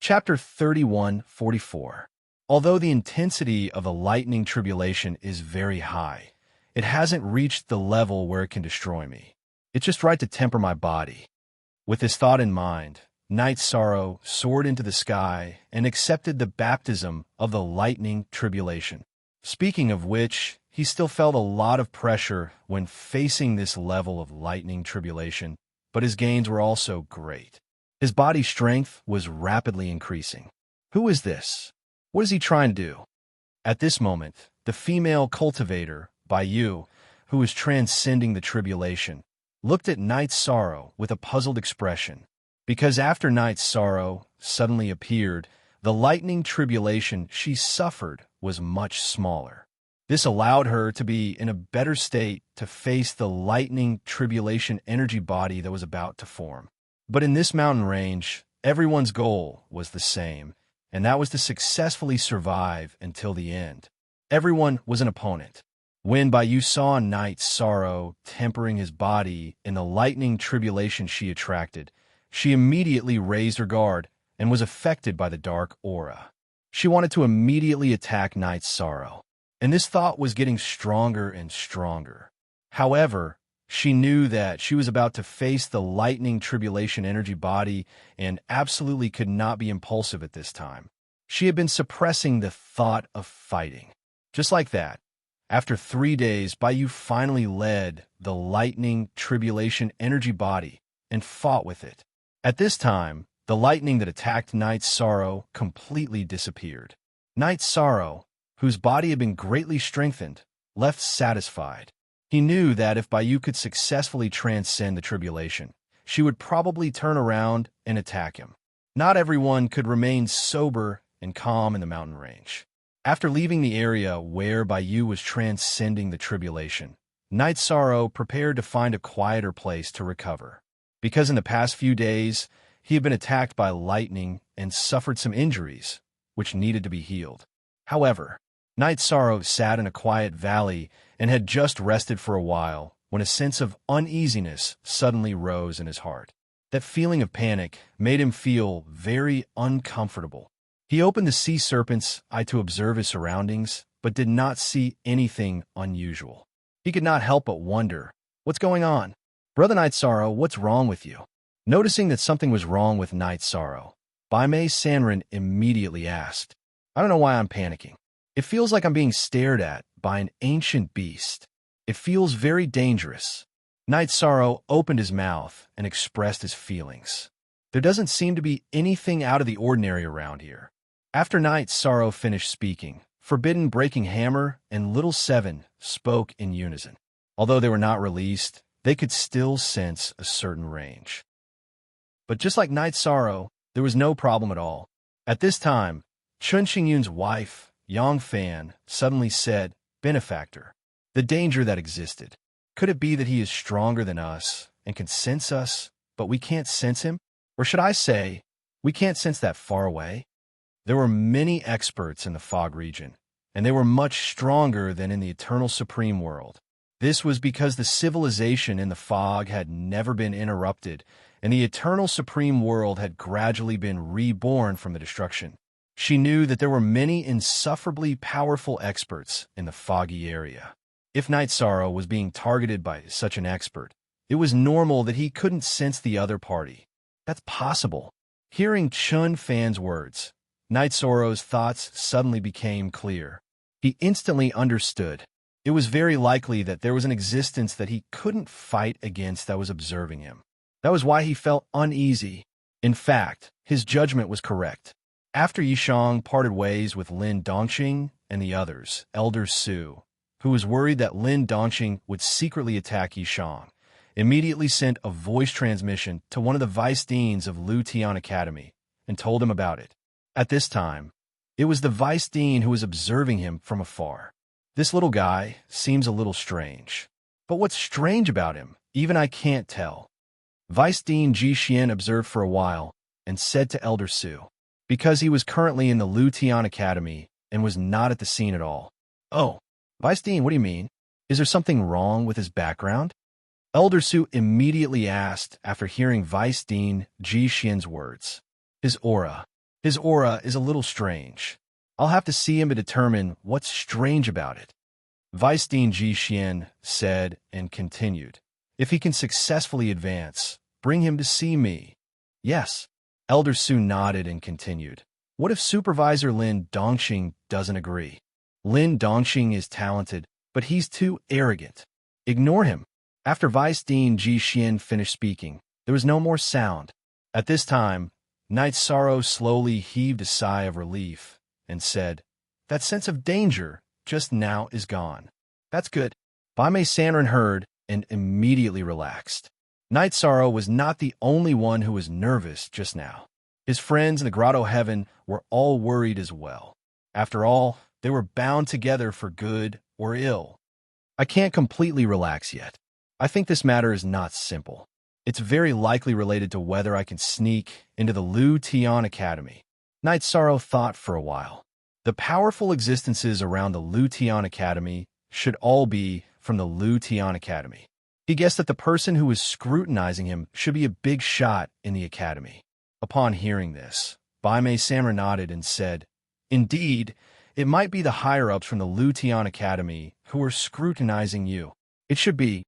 Chapter 31:44. Although the intensity of the lightning tribulation is very high, it hasn't reached the level where it can destroy me. It's just right to temper my body. With this thought in mind, Night Sorrow soared into the sky and accepted the baptism of the lightning tribulation. Speaking of which, he still felt a lot of pressure when facing this level of lightning tribulation, but his gains were also great. His body strength was rapidly increasing. Who is this? What is he trying to do? At this moment, the female cultivator, Bayou, who was transcending the tribulation, looked at Night Sorrow with a puzzled expression, because after Night Sorrow suddenly appeared, the lightning tribulation she suffered was much smaller. This allowed her to be in a better state to face the lightning tribulation energy body that was about to form. But in this mountain range, everyone's goal was the same, and that was to successfully survive until the end. Everyone was an opponent. When Bayou saw Night Sorrow tempering his body in the lightning tribulation she attracted, she immediately raised her guard and was affected by the dark aura. She wanted to immediately attack Night Sorrow, and this thought was getting stronger and stronger. However, she knew that she was about to face the lightning tribulation energy body and absolutely could not be impulsive at this time. She had been suppressing the thought of fighting. Just like that, after 3 days, Bayou finally led the lightning tribulation energy body and fought with it. At this time, the lightning that attacked Night Sorrow completely disappeared. Night Sorrow, whose body had been greatly strengthened, left satisfied. He knew that if Bayou could successfully transcend the tribulation, she would probably turn around and attack him. Not everyone could remain sober and calm in the mountain range. After leaving the area where Bayou was transcending the tribulation, Night Sorrow prepared to find a quieter place to recover. Because in the past few days, he had been attacked by lightning and suffered some injuries, which needed to be healed. However, Night Sorrow sat in a quiet valley and had just rested for a while when a sense of uneasiness suddenly rose in his heart. That feeling of panic made him feel very uncomfortable. He opened the sea serpent's eye to observe his surroundings, but did not see anything unusual. He could not help but wonder, "What's going on? Brother Night Sorrow, what's wrong with you?" Noticing that something was wrong with Night Sorrow, Baimei Sanrin immediately asked, "I don't know why I'm panicking. It feels like I'm being stared at by an ancient beast. It feels very dangerous." Night Sorrow opened his mouth and expressed his feelings. "There doesn't seem to be anything out of the ordinary around here." After Night Sorrow finished speaking, Forbidden Breaking Hammer and Little Seven spoke in unison. Although they were not released, they could still sense a certain range. But just like Night Sorrow, there was no problem at all. At this time, Chun Xingyun's wife, Yang Fan, suddenly said, "Benefactor, the danger that existed. Could it be that he is stronger than us and can sense us, but we can't sense him? Or should I say, we can't sense that far away?" There were many experts in the fog region, and they were much stronger than in the Eternal Supreme World. This was because the civilization in the fog had never been interrupted, and the Eternal Supreme World had gradually been reborn from the destruction. She knew that there were many insufferably powerful experts in the foggy area. If Night Sorrow was being targeted by such an expert, it was normal that he couldn't sense the other party. That's possible. Hearing Chun Fan's words, Night Sorrow's thoughts suddenly became clear. He instantly understood. It was very likely that there was an existence that he couldn't fight against that was observing him. That was why he felt uneasy. In fact, his judgment was correct. After Yishang parted ways with Lin Dongqing and the others, Elder Su, who was worried that Lin Dongqing would secretly attack Yishang, immediately sent a voice transmission to one of the vice deans of Lu Tian Academy and told him about it. At this time, it was the vice dean who was observing him from afar. "This little guy seems a little strange. But what's strange about him? Even I can't tell." Vice Dean Ji Xian observed for a while and said to Elder Su, because he was currently in the Lu Tian Academy and was not at the scene at all. "Oh, Vice Dean, what do you mean? Is there something wrong with his background?" Elder Su immediately asked after hearing Vice Dean Ji Xian's words. "His aura. His aura is a little strange. I'll have to see him to determine what's strange about it. Vice Dean Ji Xian said and continued. If he can successfully advance, bring him to see me. Yes. Elder Su nodded and continued. What if Supervisor Lin Dongxing doesn't agree? Lin Dongxing is talented, but he's too arrogant. Ignore him. After Vice Dean Ji Xian finished speaking, there was no more sound. At this time, Night Sorrow slowly heaved a sigh of relief and said, that sense of danger just now is gone. That's good. Bai Mei Sanren heard and immediately relaxed. Night Sorrow was not the only one who was nervous just now. His friends in the Grotto Heaven were all worried as well. After all, they were bound together for good or ill. I can't completely relax yet. I think this matter is not simple. It's very likely related to whether I can sneak into the Lu Tian Academy. Night Sorrow thought for a while. The powerful existences around the Lu Tian Academy should all be from the Lu Tian Academy. He guessed that the person who was scrutinizing him should be a big shot in the academy. Upon hearing this, Bai Mei Sanren nodded and said, indeed, it might be the higher-ups from the Lu Tian Academy who are scrutinizing you. It should be.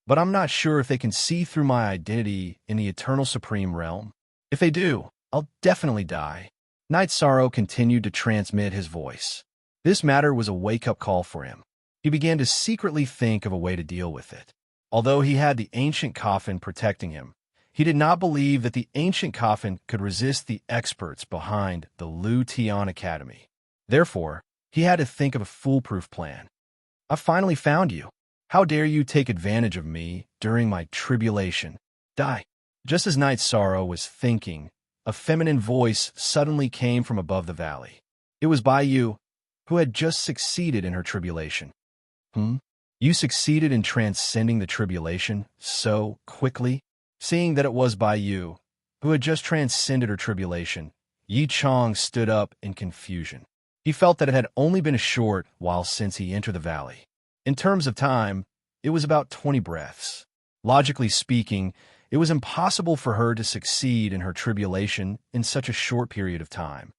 But I'm not sure if they can see through my identity in the Eternal Supreme Realm. If they do, I'll definitely die. Night Sorrow continued to transmit his voice. This matter was a wake-up call for him. He began to secretly think of a way to deal with it. Although he had the ancient coffin protecting him, he did not believe that the ancient coffin could resist the experts behind the Lu Tian Academy. Therefore, he had to think of a foolproof plan. I finally found you. How dare you take advantage of me during my tribulation? Die. Just as Night Sorrow was thinking, a feminine voice suddenly came from above the valley. It was Bai Yu, who had just succeeded in her tribulation. You succeeded in transcending the tribulation so quickly? Seeing that it was Bai Yu, who had just transcended her tribulation, Yi Chong stood up in confusion. He felt that it had only been a short while since he entered the valley. In terms of time, it was about 20 breaths. Logically speaking, it was impossible for her to succeed in her tribulation in such a short period of time.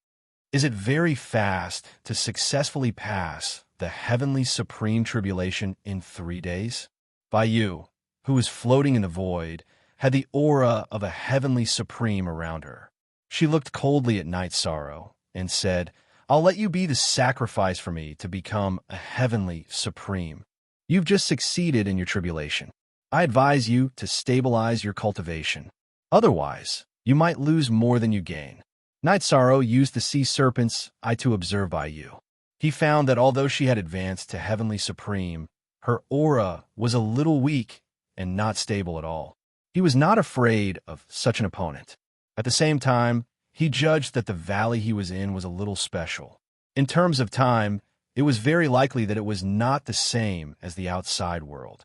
Is it very fast to successfully pass the heavenly supreme tribulation in 3 days? Bai Yu, who was floating in the void, had the aura of a heavenly supreme around her. She looked coldly at Night Sorrow and said, I'll let you be the sacrifice for me to become a heavenly supreme. You've just succeeded in your tribulation. I advise you to stabilize your cultivation. Otherwise, you might lose more than you gain. Night Sorrow used the sea serpent's eye to observe Bai Yu. He found that although she had advanced to heavenly supreme, her aura was a little weak and not stable at all. He was not afraid of such an opponent. At the same time, he judged that the valley he was in was a little special. In terms of time, it was very likely that it was not the same as the outside world.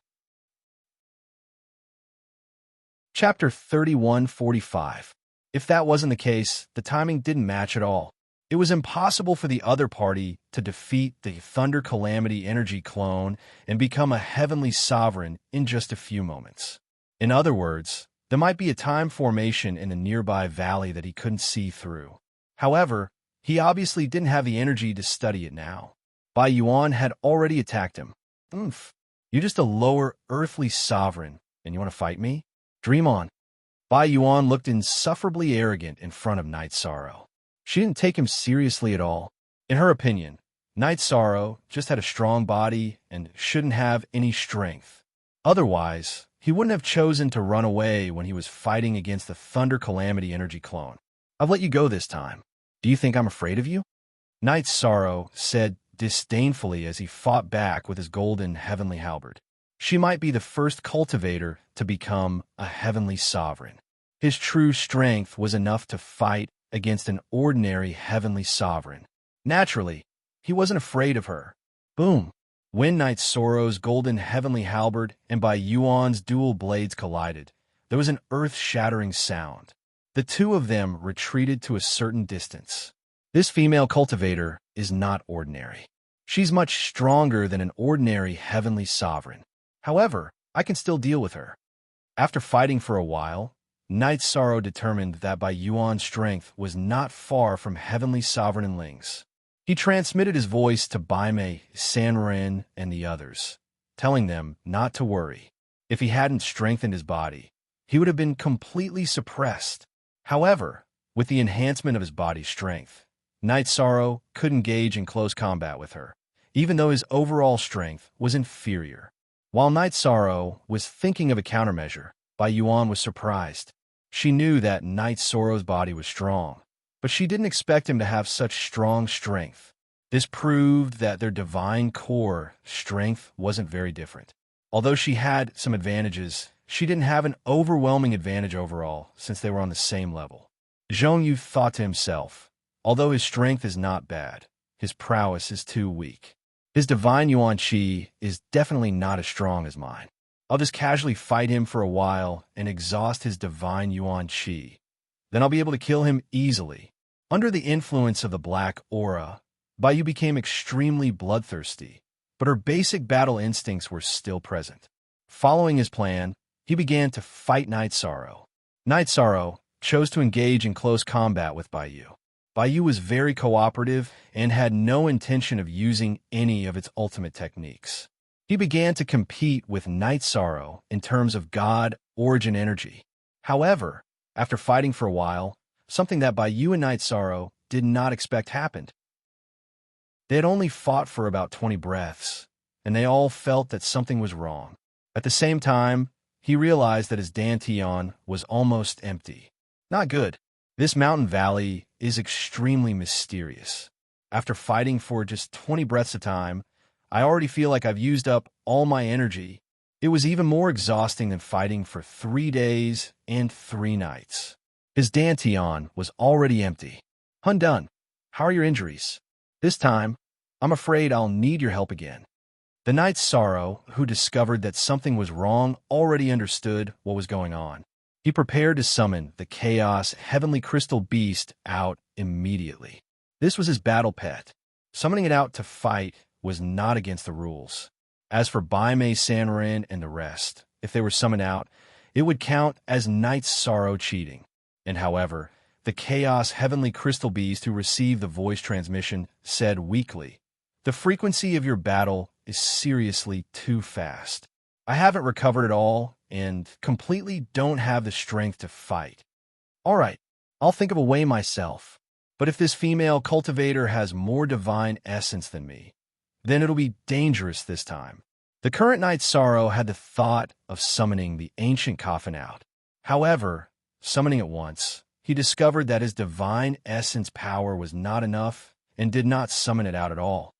Chapter 3145. If that wasn't the case, the timing didn't match at all. It was impossible for the other party to defeat the Thunder Calamity energy clone and become a heavenly sovereign in just a few moments. In other words, there might be a time formation in the nearby valley that he couldn't see through. However, he obviously didn't have the energy to study it now. Bai Yuan had already attacked him. You're just a lower earthly sovereign, and you want to fight me? Dream on. Bai Yuan looked insufferably arrogant in front of Night Sorrow. She didn't take him seriously at all. In her opinion, Night Sorrow just had a strong body and shouldn't have any strength. Otherwise, he wouldn't have chosen to run away when he was fighting against the Thunder Calamity energy clone. I've let you go this time. Do you think I'm afraid of you? Night Sorrow said disdainfully as he fought back with his golden heavenly halberd. She might be the first cultivator to become a heavenly sovereign. His true strength was enough to fight against an ordinary heavenly sovereign. Naturally, he wasn't afraid of her. Boom! When Night Sorrow's golden heavenly halberd and Bai Yuan's dual blades collided, there was an earth-shattering sound. The two of them retreated to a certain distance. This female cultivator is not ordinary. She's much stronger than an ordinary heavenly sovereign. However, I can still deal with her. After fighting for a while, Night Sorrow determined that Bai Yuan's strength was not far from heavenly sovereignlings. He transmitted his voice to Bai Mei, Sanren, and the others, telling them not to worry. If he hadn't strengthened his body, he would have been completely suppressed. However, with the enhancement of his body's strength, Night Sorrow could engage in close combat with her, even though his overall strength was inferior. While Night Sorrow was thinking of a countermeasure, Bai Yuan was surprised. She knew that Night Sorrow's body was strong, but she didn't expect him to have such strong strength. This proved that their divine core strength wasn't very different. Although she had some advantages, she didn't have an overwhelming advantage overall since they were on the same level. Zhong Yu thought to himself, although his strength is not bad, his prowess is too weak. His divine Yuan Qi is definitely not as strong as mine. I'll just casually fight him for a while and exhaust his divine Yuan Qi. Then I'll be able to kill him easily. Under the influence of the black aura, Bai Yu became extremely bloodthirsty, but her basic battle instincts were still present. Following his plan, he began to fight Night Sorrow. Night Sorrow chose to engage in close combat with Bai Yu. Bai Yu was very cooperative and had no intention of using any of its ultimate techniques. He began to compete with Night Sorrow in terms of God origin energy. However, after fighting for a while, something that Bai Yu and Night Sorrow did not expect happened. They had only fought for about 20 breaths, and they all felt that something was wrong. At the same time, he realized that his dantian was almost empty. Not good. This mountain valley is extremely mysterious. After fighting for just 20 breaths a time, I already feel like I've used up all my energy. It was even more exhausting than fighting for 3 days and 3 nights. His dantian was already empty. Hun Dun, how are your injuries? This time, I'm afraid I'll need your help again. The Night Sorrow, who discovered that something was wrong, already understood what was going on. He prepared to summon the Chaos Heavenly Crystal Beast out immediately. This was his battle pet. Summoning it out to fight was not against the rules. As for Bai Mei, Sanren, and the rest, if they were summoned out, it would count as Night Sorrow cheating. And however, the Chaos Heavenly Crystal Beast who received the voice transmission said weakly, "The frequency of your battle is seriously too fast. I haven't recovered at all and completely don't have the strength to fight. All right, I'll think of a way myself. But if this female cultivator has more divine essence than me, then it'll be dangerous this time." The current Night Sorrow had the thought of summoning the ancient coffin out. However, summoning it once, he discovered that his divine essence power was not enough and did not summon it out at all.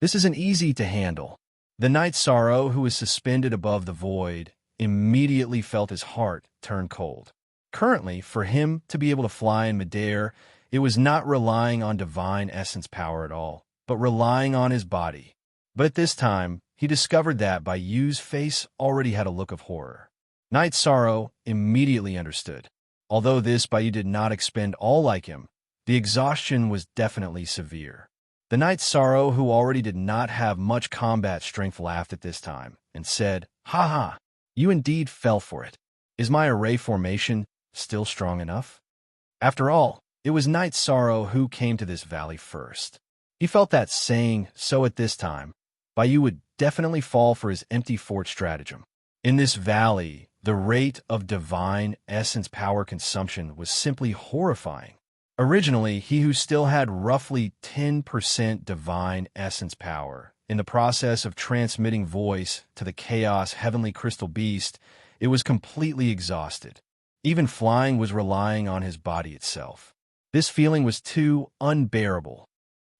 This isn't easy to handle. The Night Sorrow, who was suspended above the void, immediately felt his heart turn cold. Currently, for him to be able to fly in midair, it was not relying on divine essence power at all, but relying on his body. But at this time, he discovered that Bai Yu's face already had a look of horror. Night Sorrow immediately understood. Although this Bai Yu did not expend all like him, the exhaustion was definitely severe. The Night Sorrow, who already did not have much combat strength, laughed at this time and said, "Ha ha, you indeed fell for it. Is my array formation still strong enough?" After all, it was Night Sorrow who came to this valley first. He felt that saying so at this time, Bai Yu would definitely fall for his empty fort stratagem. In this valley, the rate of divine essence power consumption was simply horrifying. Originally, he who still had roughly 10% divine essence power, in the process of transmitting voice to the Chaos Heavenly Crystal Beast, it was completely exhausted. Even flying was relying on his body itself. This feeling was too unbearable.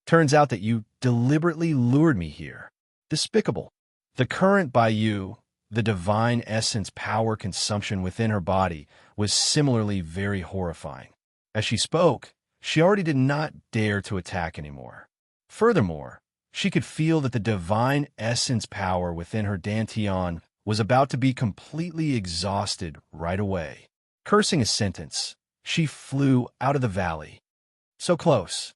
Turns out that you deliberately lured me here. Despicable. The current Bai Yu, the divine essence power consumption within her body, was similarly very horrifying. As she spoke, she already did not dare to attack anymore. Furthermore, she could feel that the divine essence power within her dantian was about to be completely exhausted right away. Cursing a sentence, she flew out of the valley. So close.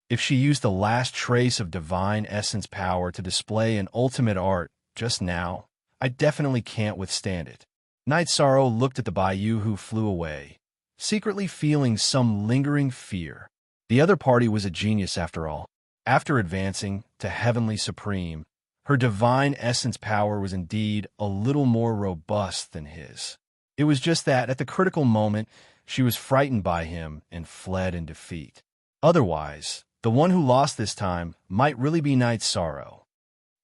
If she used the last trace of divine essence power to display an ultimate art just now, I definitely can't withstand it. Night Sorrow looked at the Bayou who flew away, secretly feeling some lingering fear. The other party was a genius after all. After advancing to Heavenly Supreme, her divine essence power was indeed a little more robust than his. It was just that, at the critical moment, she was frightened by him and fled in defeat. Otherwise, the one who lost this time might really be Night Sorrow.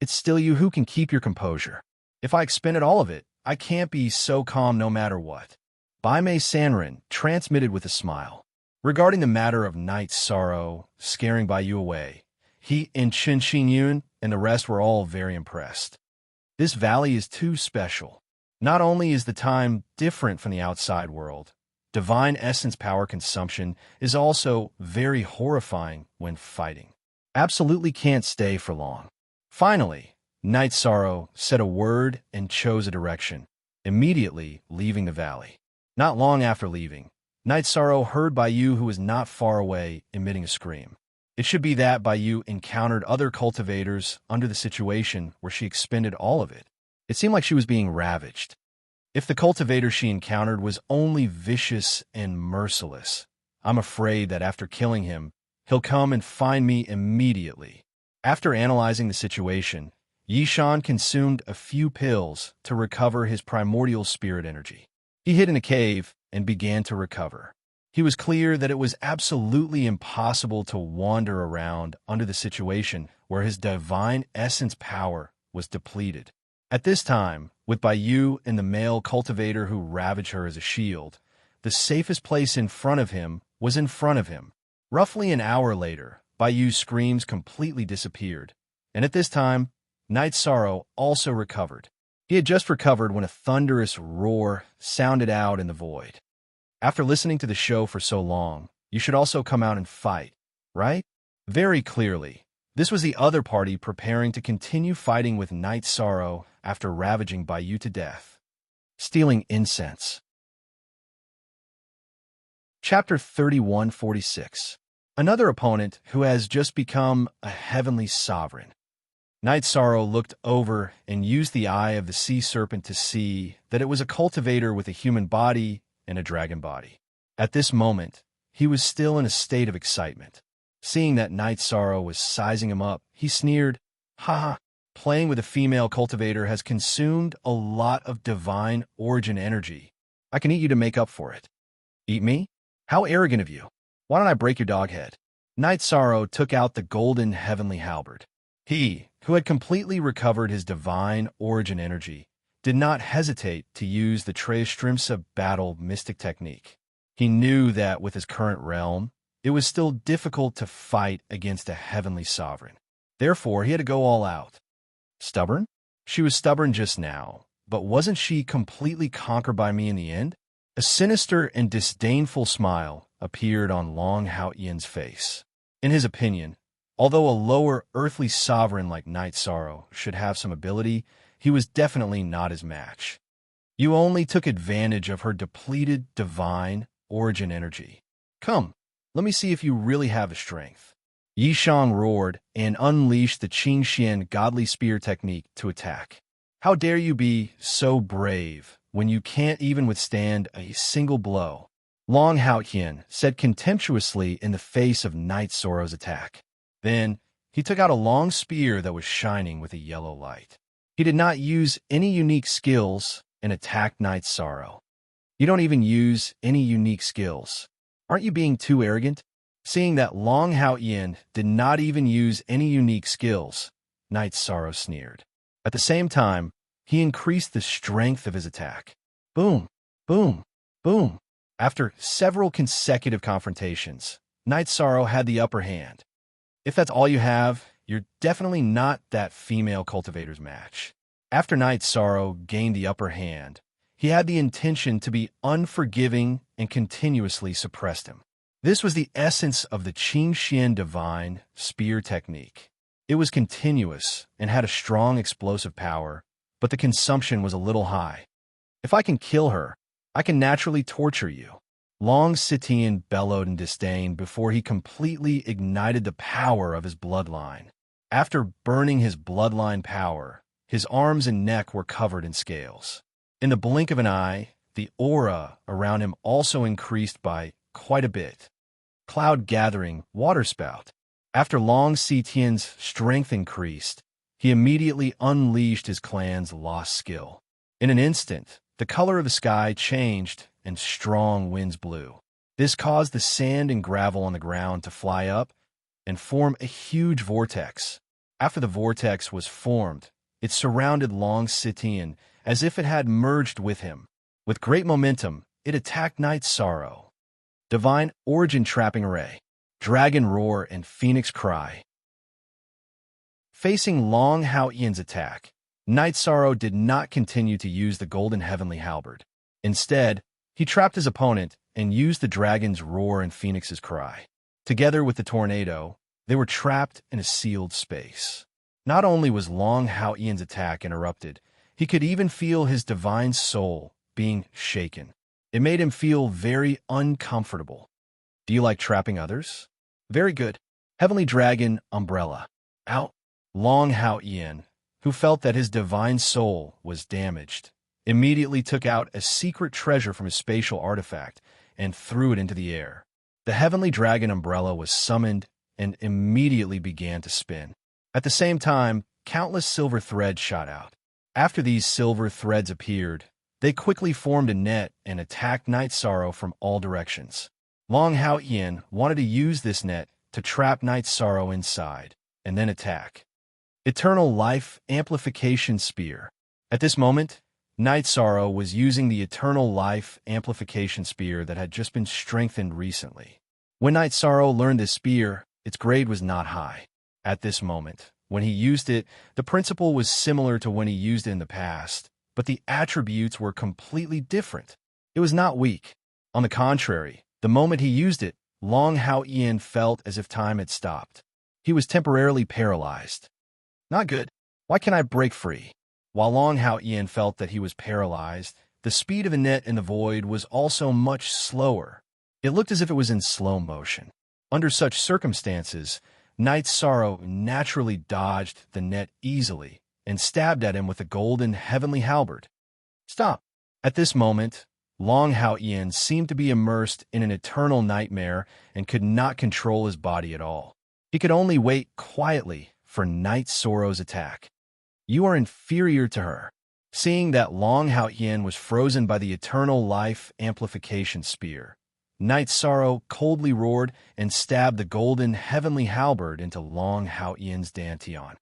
It's still you who can keep your composure. If I expended all of it, I can't be so calm no matter what. Baimei Sanrin transmitted with a smile. Regarding the matter of Night Sorrow scaring Bayou away, he and Yun and the rest were all very impressed. This valley is too special. Not only is the time different from the outside world, divine essence power consumption is also very horrifying when fighting. Absolutely can't stay for long. Finally, Night Sorrow said a word and chose a direction, immediately leaving the valley. Not long after leaving, Night Sorrow heard Bayou, who was not far away, emitting a scream. It should be that Bayou encountered other cultivators under the situation where she expended all of it. It seemed like she was being ravaged. If the cultivator she encountered was only vicious and merciless, I'm afraid that after killing him, he'll come and find me immediately. After analyzing the situation, Yishan consumed a few pills to recover his primordial spirit energy. He hid in a cave and began to recover. He was clear that it was absolutely impossible to wander around under the situation where his divine essence power was depleted. At this time, with Bayou and the male cultivator who ravaged her as a shield, the safest place in front of him was in front of him. Roughly an hour later, Bayou's screams completely disappeared, and at this time, Night Sorrow also recovered. He had just recovered when a thunderous roar sounded out in the void. After listening to the show for so long, you should also come out and fight, right? Very clearly, this was the other party preparing to continue fighting with Night Sorrow after ravaging Bayou to death. Stealing incense. Chapter 3146. Another opponent who has just become a heavenly sovereign. Night Sorrow looked over and used the eye of the sea serpent to see that it was a cultivator with a human body and a dragon body. At this moment, he was still in a state of excitement. Seeing that Night Sorrow was sizing him up, he sneered, "Ha! Playing with a female cultivator has consumed a lot of divine origin energy. I can eat you to make up for it." "Eat me? How arrogant of you. Why don't I break your dog head?" Night Sorrow took out the golden heavenly halberd. He, who had completely recovered his divine origin energy, did not hesitate to use the Treistrimsa battle mystic technique. He knew that with his current realm, it was still difficult to fight against a heavenly sovereign. Therefore, he had to go all out. Stubborn? She was stubborn just now, but wasn't she completely conquered by me in the end? A sinister and disdainful smile appeared on Long Haotian's face. In his opinion, although a lower earthly sovereign like Night Sorrow should have some ability, he was definitely not his match. You only took advantage of her depleted divine origin energy. Come, let me see if you really have the strength. Yishan roared and unleashed the Qingxian godly spear technique to attack. How dare you be so brave when you can't even withstand a single blow? Long Haotian said contemptuously in the face of Night Sorrow's attack. Then, he took out a long spear that was shining with a yellow light. He did not use any unique skills and attacked Night Sorrow. You don't even use any unique skills. Aren't you being too arrogant? Seeing that Long Haotian did not even use any unique skills, Night Sorrow sneered. At the same time, he increased the strength of his attack. Boom, boom, boom. After several consecutive confrontations, Night Sorrow had the upper hand. If that's all you have, you're definitely not that female cultivator's match. After Night Sorrow gained the upper hand, he had the intention to be unforgiving and continuously suppressed him. This was the essence of the Qingxian divine spear technique. It was continuous and had a strong explosive power, but the consumption was a little high. If I can kill her, I can naturally torture you. Long Sitian bellowed in disdain before he completely ignited the power of his bloodline. After burning his bloodline power, his arms and neck were covered in scales. In the blink of an eye, the aura around him also increased by quite a bit. Cloud gathering, waterspout. After Long Sitian's strength increased, he immediately unleashed his clan's lost skill. In an instant, the color of the sky changed and strong winds blew. This caused the sand and gravel on the ground to fly up and form a huge vortex. After the vortex was formed, it surrounded Long Sitian as if it had merged with him. With great momentum, it attacked Night's Sorrow. Divine Origin Trapping Array, Dragon Roar, and Phoenix Cry. Facing Long Hao Ian's attack, Night's Sorrow did not continue to use the Golden Heavenly Halberd. Instead, he trapped his opponent and used the Dragon's Roar and Phoenix's Cry. Together with the tornado, they were trapped in a sealed space. Not only was Long Hao Ian's attack interrupted, he could even feel his divine soul being shaken. It made him feel very uncomfortable. Do you like trapping others? Very good. Heavenly Dragon Umbrella. Out. Long Hao Ian, who felt that his divine soul was damaged, immediately took out a secret treasure from his spatial artifact and threw it into the air. The Heavenly Dragon Umbrella was summoned and immediately began to spin. At the same time, countless silver threads shot out. After these silver threads appeared, they quickly formed a net and attacked Night's Sorrow from all directions. Long Hao Ian wanted to use this net to trap Night's Sorrow inside, and then attack. Eternal Life Amplification Spear. At this moment, Night's Sorrow was using the Eternal Life Amplification Spear that had just been strengthened recently. When Night's Sorrow learned this spear, its grade was not high. At this moment, when he used it, the principle was similar to when he used it in the past, but the attributes were completely different. It was not weak. On the contrary, the moment he used it, Long Hao Ian felt as if time had stopped. He was temporarily paralyzed. Not good. Why can't I break free? While Long Hao Ian felt that he was paralyzed, the speed of the net in the void was also much slower. It looked as if it was in slow motion. Under such circumstances, Night's Sorrow naturally dodged the net easily and stabbed at him with the golden heavenly halberd. Stop! At this moment, Long Hao Ian seemed to be immersed in an eternal nightmare and could not control his body at all. He could only wait quietly for Night's Sorrow's attack. You are inferior to her. Seeing that Long Hao Ian was frozen by the Eternal Life Amplification Spear, Night's Sorrow coldly roared and stabbed the golden heavenly halberd into Long Hao Ian's dantian.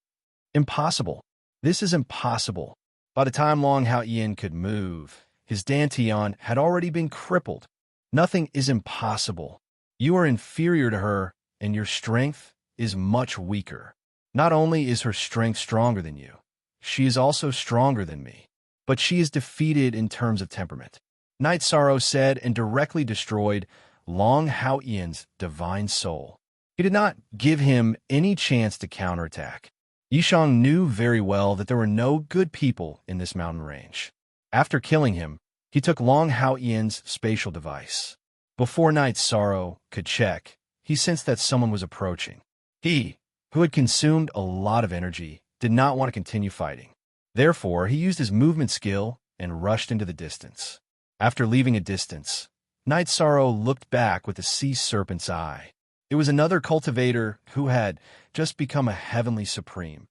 Impossible. This is impossible. By the time Long Hao Ian could move, his dantian had already been crippled. Nothing is impossible. You are inferior to her, and your strength is much weaker. Not only is her strength stronger than you, she is also stronger than me. But she is defeated in terms of temperament. Night's Sorrow said and directly destroyed Long Hao Ian's divine soul. He did not give him any chance to counterattack. Yishang knew very well that there were no good people in this mountain range. After killing him, he took Long Hao Ian's spatial device. Before Night's Sorrow could check, he sensed that someone was approaching. He, who had consumed a lot of energy, did not want to continue fighting. Therefore, he used his movement skill and rushed into the distance. After leaving a distance, Night's Sorrow looked back with a sea serpent's eye. It was another cultivator who had just become a heavenly supreme.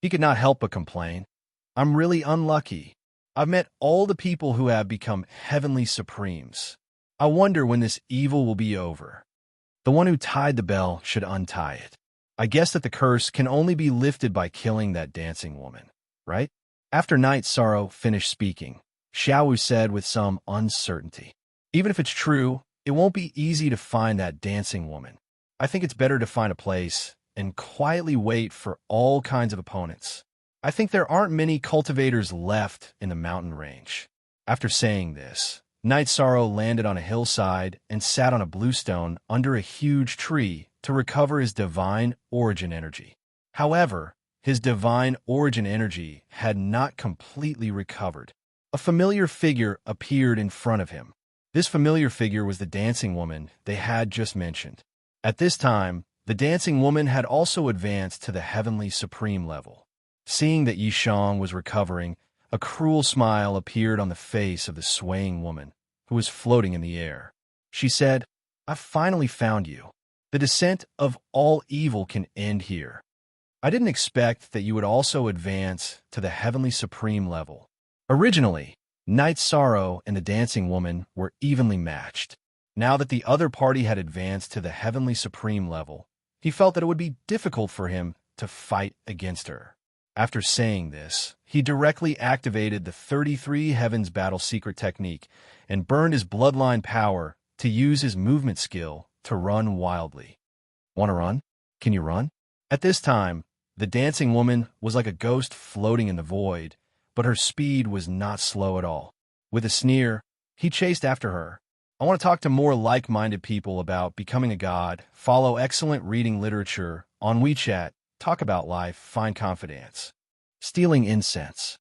He could not help but complain, I'm really unlucky. I've met all the people who have become heavenly supremes. I wonder when this evil will be over. The one who tied the bell should untie it. I guess that the curse can only be lifted by killing that dancing woman, right? After Night's Sorrow finished speaking, Xiaowu said with some uncertainty, even if it's true, it won't be easy to find that dancing woman. I think it's better to find a place and quietly wait for all kinds of opponents. I think there aren't many cultivators left in the mountain range. After saying this, Night's Sorrow landed on a hillside and sat on a bluestone under a huge tree to recover his divine origin energy. However, his divine origin energy had not completely recovered. A familiar figure appeared in front of him. This familiar figure was the dancing woman they had just mentioned. At this time, the dancing woman had also advanced to the heavenly supreme level. Seeing that Yishang was recovering, A cruel smile appeared on the face of the swaying woman, who was floating in the air. She said, "I've finally found you. The descent of all evil can end here. I didn't expect that you would also advance to the heavenly supreme level." Originally, Night Sorrow and the dancing woman were evenly matched. Now that the other party had advanced to the heavenly supreme level, he felt that it would be difficult for him to fight against her. After saying this, he directly activated the 33 Heavens Battle Secret technique and burned his bloodline power to use his movement skill to run wildly. Want to run? Can you run? At this time, the dancing woman was like a ghost floating in the void, but her speed was not slow at all. With a sneer, he chased after her. I want to talk to more like-minded people about becoming a god, follow excellent reading literature on WeChat, talk about life, find confidence. Stealing incense.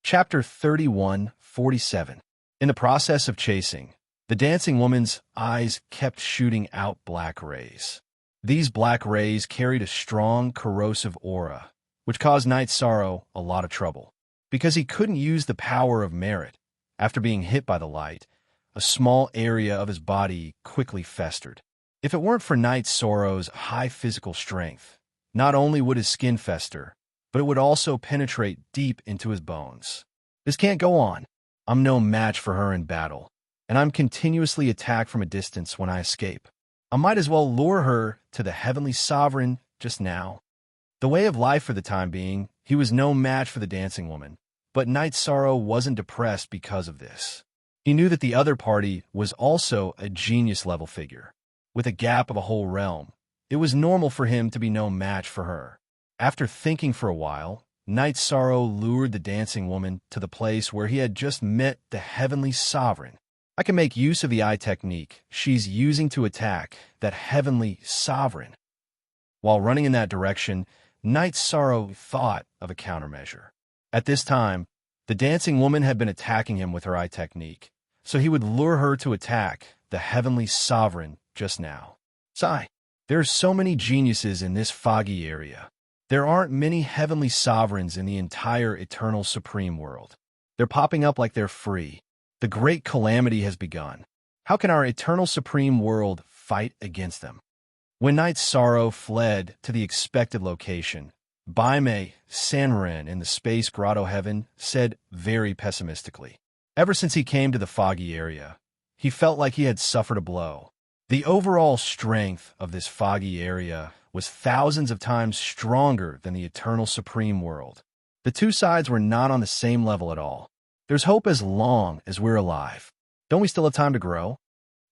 Chapter 31:47. In the process of chasing, the dancing woman's eyes kept shooting out black rays. These black rays carried a strong, corrosive aura, which caused Night Sorrow a lot of trouble. Because he couldn't use the power of merit, after being hit by the light, a small area of his body quickly festered. If it weren't for Night Sorrow's high physical strength, not only would his skin fester, but it would also penetrate deep into his bones. This can't go on. I'm no match for her in battle, and I'm continuously attacked from a distance when I escape. I might as well lure her to the heavenly sovereign just now. The way of life for the time being, he was no match for the dancing woman, but Night Sorrow wasn't depressed because of this. He knew that the other party was also a genius-level figure. With a gap of a whole realm, it was normal for him to be no match for her. After thinking for a while, Night Sorrow lured the dancing woman to the place where he had just met the heavenly sovereign. I can make use of the eye technique she's using to attack that heavenly sovereign. While running in that direction, Night Sorrow thought of a countermeasure. At this time, the dancing woman had been attacking him with her eye technique, so he would lure her to attack the heavenly sovereign just now. Sigh. There are so many geniuses in this foggy area. There aren't many heavenly sovereigns in the entire eternal supreme world. They're popping up like they're free. The great calamity has begun. How can our eternal supreme world fight against them? When Night Sorrow fled to the expected location, Baime Sanren in the space grotto heaven said very pessimistically. Ever since he came to the foggy area, he felt like he had suffered a blow. The overall strength of this foggy area was thousands of times stronger than the eternal supreme world. The two sides were not on the same level at all. There's hope as long as we're alive. Don't we still have time to grow?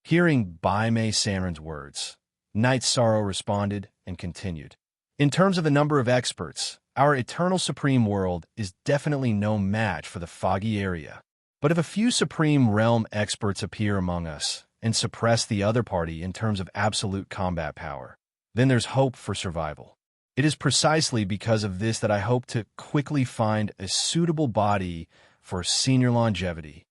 Hearing Baime Sanren's words, Night Sorrow responded and continued. In terms of the number of experts, our eternal supreme world is definitely no match for the foggy area. But if a few supreme realm experts appear among us and suppress the other party in terms of absolute combat power, then there's hope for survival. It is precisely because of this that I hope to quickly find a suitable body for senior longevity.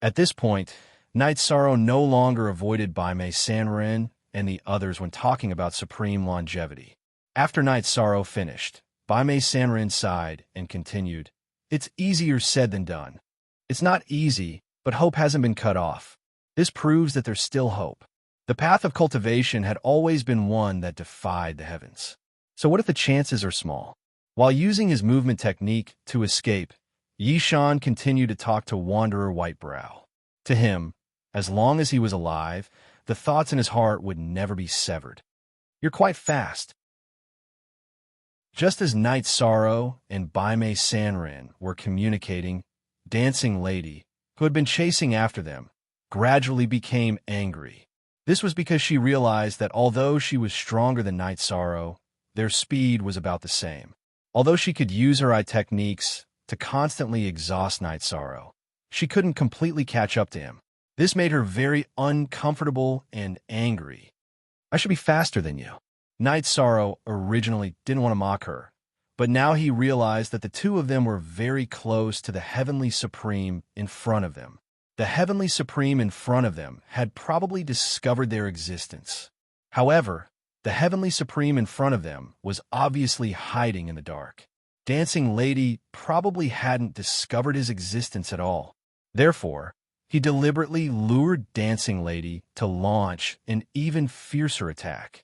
At this point, Night Sorrow no longer avoided Baime Sanren and the others when talking about supreme longevity. After Night Sorrow finished, Baime Sanren sighed and continued, "It's easier said than done. It's not easy, but hope hasn't been cut off. This proves that there's still hope. The path of cultivation had always been one that defied the heavens. So what if the chances are small?" While using his movement technique to escape, Yishan continued to talk to Wanderer Whitebrow. To him, as long as he was alive, the thoughts in his heart would never be severed. "You're quite fast." Just as Night Sorrow and Baime Sanren were communicating, Dancing Lady, who had been chasing after them, gradually became angry. This was because she realized that although she was stronger than Night Sorrow, their speed was about the same. Although she could use her eye techniques to constantly exhaust Night Sorrow, she couldn't completely catch up to him. This made her very uncomfortable and angry. "I should be faster than you." Night Sorrow originally didn't want to mock her, but now he realized that the two of them were very close to the Heavenly Supreme in front of them. The Heavenly Supreme in front of them had probably discovered their existence. However, the Heavenly Supreme in front of them was obviously hiding in the dark. Dancing Lady probably hadn't discovered his existence at all. Therefore, he deliberately lured Dancing Lady to launch an even fiercer attack.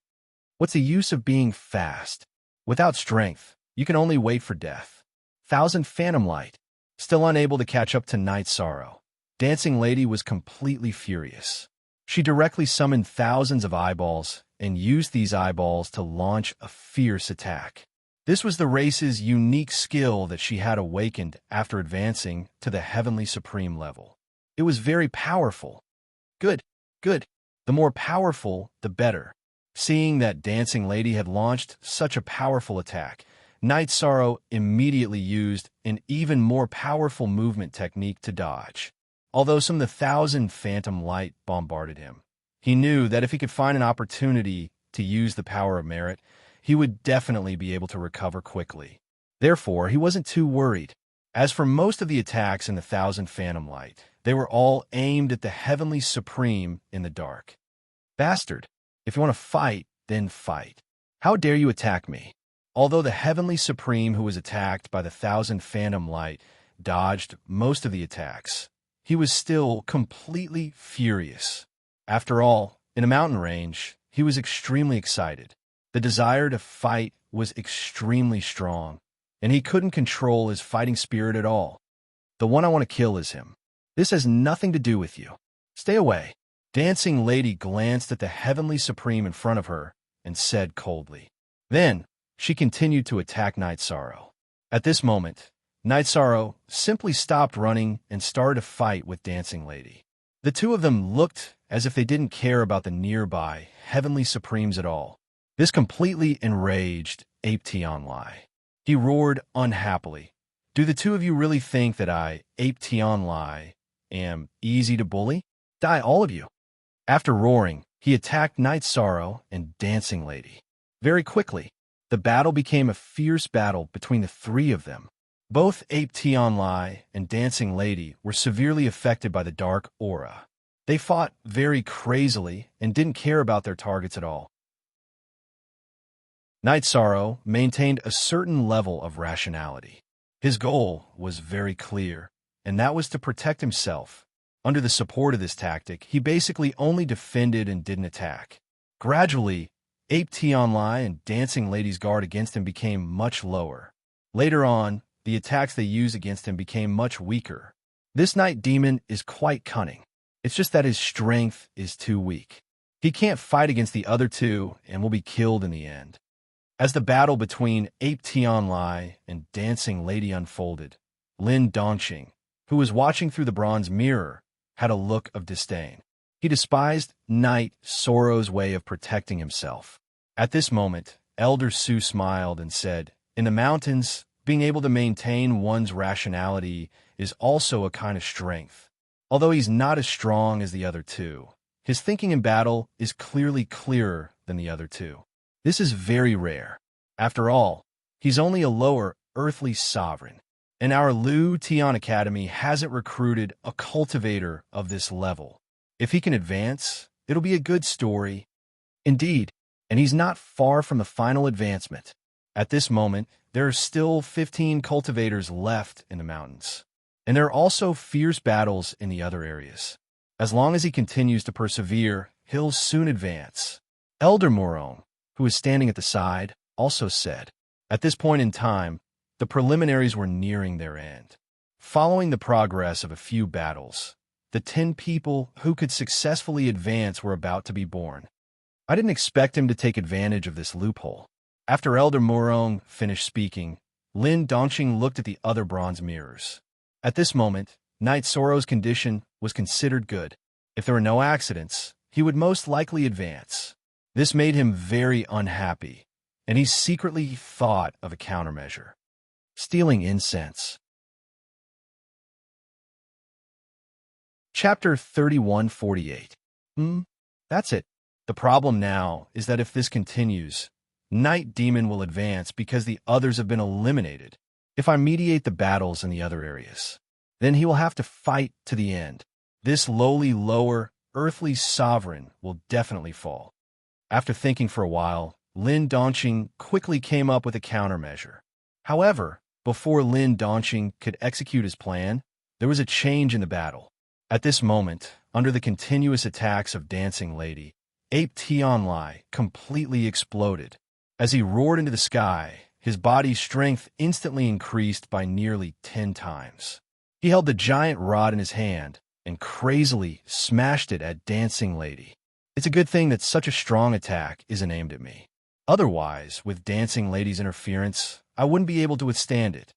What's the use of being fast? Without strength, you can only wait for death. Thousand Phantom Light. Still unable to catch up to Night Sorrow, Dancing Lady was completely furious. She directly summoned thousands of eyeballs and used these eyeballs to launch a fierce attack. This was the race's unique skill that she had awakened after advancing to the Heavenly Supreme level. It was very powerful. Good, good. The more powerful, the better. Seeing that Dancing Lady had launched such a powerful attack, Night Sorrow immediately used an even more powerful movement technique to dodge. Although some of the Thousand Phantom Light bombarded him, he knew that if he could find an opportunity to use the power of merit, he would definitely be able to recover quickly. Therefore, he wasn't too worried. As for most of the attacks in the Thousand Phantom Light, they were all aimed at the Heavenly Supreme in the dark. Bastard, if you want to fight, then fight. How dare you attack me? Although the Heavenly Supreme who was attacked by the Thousand Phantom Light dodged most of the attacks, he was still completely furious. After all, in a mountain range, he was extremely excited. The desire to fight was extremely strong, and he couldn't control his fighting spirit at all. The one I want to kill is him. This has nothing to do with you. Stay away. Dancing Lady glanced at the Heavenly Supreme in front of her and said coldly. Then, she continued to attack Night Sorrow. At this moment, Night Sorrow simply stopped running and started to fight with Dancing Lady. The two of them looked as if they didn't care about the nearby Heavenly Supremes at all. This completely enraged Ape Tianlai. He roared unhappily. Do the two of you really think that I, Ape Tianlai, am easy to bully? Die, all of you. After roaring, he attacked Night Sorrow and Dancing Lady. Very quickly, the battle became a fierce battle between the three of them. Both Ape Tianlai and Dancing Lady were severely affected by the dark aura. They fought very crazily and didn't care about their targets at all. Night Sorrow maintained a certain level of rationality. His goal was very clear, and that was to protect himself. Under the support of this tactic, he basically only defended and didn't attack. Gradually, Ape Tianlai and Dancing Lady's guard against him became much lower. Later on, the attacks they used against him became much weaker. This night demon is quite cunning. It's just that his strength is too weak. He can't fight against the other two and will be killed in the end. As the battle between Ape Tianlai and Dancing Lady unfolded, Lin Dongqing, who was watching through the bronze mirror, had a look of disdain. He despised Night Sorrow's way of protecting himself. At this moment, Elder Su smiled and said, in the mountains, being able to maintain one's rationality is also a kind of strength. Although he's not as strong as the other two, his thinking in battle is clearly clearer than the other two. This is very rare. After all, he's only a lower earthly sovereign, and our Lu Tian Academy hasn't recruited a cultivator of this level. If he can advance, it'll be a good story. Indeed, and he's not far from the final advancement. At this moment, there are still 15 cultivators left in the mountains, and there are also fierce battles in the other areas. As long as he continues to persevere, he'll soon advance. Elder Morong, who was standing at the side, also said. At this point in time, the preliminaries were nearing their end. Following the progress of a few battles, the 10 people who could successfully advance were about to be born. I didn't expect him to take advantage of this loophole. After Elder Morong finished speaking, Lin Dongqing looked at the other bronze mirrors. At this moment, Night Sorrow's condition was considered good. If there were no accidents, he would most likely advance. This made him very unhappy, and he secretly thought of a countermeasure. Stealing incense. Chapter 3148. That's it. The problem now is that if this continues, Night Demon will advance because the others have been eliminated. If I mediate the battles in the other areas, then he will have to fight to the end. This lowly, lower, earthly sovereign will definitely fall. After thinking for a while, Lin Dongqing quickly came up with a countermeasure. However, before Lin Dongqing could execute his plan, there was a change in the battle. At this moment, under the continuous attacks of Dancing Lady, Ape Tianlai completely exploded. As he roared into the sky, his body's strength instantly increased by nearly 10 times. He held the giant rod in his hand and crazily smashed it at Dancing Lady. It's a good thing that such a strong attack isn't aimed at me. Otherwise, with Dancing Lady's interference, I wouldn't be able to withstand it.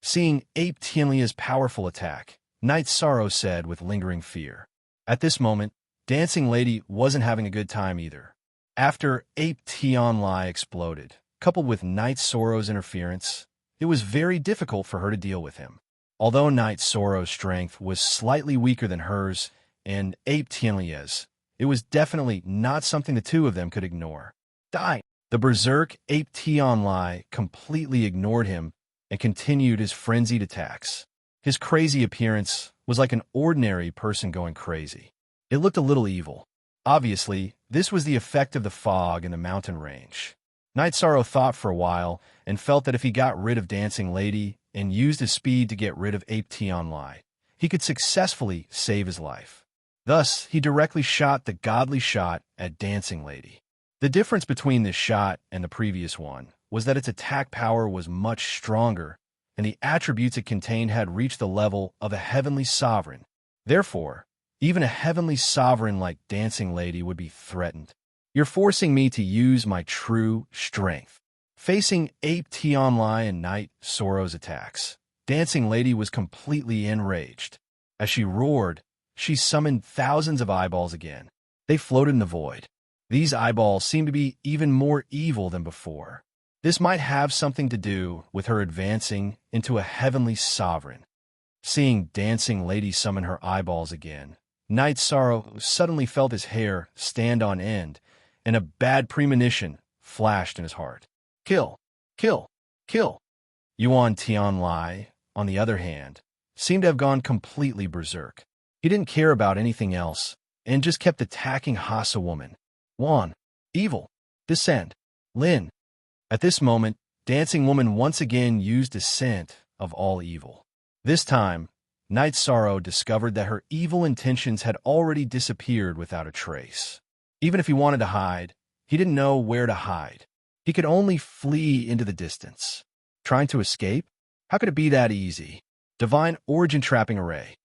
Seeing Ape Tianlia's powerful attack, Night Sorrow said with lingering fear. At this moment, Dancing Lady wasn't having a good time either. After Ape Tianlai exploded, coupled with Night Sorrow's interference, it was very difficult for her to deal with him. Although Night Sorrow's strength was slightly weaker than hers and Ape Tianlia's, it was definitely not something the two of them could ignore. Die! The berserk Ape Tianlai completely ignored him and continued his frenzied attacks. His crazy appearance was like an ordinary person going crazy. It looked a little evil. Obviously, this was the effect of the fog in the mountain range. Night Sorrow thought for a while and felt that if he got rid of Dancing Lady and used his speed to get rid of Ape Tianlai, he could successfully save his life. Thus, he directly shot the godly shot at Dancing Lady. The difference between this shot and the previous one was that its attack power was much stronger, and the attributes it contained had reached the level of a heavenly sovereign. Therefore, even a heavenly sovereign like Dancing Lady would be threatened. You're forcing me to use my true strength. Facing Ape Tianlai and Night Sorrow's attacks, Dancing Lady was completely enraged. As she roared, she summoned thousands of eyeballs again. They floated in the void. These eyeballs seemed to be even more evil than before. This might have something to do with her advancing into a heavenly sovereign. Seeing Dancing Lady summon her eyeballs again, Night Sorrow suddenly felt his hair stand on end, and a bad premonition flashed in his heart. Kill! Kill! Kill! Yuan Tianlai, on the other hand, seemed to have gone completely berserk. He didn't care about anything else, and just kept attacking Hasa Woman. Wan, evil, descent, Lin. At this moment, Dancing Woman once again used Descent of all evil. This time, Night Sorrow discovered that her evil intentions had already disappeared without a trace. Even if he wanted to hide, he didn't know where to hide. He could only flee into the distance. Trying to escape? How could it be that easy? Divine Origin Trapping Array.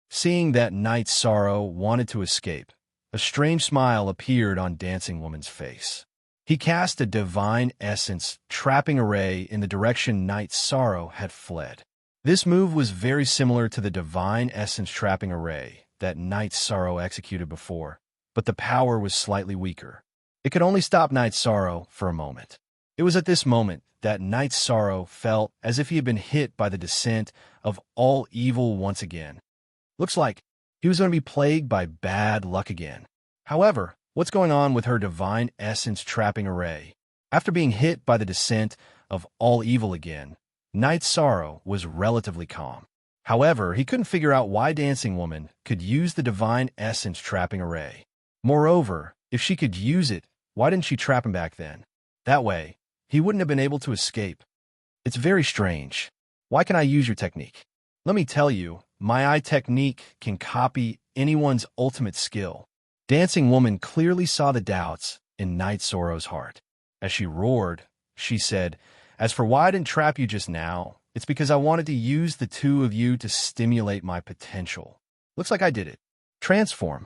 Seeing that Night Sorrow wanted to escape, a strange smile appeared on Dancing Woman's face. He cast a Divine Essence Trapping Array in the direction Night Sorrow had fled. This move was very similar to the Divine Essence Trapping Array that Night Sorrow executed before, but the power was slightly weaker. It could only stop Night Sorrow for a moment. It was at this moment that Night Sorrow felt as if he had been hit by the descent of all evil once again. Looks like he was going to be plagued by bad luck again. However, what's going on with her Divine Essence Trapping Array? After being hit by the descent of all evil again, Night Sorrow was relatively calm. However, he couldn't figure out why Dancing Woman could use the Divine Essence Trapping Array. Moreover, if she could use it, why didn't she trap him back then? That way, he wouldn't have been able to escape. It's very strange. Why can I use your technique? Let me tell you, my eye technique can copy anyone's ultimate skill. Dancing Woman clearly saw the doubts in Night Sorrow's heart. As she roared, she said, "As for why I didn't trap you just now, it's because I wanted to use the two of you to stimulate my potential. Looks like I did it. Transform."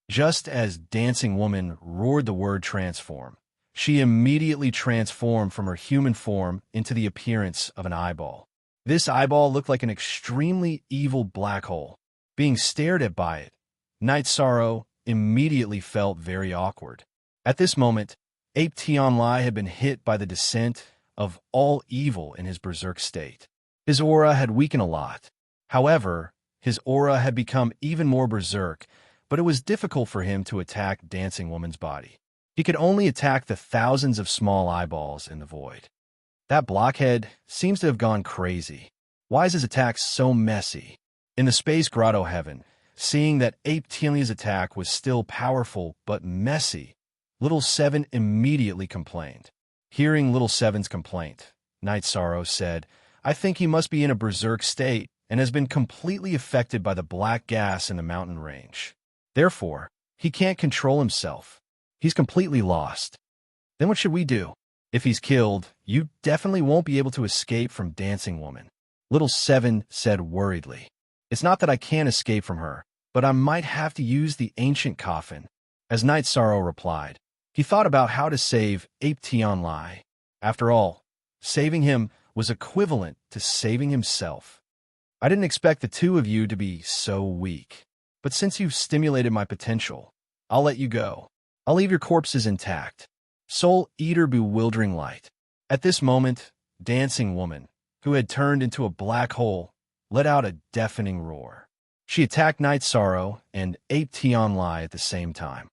Just as Dancing Woman roared the word transform, she immediately transformed from her human form into the appearance of an eyeball. This eyeball looked like an extremely evil black hole. Being stared at by it, Night Sorrow immediately felt very awkward. At this moment, Ape Tianlai had been hit by the descent of all evil in his berserk state. His aura had weakened a lot. However, his aura had become even more berserk, but it was difficult for him to attack Dancing Woman's body. He could only attack the thousands of small eyeballs in the void. That blockhead seems to have gone crazy. Why is his attack so messy? In the Space Grotto Heaven, seeing that Ape Tianlia's attack was still powerful but messy, Little Seven immediately complained. Hearing Little Seven's complaint, Night Sorrow said. I think he must be in a berserk state and has been completely affected by the black gas in the mountain range. Therefore, he can't control himself. He's completely lost. Then what should we do? If he's killed, you definitely won't be able to escape from Dancing Woman. Little Seven said worriedly. It's not that I can't escape from her, but I might have to use the ancient coffin. As Night Sorrow replied, he thought about how to save Ape Tianlai. After all, saving him was equivalent to saving himself. I didn't expect the two of you to be so weak, but since you've stimulated my potential, I'll let you go. I'll leave your corpses intact. Soul Eater Bewildering Light. At this moment, Dancing Woman, who had turned into a black hole, let out a deafening roar. She attacked Night Sorrow and Ape Tianlai at the same time.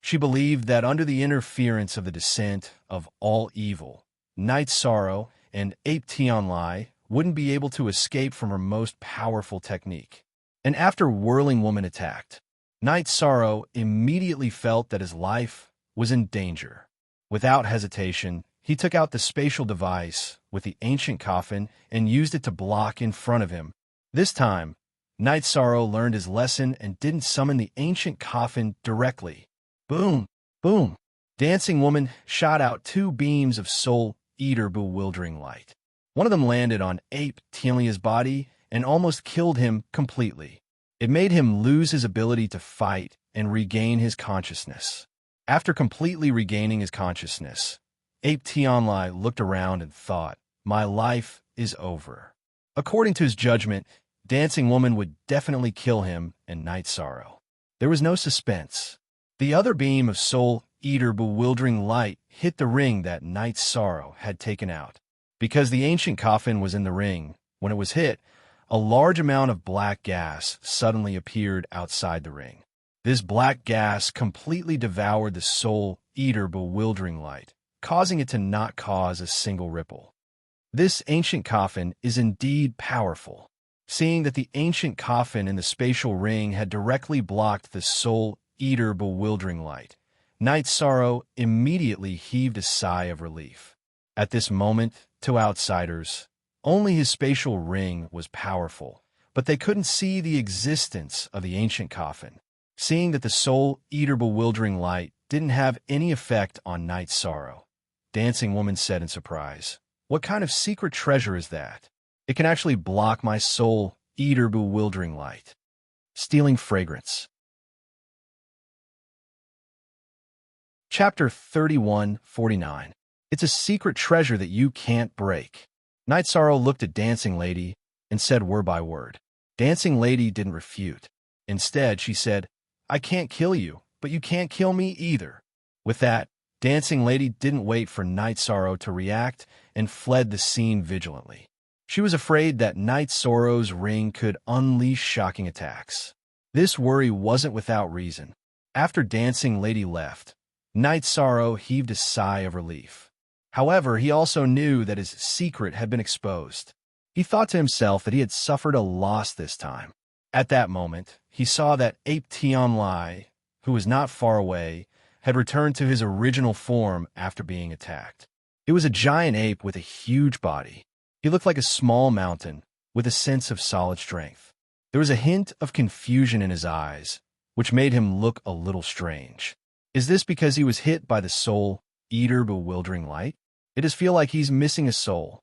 She believed that under the interference of the descent of all evil, Night Sorrow and Ape Tianlai wouldn't be able to escape from her most powerful technique. And after Whirling Woman attacked, Night Sorrow immediately felt that his life was in danger. Without hesitation, he took out the spatial device with the ancient coffin and used it to block in front of him. This time, Night Sorrow learned his lesson and didn't summon the ancient coffin directly. Boom! Boom! Dancing Woman shot out two beams of Soul Eater Bewildering Light. One of them landed on Ape Tianlai's body and almost killed him completely. It made him lose his ability to fight and regain his consciousness. After completely regaining his consciousness, Ape Tianlai looked around and thought, my life is over. According to his judgment, Dancing Woman would definitely kill him and Night Sorrow. There was no suspense. The other beam of Soul Eater Bewildering Light hit the ring that Night Sorrow had taken out. Because the ancient coffin was in the ring, when it was hit, a large amount of black gas suddenly appeared outside the ring. This black gas completely devoured the Soul Eater Bewildering Light, causing it to not cause a single ripple. This ancient coffin is indeed powerful. Seeing that the ancient coffin in the spatial ring had directly blocked the Soul Eater Bewildering Light, Night Sorrow immediately heaved a sigh of relief. At this moment, to outsiders, only his spatial ring was powerful, but they couldn't see the existence of the ancient coffin. Seeing that the Soul Eater Bewildering Light didn't have any effect on Night Sorrow, Dancing Woman said in surprise, "What kind of secret treasure is that? It can actually block my Soul Eater Bewildering Light." Stealing Fragrance. Chapter 31:49. It's a secret treasure that you can't break. Night Sorrow looked at Dancing Lady and said word by word. Dancing Lady didn't refute. Instead, she said, I can't kill you, but you can't kill me either. With that, Dancing Lady didn't wait for Night Sorrow to react and fled the scene vigilantly. She was afraid that Night Sorrow's ring could unleash shocking attacks. This worry wasn't without reason. After Dancing Lady left, Night Sorrow heaved a sigh of relief. However, he also knew that his secret had been exposed. He thought to himself that he had suffered a loss this time. At that moment, he saw that Ape Tianlai, who was not far away, had returned to his original form after being attacked. It was a giant ape with a huge body. He looked like a small mountain, with a sense of solid strength. There was a hint of confusion in his eyes, which made him look a little strange. Is this because he was hit by the Soul Eater Bewildering Light? It does feel like he's missing a soul.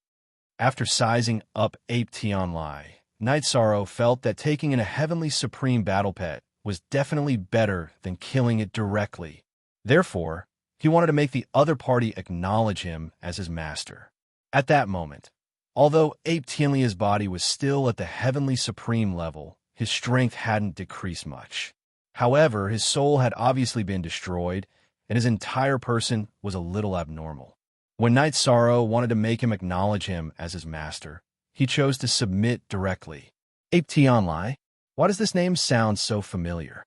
After sizing up Ape Tianlai, Night Sorrow felt that taking in a heavenly supreme battle pet was definitely better than killing it directly. Therefore, he wanted to make the other party acknowledge him as his master. At that moment, although Ape Tianlai's body was still at the heavenly supreme level, his strength hadn't decreased much. However, his soul had obviously been destroyed, and his entire person was a little abnormal. When Night Sorrow wanted to make him acknowledge him as his master, he chose to submit directly. Ape Tianlai? Why does this name sound so familiar?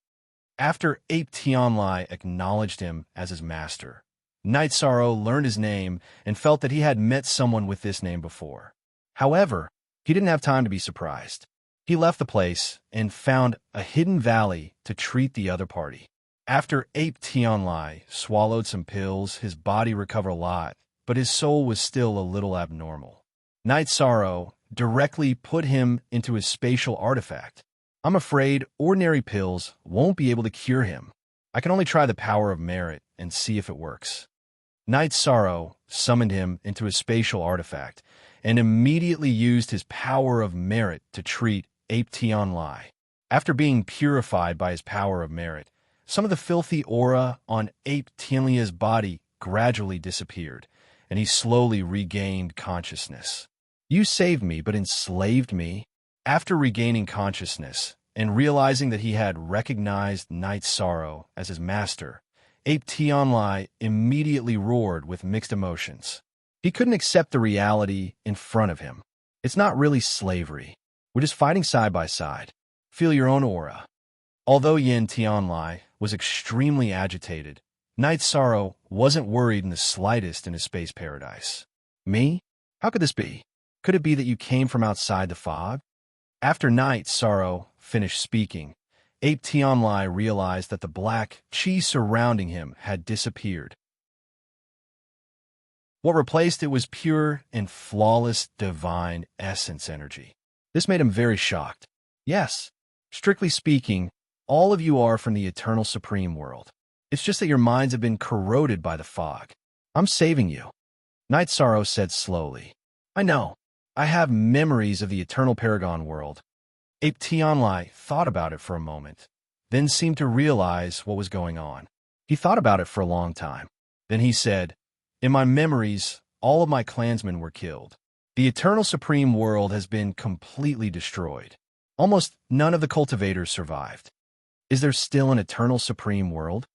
After Ape Tianlai acknowledged him as his master, Night Sorrow learned his name and felt that he had met someone with this name before. However, he didn't have time to be surprised. He left the place and found a hidden valley to treat the other party. After Ape Tianlai swallowed some pills, his body recovered a lot, but his soul was still a little abnormal. Night Sorrow directly put him into his spatial artifact. I'm afraid ordinary pills won't be able to cure him. I can only try the power of merit and see if it works. Night Sorrow summoned him into his spatial artifact and immediately used his power of merit to treat Ape Tianlai. After being purified by his power of merit, some of the filthy aura on Ape Tianlai's body gradually disappeared, and he slowly regained consciousness. You saved me, but enslaved me? After regaining consciousness and realizing that he had recognized Night Sorrow as his master, Ape Tianlai immediately roared with mixed emotions. He couldn't accept the reality in front of him. It's not really slavery. We're just fighting side by side. Feel your own aura. Although Yin Tianlai was extremely agitated, Night Sorrow wasn't worried in the slightest in his space paradise. Me? How could this be? Could it be that you came from outside the fog? After Night Sorrow finished speaking, Ape Tianlai realized that the black chi surrounding him had disappeared. What replaced it was pure and flawless divine essence energy. This made him very shocked. Yes, strictly speaking, all of you are from the Eternal Supreme World. It's just that your minds have been corroded by the fog. I'm saving you. Night Sorrow said slowly. I know. I have memories of the Eternal Paragon world. Ape Tianlai thought about it for a moment, then seemed to realize what was going on. He thought about it for a long time. Then he said, in my memories, all of my clansmen were killed. The Eternal Supreme World has been completely destroyed. Almost none of the cultivators survived. Is there still an Eternal Supreme World?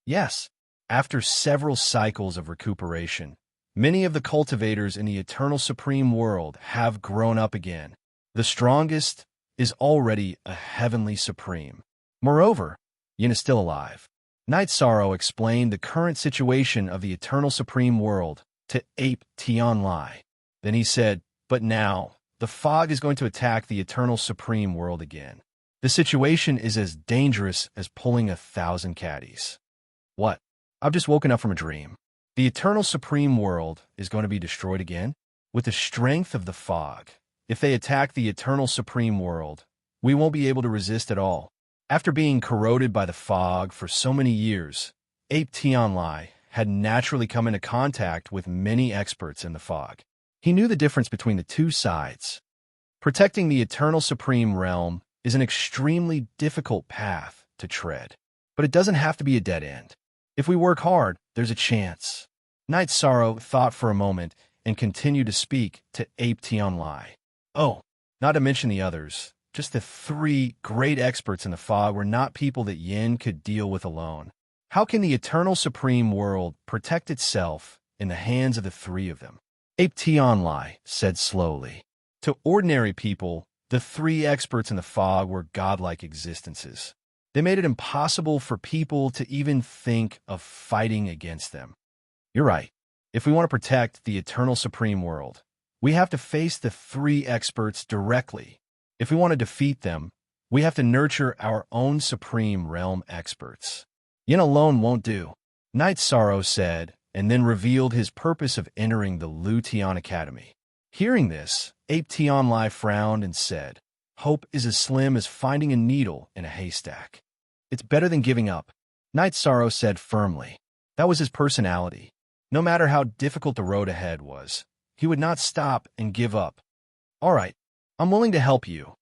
Yes. After several cycles of recuperation, many of the cultivators in the Eternal Supreme World have grown up again. The strongest is already a heavenly supreme. Moreover, Yin is still alive. Night Sorrow explained the current situation of the Eternal Supreme World to Ape Tianlai. Then he said, but now, the fog is going to attack the Eternal Supreme World again. The situation is as dangerous as pulling 1,000 caddies. What? I've just woken up from a dream. The Eternal Supreme World is going to be destroyed again? With the strength of the fog, if they attack the Eternal Supreme World, we won't be able to resist at all. After being corroded by the fog for so many years, Ape Tianlai had naturally come into contact with many experts in the fog. He knew the difference between the two sides. Protecting the Eternal Supreme Realm is an extremely difficult path to tread, but it doesn't have to be a dead end. If we work hard, there's a chance. Night Sorrow thought for a moment and continued to speak to Ape Tianlai. Oh, not to mention the others. Just the 3 great experts in the fog were not people that Yin could deal with alone. How can the Eternal Supreme World protect itself in the hands of the 3 of them? Ape Tianlai said slowly. To ordinary people, the 3 experts in the fog were godlike existences. They made it impossible for people to even think of fighting against them. You're right. If we want to protect the Eternal Supreme World, we have to face the 3 experts directly. If we want to defeat them, we have to nurture our own Supreme Realm experts. Yin alone won't do, Night Sorrow said, and then revealed his purpose of entering the Lu Tian Academy. Hearing this, Ape Tianlai frowned and said, hope is as slim as finding a needle in a haystack. It's better than giving up, Night Sorrow said firmly. That was his personality. No matter how difficult the road ahead was, he would not stop and give up. All right. I'm willing to help you,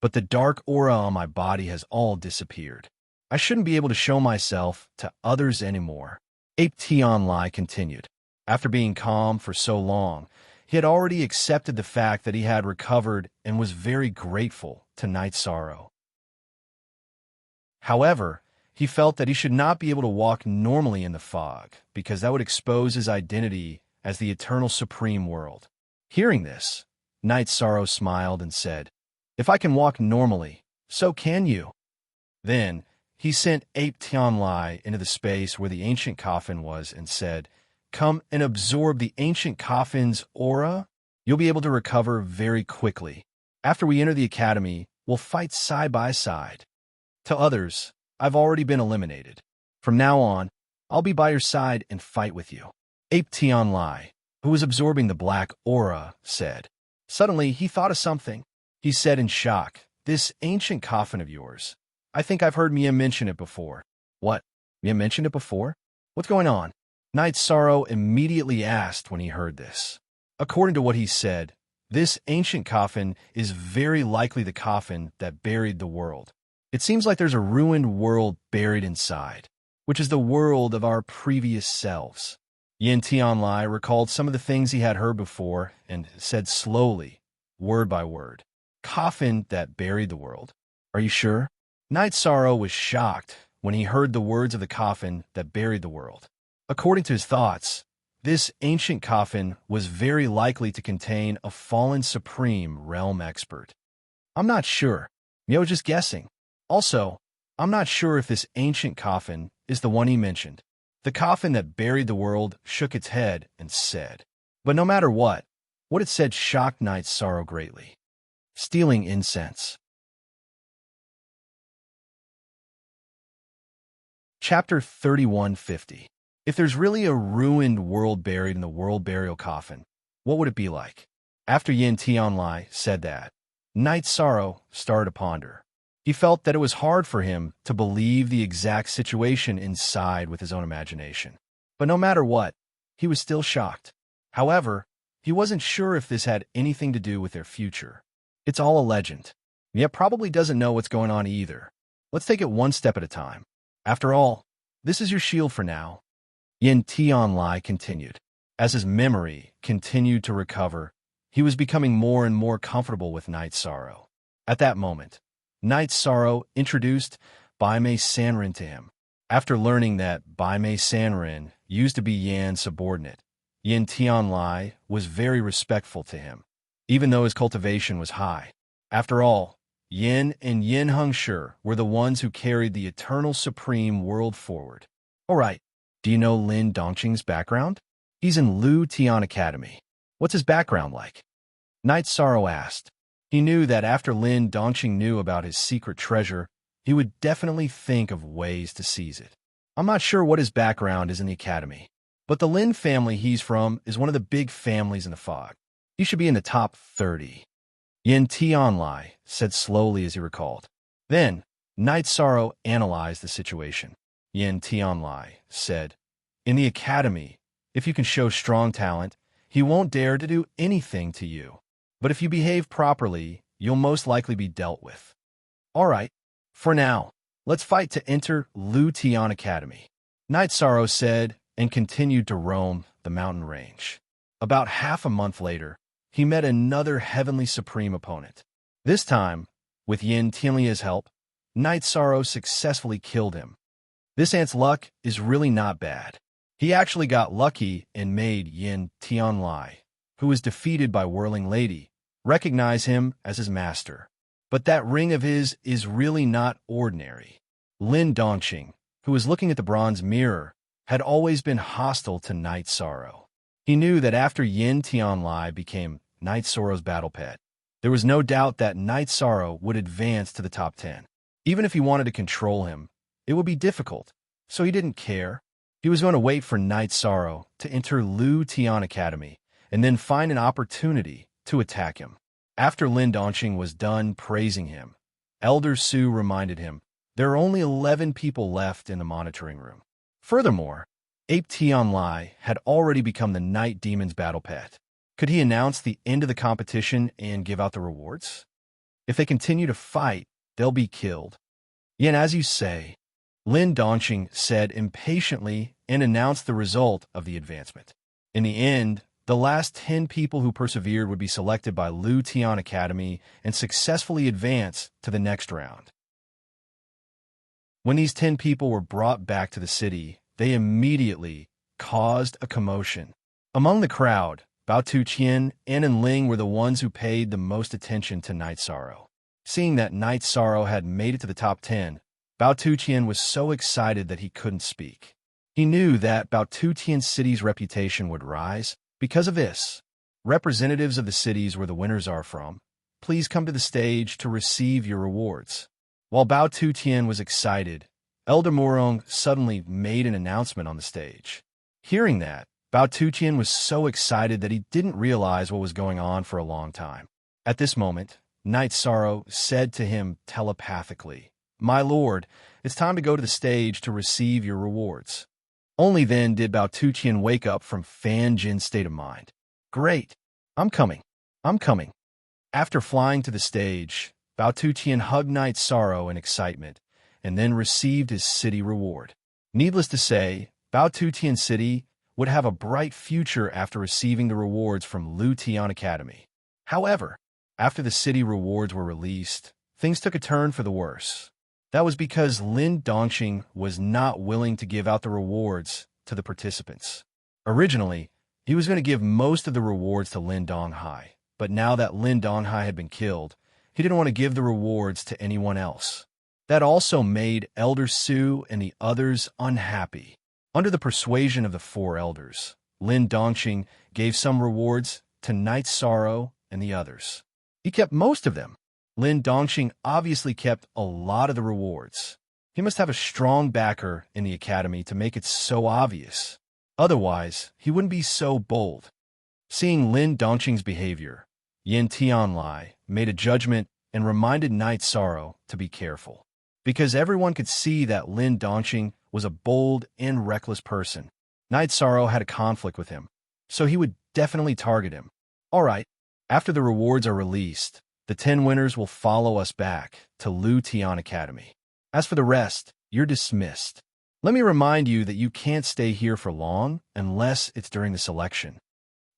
but the dark aura on my body has all disappeared. I shouldn't be able to show myself to others anymore. Ape Tianlai continued. After being calm for so long, he had already accepted the fact that he had recovered and was very grateful to Night Sorrow. However, he felt that he should not be able to walk normally in the fog because that would expose his identity as the Eternal Supreme World. Hearing this, Night Sorrow smiled and said, if I can walk normally, so can you. Then, he sent Ape Tianlai into the space where the ancient coffin was and said, come and absorb the ancient coffin's aura. You'll be able to recover very quickly. After we enter the academy, we'll fight side by side. To others, I've already been eliminated. From now on, I'll be by your side and fight with you. Ape Tianlai, who was absorbing the black aura, said. Suddenly, he thought of something. He said in shock, "This ancient coffin of yours. I think I've heard Mia mention it before." "What? Mia mentioned it before? What's going on?" Night Sorrow immediately asked when he heard this. According to what he said, this ancient coffin is very likely the coffin that buried the world. It seems like there's a ruined world buried inside, which is the world of our previous selves. Yin Tianlai recalled some of the things he had heard before and said slowly, word by word, "Coffin that buried the world. Are you sure?" Night Sorrow was shocked when he heard the words of the coffin that buried the world. According to his thoughts, this ancient coffin was very likely to contain a fallen supreme realm expert. "I'm not sure. Mio was just guessing. Also, I'm not sure if this ancient coffin is the one he mentioned." The coffin that buried the world shook its head and said, but no matter what it said shocked Night Sorrow greatly. Stealing incense. Chapter 3150. If there's really a ruined world buried in the world burial coffin, what would it be like? After Yin Tianlai said that, Night Sorrow started to ponder. He felt that it was hard for him to believe the exact situation inside with his own imagination. But no matter what, he was still shocked. However, he wasn't sure if this had anything to do with their future. It's all a legend. Mia probably doesn't know what's going on either. Let's take it one step at a time. After all, this is your shield for now. Yin Tianlai continued. As his memory continued to recover, he was becoming more and more comfortable with Night Sorrow. At that moment, Night Sorrow introduced Bai Mei Sanrin to him. After learning that Bai Mei Sanrin used to be Yan's subordinate, Yin Tianlai was very respectful to him, even though his cultivation was high. After all, Yin and Yin Hengshi were the ones who carried the eternal supreme world forward. All right, do you know Lin Dongqing's background? He's in Lu Tian Academy. What's his background like? Night Sorrow asked. He knew that after Lin Dongqing knew about his secret treasure, he would definitely think of ways to seize it. I'm not sure what his background is in the academy, but the Lin family he's from is one of the big families in the fog. He should be in the top 30. Yin Tianlai said slowly as he recalled. Then, Night Sorrow analyzed the situation. Yin Tianlai said, "In the academy, if you can show strong talent, he won't dare to do anything to you. But if you behave properly, you'll most likely be dealt with. All right, for now, let's fight to enter Lu Tian Academy." Night Sorrow said and continued to roam the mountain range. About half a month later, he met another heavenly supreme opponent. This time, with Yin Tianlia's help, Night Sorrow successfully killed him. This ant's luck is really not bad. He actually got lucky and made Yin Tianlai, who was defeated by Whirling Lady, recognize him as his master. But that ring of his is really not ordinary. Lin Dongqing, who was looking at the bronze mirror, had always been hostile to Night Sorrow. He knew that after Yin Tianlai became Night Sorrow's battle pet, there was no doubt that Night Sorrow would advance to the top 10. Even if he wanted to control him, it would be difficult, so he didn't care. He was going to wait for Night Sorrow to enter Lu Tian Academy and then find an opportunity to attack him. After Lin Dongqing was done praising him, Elder Su reminded him there are only 11 people left in the monitoring room. Furthermore, Ape Tianlai had already become the Night Demon's battle pet. Could he announce the end of the competition and give out the rewards? If they continue to fight, they'll be killed. Yin, as you say, Lin Dongqing said impatiently and announced the result of the advancement. In the end, the last 10 people who persevered would be selected by Lu Tian Academy and successfully advance to the next round. When these 10 people were brought back to the city, they immediately caused a commotion. Among the crowd, Bao Tuqian and Enling were the ones who paid the most attention to Night Sorrow. Seeing that Night Sorrow had made it to the top 10, Bao Tuqian was so excited that he couldn't speak. He knew that Bao Tuqian city's reputation would rise because of this. Representatives of the cities where the winners are from, please come to the stage to receive your rewards. While Bao Tuqian was excited, Elder Murong suddenly made an announcement on the stage. Hearing that, Bao Tuqian was so excited that he didn't realize what was going on for a long time. At this moment, Knight Sorrow said to him telepathically, "My lord, it's time to go to the stage to receive your rewards." Only then did Bao Tuqian wake up from Fan Jin's state of mind. "Great! I'm coming. I'm coming." After flying to the stage, Bao Tuqian hugged Knight Sorrow in excitement, and then received his city reward. Needless to say, Bao Tuqian City would have a bright future after receiving the rewards from Lu Tian Academy. However, after the city rewards were released, things took a turn for the worse. That was because Lin Dongqing was not willing to give out the rewards to the participants. Originally, he was going to give most of the rewards to Lin Donghai, but now that Lin Donghai had been killed, he didn't want to give the rewards to anyone else. That also made Elder Su and the others unhappy. Under the persuasion of the four elders, Lin Dongqing gave some rewards to Knight Sorrow and the others. He kept most of them. Lin Dongqing obviously kept a lot of the rewards. He must have a strong backer in the academy to make it so obvious. Otherwise, he wouldn't be so bold. Seeing Lin Dongqing's behavior, Yin Tianlai made a judgment and reminded Knight Sorrow to be careful. Because everyone could see that Lin Dongqing was a bold and reckless person. Knight Sorrow had a conflict with him, so he would definitely target him. All right, after the rewards are released, the 10 winners will follow us back to Lu Tian Academy. As for the rest, you're dismissed. Let me remind you that you can't stay here for long unless it's during the selection.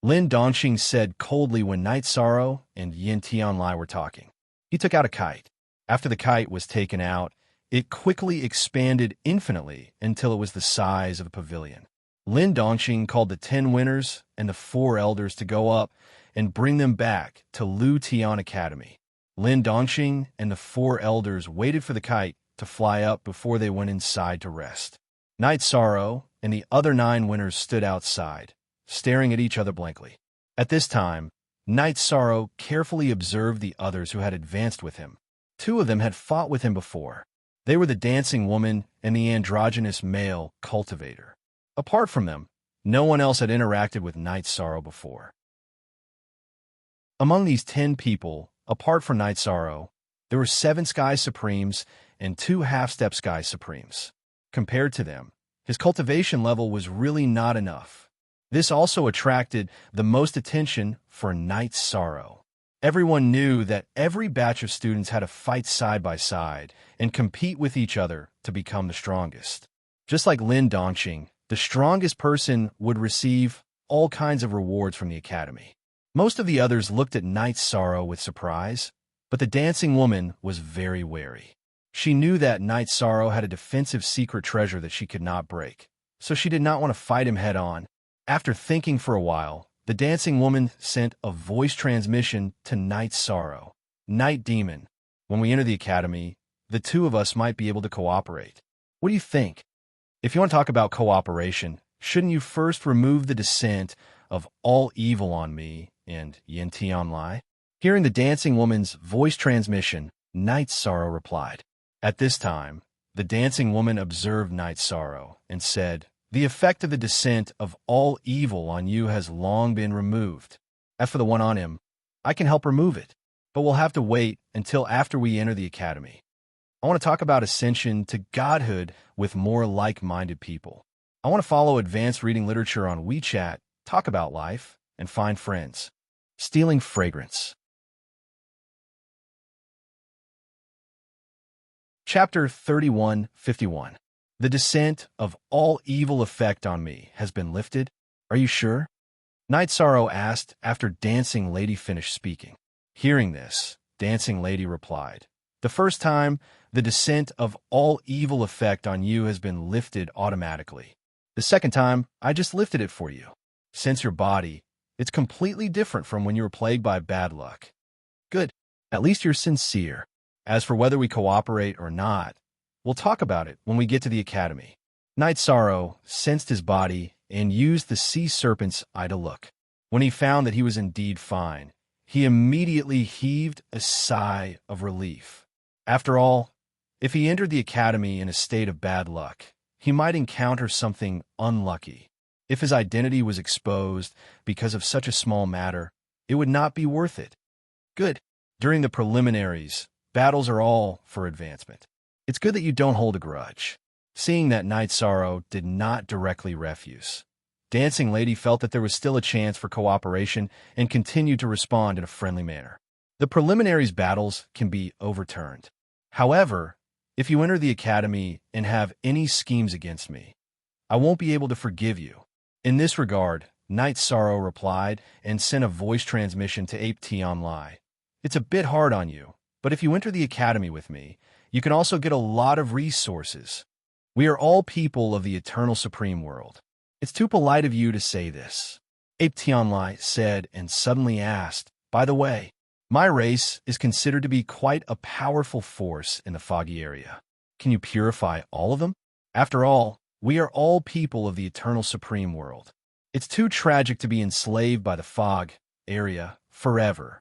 Lin Dongqing said coldly when Knight Sorrow and Yin Tianlai were talking. He took out a kite. After the kite was taken out, it quickly expanded infinitely until it was the size of a pavilion. Lin Dongqing called the 10 winners and the 4 elders to go up and bring them back to Lu Tian Academy. Lin Dongqing and the 4 elders waited for the kite to fly up before they went inside to rest. Knight Sorrow and the other 9 winners stood outside, staring at each other blankly. At this time, Knight Sorrow carefully observed the others who had advanced with him. 2 of them had fought with him before. They were the dancing woman and the androgynous male cultivator. Apart from them, no one else had interacted with Knight Sorrow before. Among these 10 people, apart from Knight Sorrow, there were 7 Sky Supremes and 2 Half-Step Sky Supremes. Compared to them, his cultivation level was really not enough. This also attracted the most attention for Knight Sorrow. Everyone knew that every batch of students had to fight side by side and compete with each other to become the strongest. Just like Lin Dongqing, the strongest person would receive all kinds of rewards from the academy. Most of the others looked at Knight Sorrow with surprise, but the dancing woman was very wary. She knew that Knight Sorrow had a defensive secret treasure that she could not break, so she did not want to fight him head-on. After thinking for a while, the dancing woman sent a voice transmission to Knight Sorrow. "Night Demon, when we enter the academy, the 2 of us might be able to cooperate. What do you think? If you want to talk about cooperation, shouldn't you first remove the descent of all evil on me and Yin Tianlai?" Hearing the dancing woman's voice transmission, Knight Sorrow replied. At this time, the dancing woman observed Knight Sorrow and said, "The effect of the descent of all evil on you has long been removed. As for the one on him, I can help remove it, but we'll have to wait until after we enter the academy. I want to talk about ascension to godhood with more like-minded people. I want to follow advanced reading literature on WeChat, talk about life, and find friends." Stealing fragrance. Chapter 3151. The descent of all evil effect on me has been lifted. Are you sure? Knight Sorrow asked after Dancing Lady finished speaking. Hearing this, Dancing Lady replied, "The first time, the descent of all evil effect on you has been lifted automatically. The second time, I just lifted it for you. Since your body, it's completely different from when you were plagued by bad luck. Good. At least you're sincere. As for whether we cooperate or not, we'll talk about it when we get to the academy." Knight Sorrow sensed his body and used the sea serpent's eye to look. When he found that he was indeed fine, he immediately heaved a sigh of relief. After all, if he entered the academy in a state of bad luck, he might encounter something unlucky. If his identity was exposed because of such a small matter, it would not be worth it. Good. During the preliminaries, battles are all for advancement. It's good that you don't hold a grudge. Seeing that Night Sorrow did not directly refuse, Dancing Lady felt that there was still a chance for cooperation and continued to respond in a friendly manner. The preliminaries battles can be overturned. However, if you enter the academy and have any schemes against me, I won't be able to forgive you. In this regard, Night Sorrow replied and sent a voice transmission to Ape Tionlai. It's a bit hard on you, but if you enter the academy with me, you can also get a lot of resources. We are all people of the Eternal Supreme World. It's too polite of you to say this. Ape Tionlai said and suddenly asked, by the way, my race is considered to be quite a powerful force in the foggy area. Can you purify all of them? After all, we are all people of the Eternal Supreme World. It's too tragic to be enslaved by the fog area forever.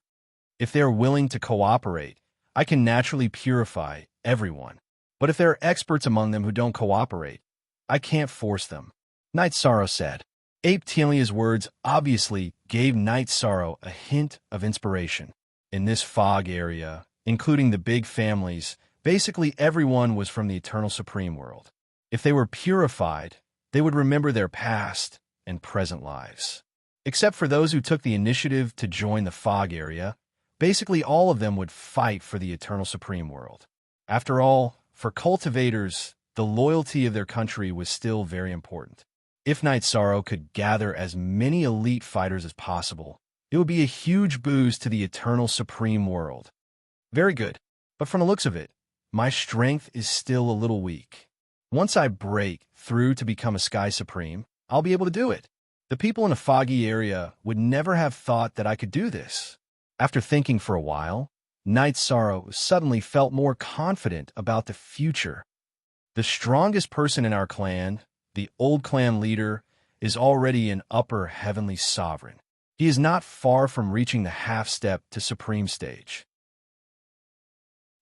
If they are willing to cooperate, I can naturally purify everyone. But if there are experts among them who don't cooperate, I can't force them. Night Sorrow said. Ape Tianlia's words obviously gave Night Sorrow a hint of inspiration. In this fog area, including the big families, basically everyone was from the Eternal Supreme World. If they were purified, they would remember their past and present lives. Except for those who took the initiative to join the fog area, basically all of them would fight for the Eternal Supreme World. After all, for cultivators, the loyalty of their country was still very important. If Night Sorrow could gather as many elite fighters as possible, it would be a huge boost to the Eternal Supreme World. Very good, but from the looks of it, my strength is still a little weak. Once I break through to become a Sky Supreme, I'll be able to do it. The people in a foggy area would never have thought that I could do this. After thinking for a while, Night Sorrow suddenly felt more confident about the future. The strongest person in our clan, the old clan leader, is already an upper heavenly sovereign. He is not far from reaching the half-step to Supreme Stage.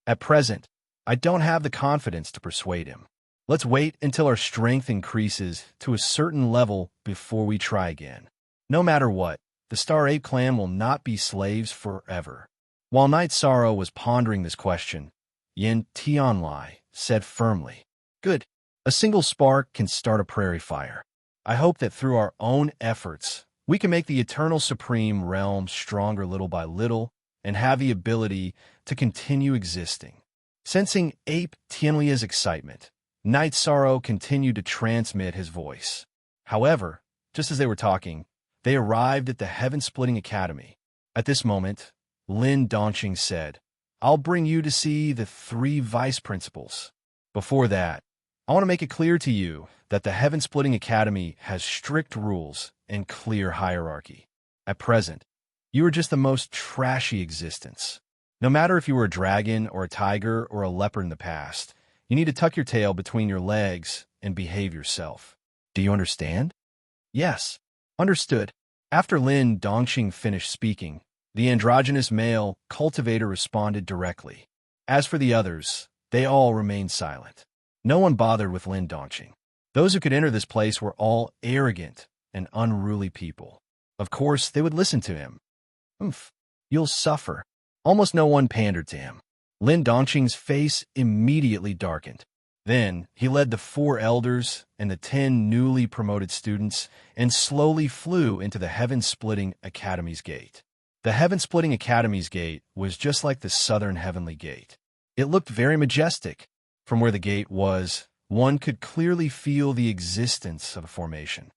At present, I don't have the confidence to persuade him. Let's wait until our strength increases to a certain level before we try again. No matter what, the Star Ape clan will not be slaves forever. While Night Sorrow was pondering this question, Yin Tianlai said firmly, Good. A single spark can start a prairie fire. I hope that through our own efforts, we can make the Eternal Supreme Realm stronger little by little and have the ability to continue existing. Sensing Ape Tianlia's excitement, Night Sorrow continued to transmit his voice. However, just as they were talking, they arrived at the Heaven-Splitting Academy. At this moment, Lin Dongqing said, I'll bring you to see the 3 vice principals. Before that, I want to make it clear to you that the Heaven-Splitting Academy has strict rules and clear hierarchy. At present, you are just the most trashy existence. No matter if you were a dragon or a tiger or a leopard in the past, you need to tuck your tail between your legs and behave yourself. Do you understand? Yes. Understood. After Lin Dongqing finished speaking, the androgynous male cultivator responded directly. As for the others, they all remained silent. No one bothered with Lin Dongqing. Those who could enter this place were all arrogant and unruly people. Of course, they would listen to him. You'll suffer. Almost no one pandered to him. Lin Dongqing's face immediately darkened. Then he led the 4 elders and the 10 newly promoted students and slowly flew into the Heaven-Splitting Academy's gate. The Heaven-Splitting Academy's gate was just like the Southern Heavenly Gate. It looked very majestic. From where the gate was, one could clearly feel the existence of a formation.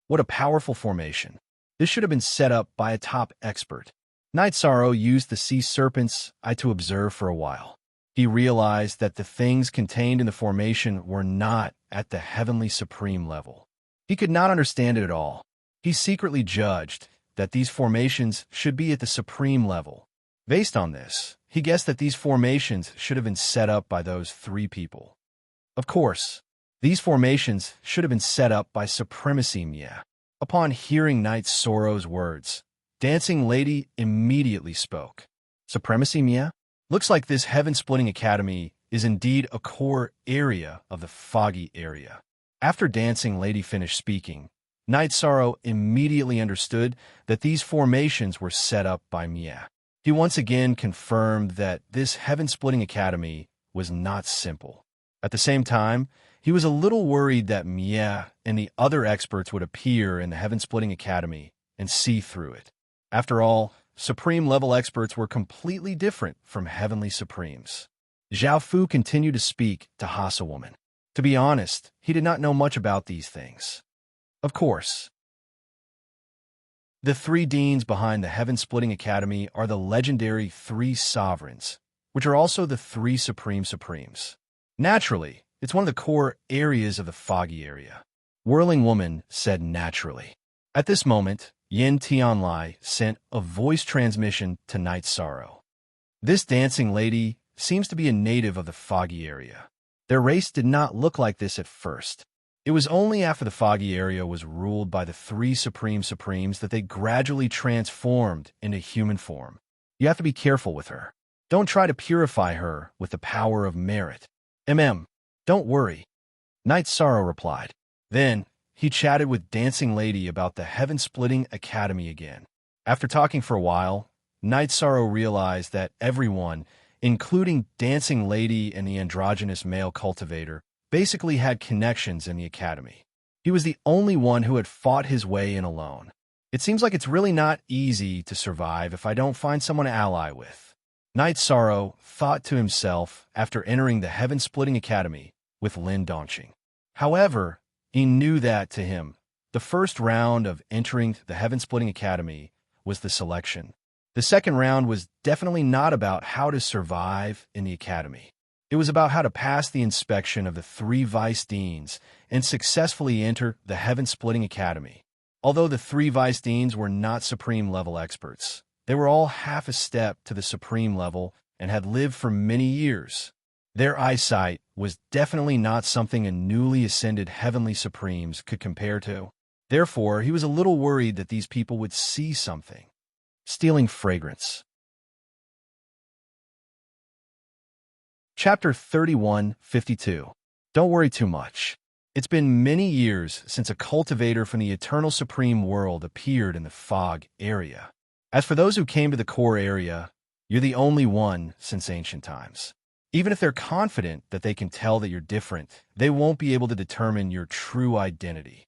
What a powerful formation. This should have been set up by a top expert. Night Sorrow used the sea serpent's eye to observe for a while. He realized that the things contained in the formation were not at the heavenly supreme level. He could not understand it at all. He secretly judged that these formations should be at the supreme level. Based on this, he guessed that these formations should have been set up by those 3 people. Of course, these formations should have been set up by Supremacy Mia. Upon hearing Night Sorrow's words, Dancing Lady immediately spoke. Supremacy Mia? Looks like this Heaven-Splitting Academy is indeed a core area of the foggy area. After Dancing Lady finished speaking, Night Sorrow immediately understood that these formations were set up by Myriad. He once again confirmed that this heaven-splitting academy was not simple. At the same time, he was a little worried that Myriad and the other experts would appear in the heaven-splitting academy and see through it. After all, Supreme-level experts were completely different from heavenly Supremes. Zhao Fu continued to speak to Hasa Woman. To be honest, he did not know much about these things. Of course, the three deans behind the Heaven-Splitting Academy are the legendary Three Sovereigns, which are also the Three Supreme Supremes. Naturally, it's one of the core areas of the Foggy area. Whirling Woman said naturally. At this moment, Yin Tianlai sent a voice transmission to Night Sorrow. This dancing lady seems to be a native of the Foggy area. Their race did not look like this at first. It was only after the Foggy area was ruled by the Three Supreme Supremes that they gradually transformed into human form. You have to be careful with her. Don't try to purify her with the power of merit. Don't worry. Night Sorrow replied. Then, he chatted with Dancing Lady about the Heaven-Splitting Academy again. After talking for a while, Night Sorrow realized that everyone, including Dancing Lady and the androgynous male cultivator, basically had connections in the academy. He was the only one who had fought his way in alone. It seems like it's really not easy to survive if I don't find someone to ally with. Night Sorrow thought to himself after entering the Heaven-Splitting Academy with Lin Dongqing. However, he knew that, to him, the first round of entering the Heaven-Splitting Academy was the selection. The second round was definitely not about how to survive in the academy. It was about how to pass the inspection of the three vice deans and successfully enter the Heaven-Splitting Academy. Although the three vice deans were not Supreme-level experts, they were all half a step to the Supreme level and had lived for many years. Their eyesight was definitely not something a newly ascended Heavenly Supremes could compare to. Therefore, he was a little worried that these people would see something. Stealing fragrance. Chapter 31:52. Don't worry too much. It's been many years since a cultivator from the Eternal Supreme World appeared in the Fog area. As for those who came to the core area, you're the only one since ancient times. Even if they're confident that they can tell that you're different, they won't be able to determine your true identity.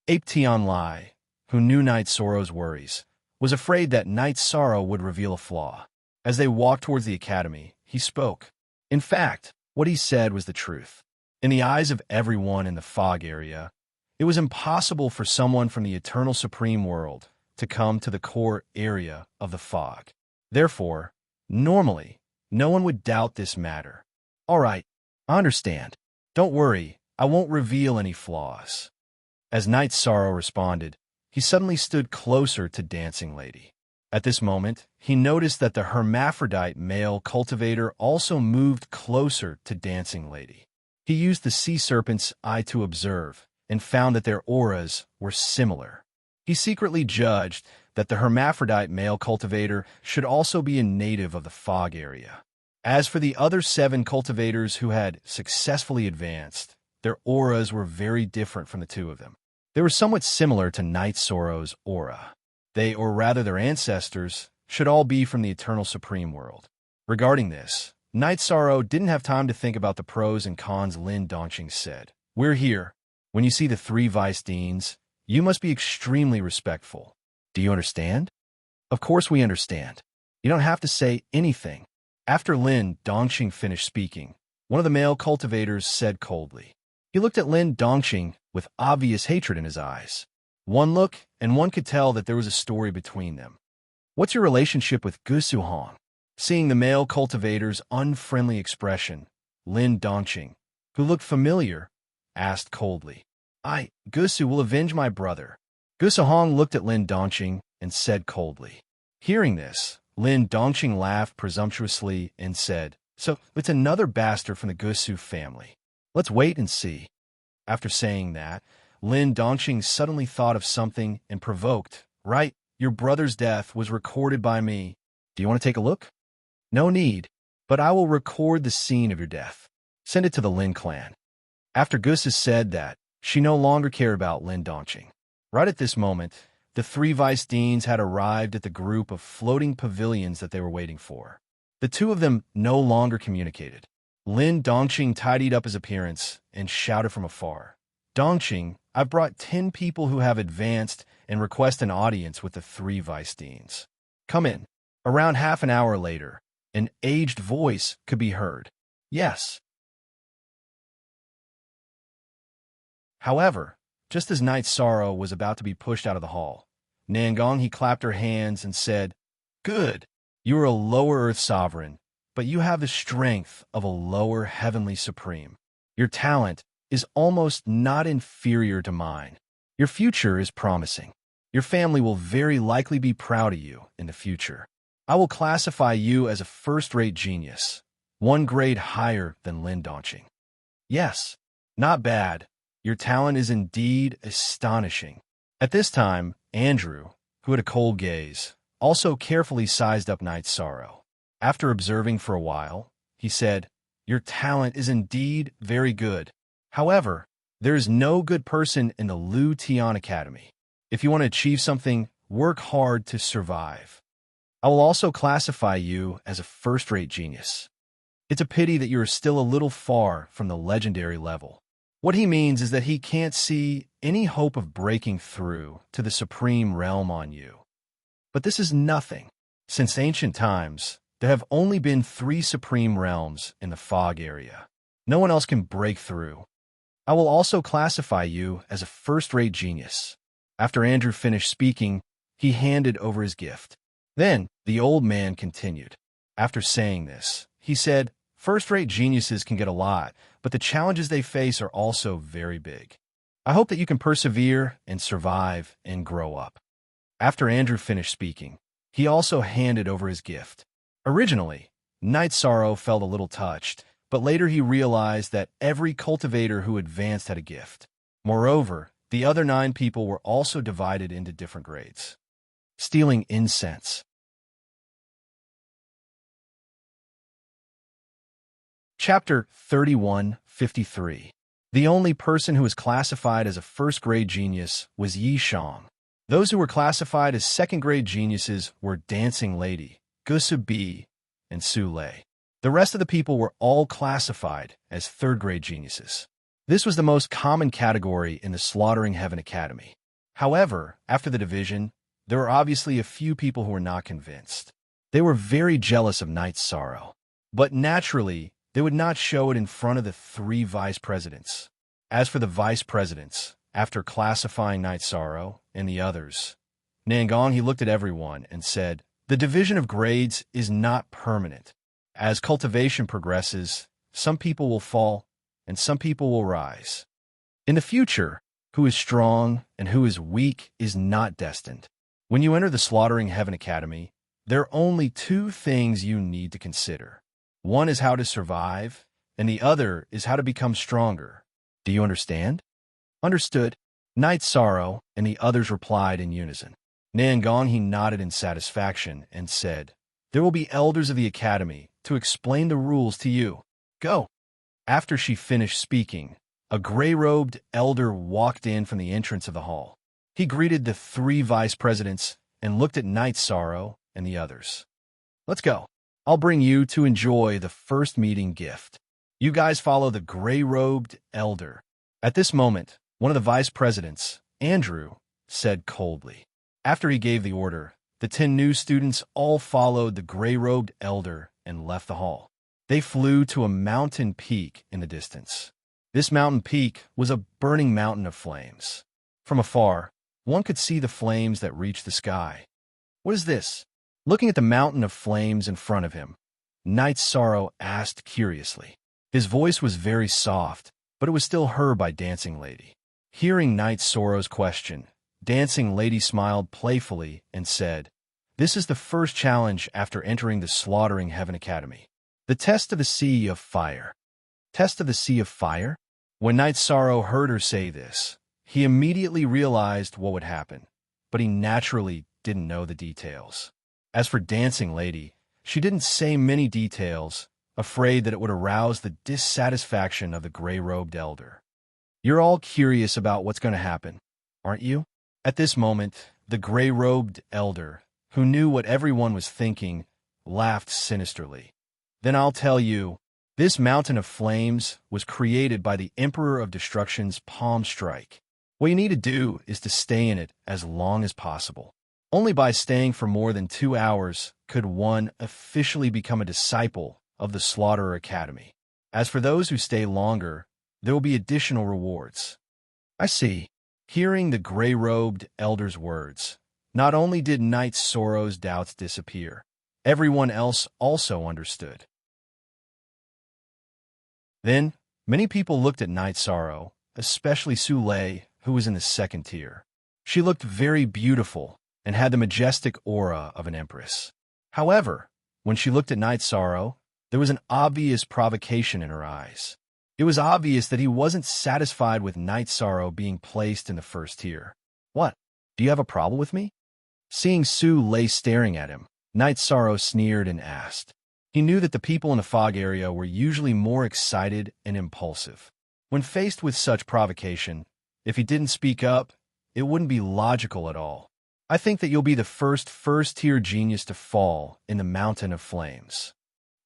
Ape Tianlai, who knew Night Sorrow's worries, was afraid that Night Sorrow would reveal a flaw. As they walked towards the academy, he spoke. In fact, what he said was the truth. In the eyes of everyone in the Fog area, it was impossible for someone from the Eternal Supreme World to come to the core area of the Fog. Therefore, normally, no one would doubt this matter. All right, I understand. Don't worry, I won't reveal any flaws. As Night Sorrow responded, he suddenly stood closer to Dancing Lady. At this moment, he noticed that the hermaphrodite male cultivator also moved closer to Dancing Lady. He used the sea serpent's eye to observe and found that their auras were similar. He secretly judged that the hermaphrodite male cultivator should also be a native of the Fog area. As for the other 7 cultivators who had successfully advanced, their auras were very different from the two of them. They were somewhat similar to Night Sorrow's aura. They, or rather their ancestors, should all be from the Eternal Supreme World. Regarding this, Night Sorrow didn't have time to think about the pros and cons. Lin Dongqing said, "We're here. When you see the 3 vice deans, you must be extremely respectful. Do you understand?" "Of course we understand. You don't have to say anything." After Lin Dongqing finished speaking, one of the male cultivators said coldly. He looked at Lin Dongqing with obvious hatred in his eyes. One look, and one could tell that there was a story between them. "What's your relationship with Gusu Hong?" Seeing the male cultivator's unfriendly expression, Lin Dongqing, who looked familiar, asked coldly. Gusu will avenge my brother." Gusu Hong looked at Lin Dongqing and said coldly. Hearing this, Lin Dongqing laughed presumptuously and said, "So it's another bastard from the Gusu family. Let's wait and see." After saying that, Lin Dongqing suddenly thought of something and provoked, "Right, your brother's death was recorded by me. Do you want to take a look?" "No need, but I will record the scene of your death. Send it to the Lin clan." After Gusu said that, she no longer cared about Lin Dongqing. Right at this moment, the three vice deans had arrived at the group of floating pavilions that they were waiting for. The two of them no longer communicated. Lin Dongqing tidied up his appearance and shouted from afar, "Dongqing, I've brought 10 people who have advanced and request an audience with the three vice deans. Come in." Around half an hour later, an aged voice could be heard. "Yes." However, just as Night Sorrow was about to be pushed out of the hall, Nangong he clapped her hands and said, "Good. You are a lower earth sovereign, but you have the strength of a lower heavenly supreme. Your talent is almost not inferior to mine. Your future is promising. Your family will very likely be proud of you in the future. I will classify you as a first-rate genius, one grade higher than Lin Dongqing." "Yes, not bad. Your talent is indeed astonishing." At this time, Andrew, who had a cold gaze, also carefully sized up Night Sorrow. After observing for a while, he said, "Your talent is indeed very good. However, there is no good person in the Lu Tian Academy. If you want to achieve something, work hard to survive. I will also classify you as a first-rate genius. It's a pity that you are still a little far from the legendary level." What he means is that he can't see any hope of breaking through to the supreme realm on you. But this is nothing. Since ancient times, there have only been 3 supreme realms in the fog area. No one else can break through. I will also classify you as a first-rate genius. After Andrew finished speaking, he handed over his gift. Then the old man continued. After saying this, he said, "First-rate geniuses can get a lot, but the challenges they face are also very big. I hope that you can persevere and survive and grow up." After Andrew finished speaking, he also handed over his gift. Originally, Night Sorrow felt a little touched, but later he realized that every cultivator who advanced had a gift. Moreover, the other 9 people were also divided into different grades. Stealing incense. Chapter 3153. The only person who was classified as a first-grade genius was Yi Shang. Those who were classified as second-grade geniuses were Dancing Lady, Gusu Bi, and Su Lei. The rest of the people were all classified as third-grade geniuses. This was the most common category in the Slaughtering Heaven Academy. However, after the division, there were obviously a few people who were not convinced. They were very jealous of Night Sorrow. But naturally, they would not show it in front of the 3 vice presidents. As for the vice presidents, after classifying Night Sorrow and the others, Nangong he looked at everyone and said, "The division of grades is not permanent. As cultivation progresses, some people will fall and some people will rise. In the future, who is strong and who is weak is not destined. When you enter the Slaughtering Heaven Academy, there are only 2 things you need to consider. One is how to survive, and the other is how to become stronger. Do you understand?" "Understood." Night Sorrow and the others replied in unison. Nangong he nodded in satisfaction and said, "There will be elders of the academy to explain the rules to you. Go." After she finished speaking, a gray-robed elder walked in from the entrance of the hall. He greeted the 3 vice presidents and looked at Night Sorrow and the others. "Let's go. I'll bring you to enjoy the first meeting gift. You guys follow the gray-robed elder." At this moment, one of the vice presidents, Andrew, said coldly. After he gave the order, the 10 new students all followed the gray-robed elder and left the hall. They flew to a mountain peak in the distance. This mountain peak was a burning mountain of flames. From afar, one could see the flames that reached the sky. "What is this?" Looking at the mountain of flames in front of him, Night Sorrow asked curiously. His voice was very soft, but it was still heard by Dancing Lady. Hearing Night Sorrow's question, Dancing Lady smiled playfully and said, "This is the first challenge after entering the Slaughtering Heaven Academy. The Test of the Sea of Fire." Test of the Sea of Fire? When Night Sorrow heard her say this, he immediately realized what would happen, but he naturally didn't know the details. As for Dancing Lady, she didn't say many details, afraid that it would arouse the dissatisfaction of the gray-robed elder. "You're all curious about what's going to happen, aren't you?" At this moment, the gray-robed elder, who knew what everyone was thinking, laughed sinisterly. Then I'll tell you, this mountain of flames was created by the Emperor of Destruction's palm strike. What you need to do is to stay in it as long as possible. Only by staying for more than 2 hours could one officially become a disciple of the Slaughterer Academy. As for those who stay longer, there will be additional rewards. I see. Hearing the gray-robed elder's words, not only did Knight Sorrow's doubts disappear, everyone else also understood. Then, many people looked at Knight Sorrow, especially Su Lei, who was in the second tier. She looked very beautiful and had the majestic aura of an empress. However, when she looked at Knight Sorrow, there was an obvious provocation in her eyes. It was obvious that he wasn't satisfied with Knight Sorrow being placed in the first tier. What? Do you have a problem with me? Seeing Su Lei staring at him, Knight Sorrow sneered and asked. He knew that the people in the fog area were usually more excited and impulsive. When faced with such provocation, if he didn't speak up, it wouldn't be logical at all. I think that you'll be the first-tier genius to fall in the Mountain of Flames.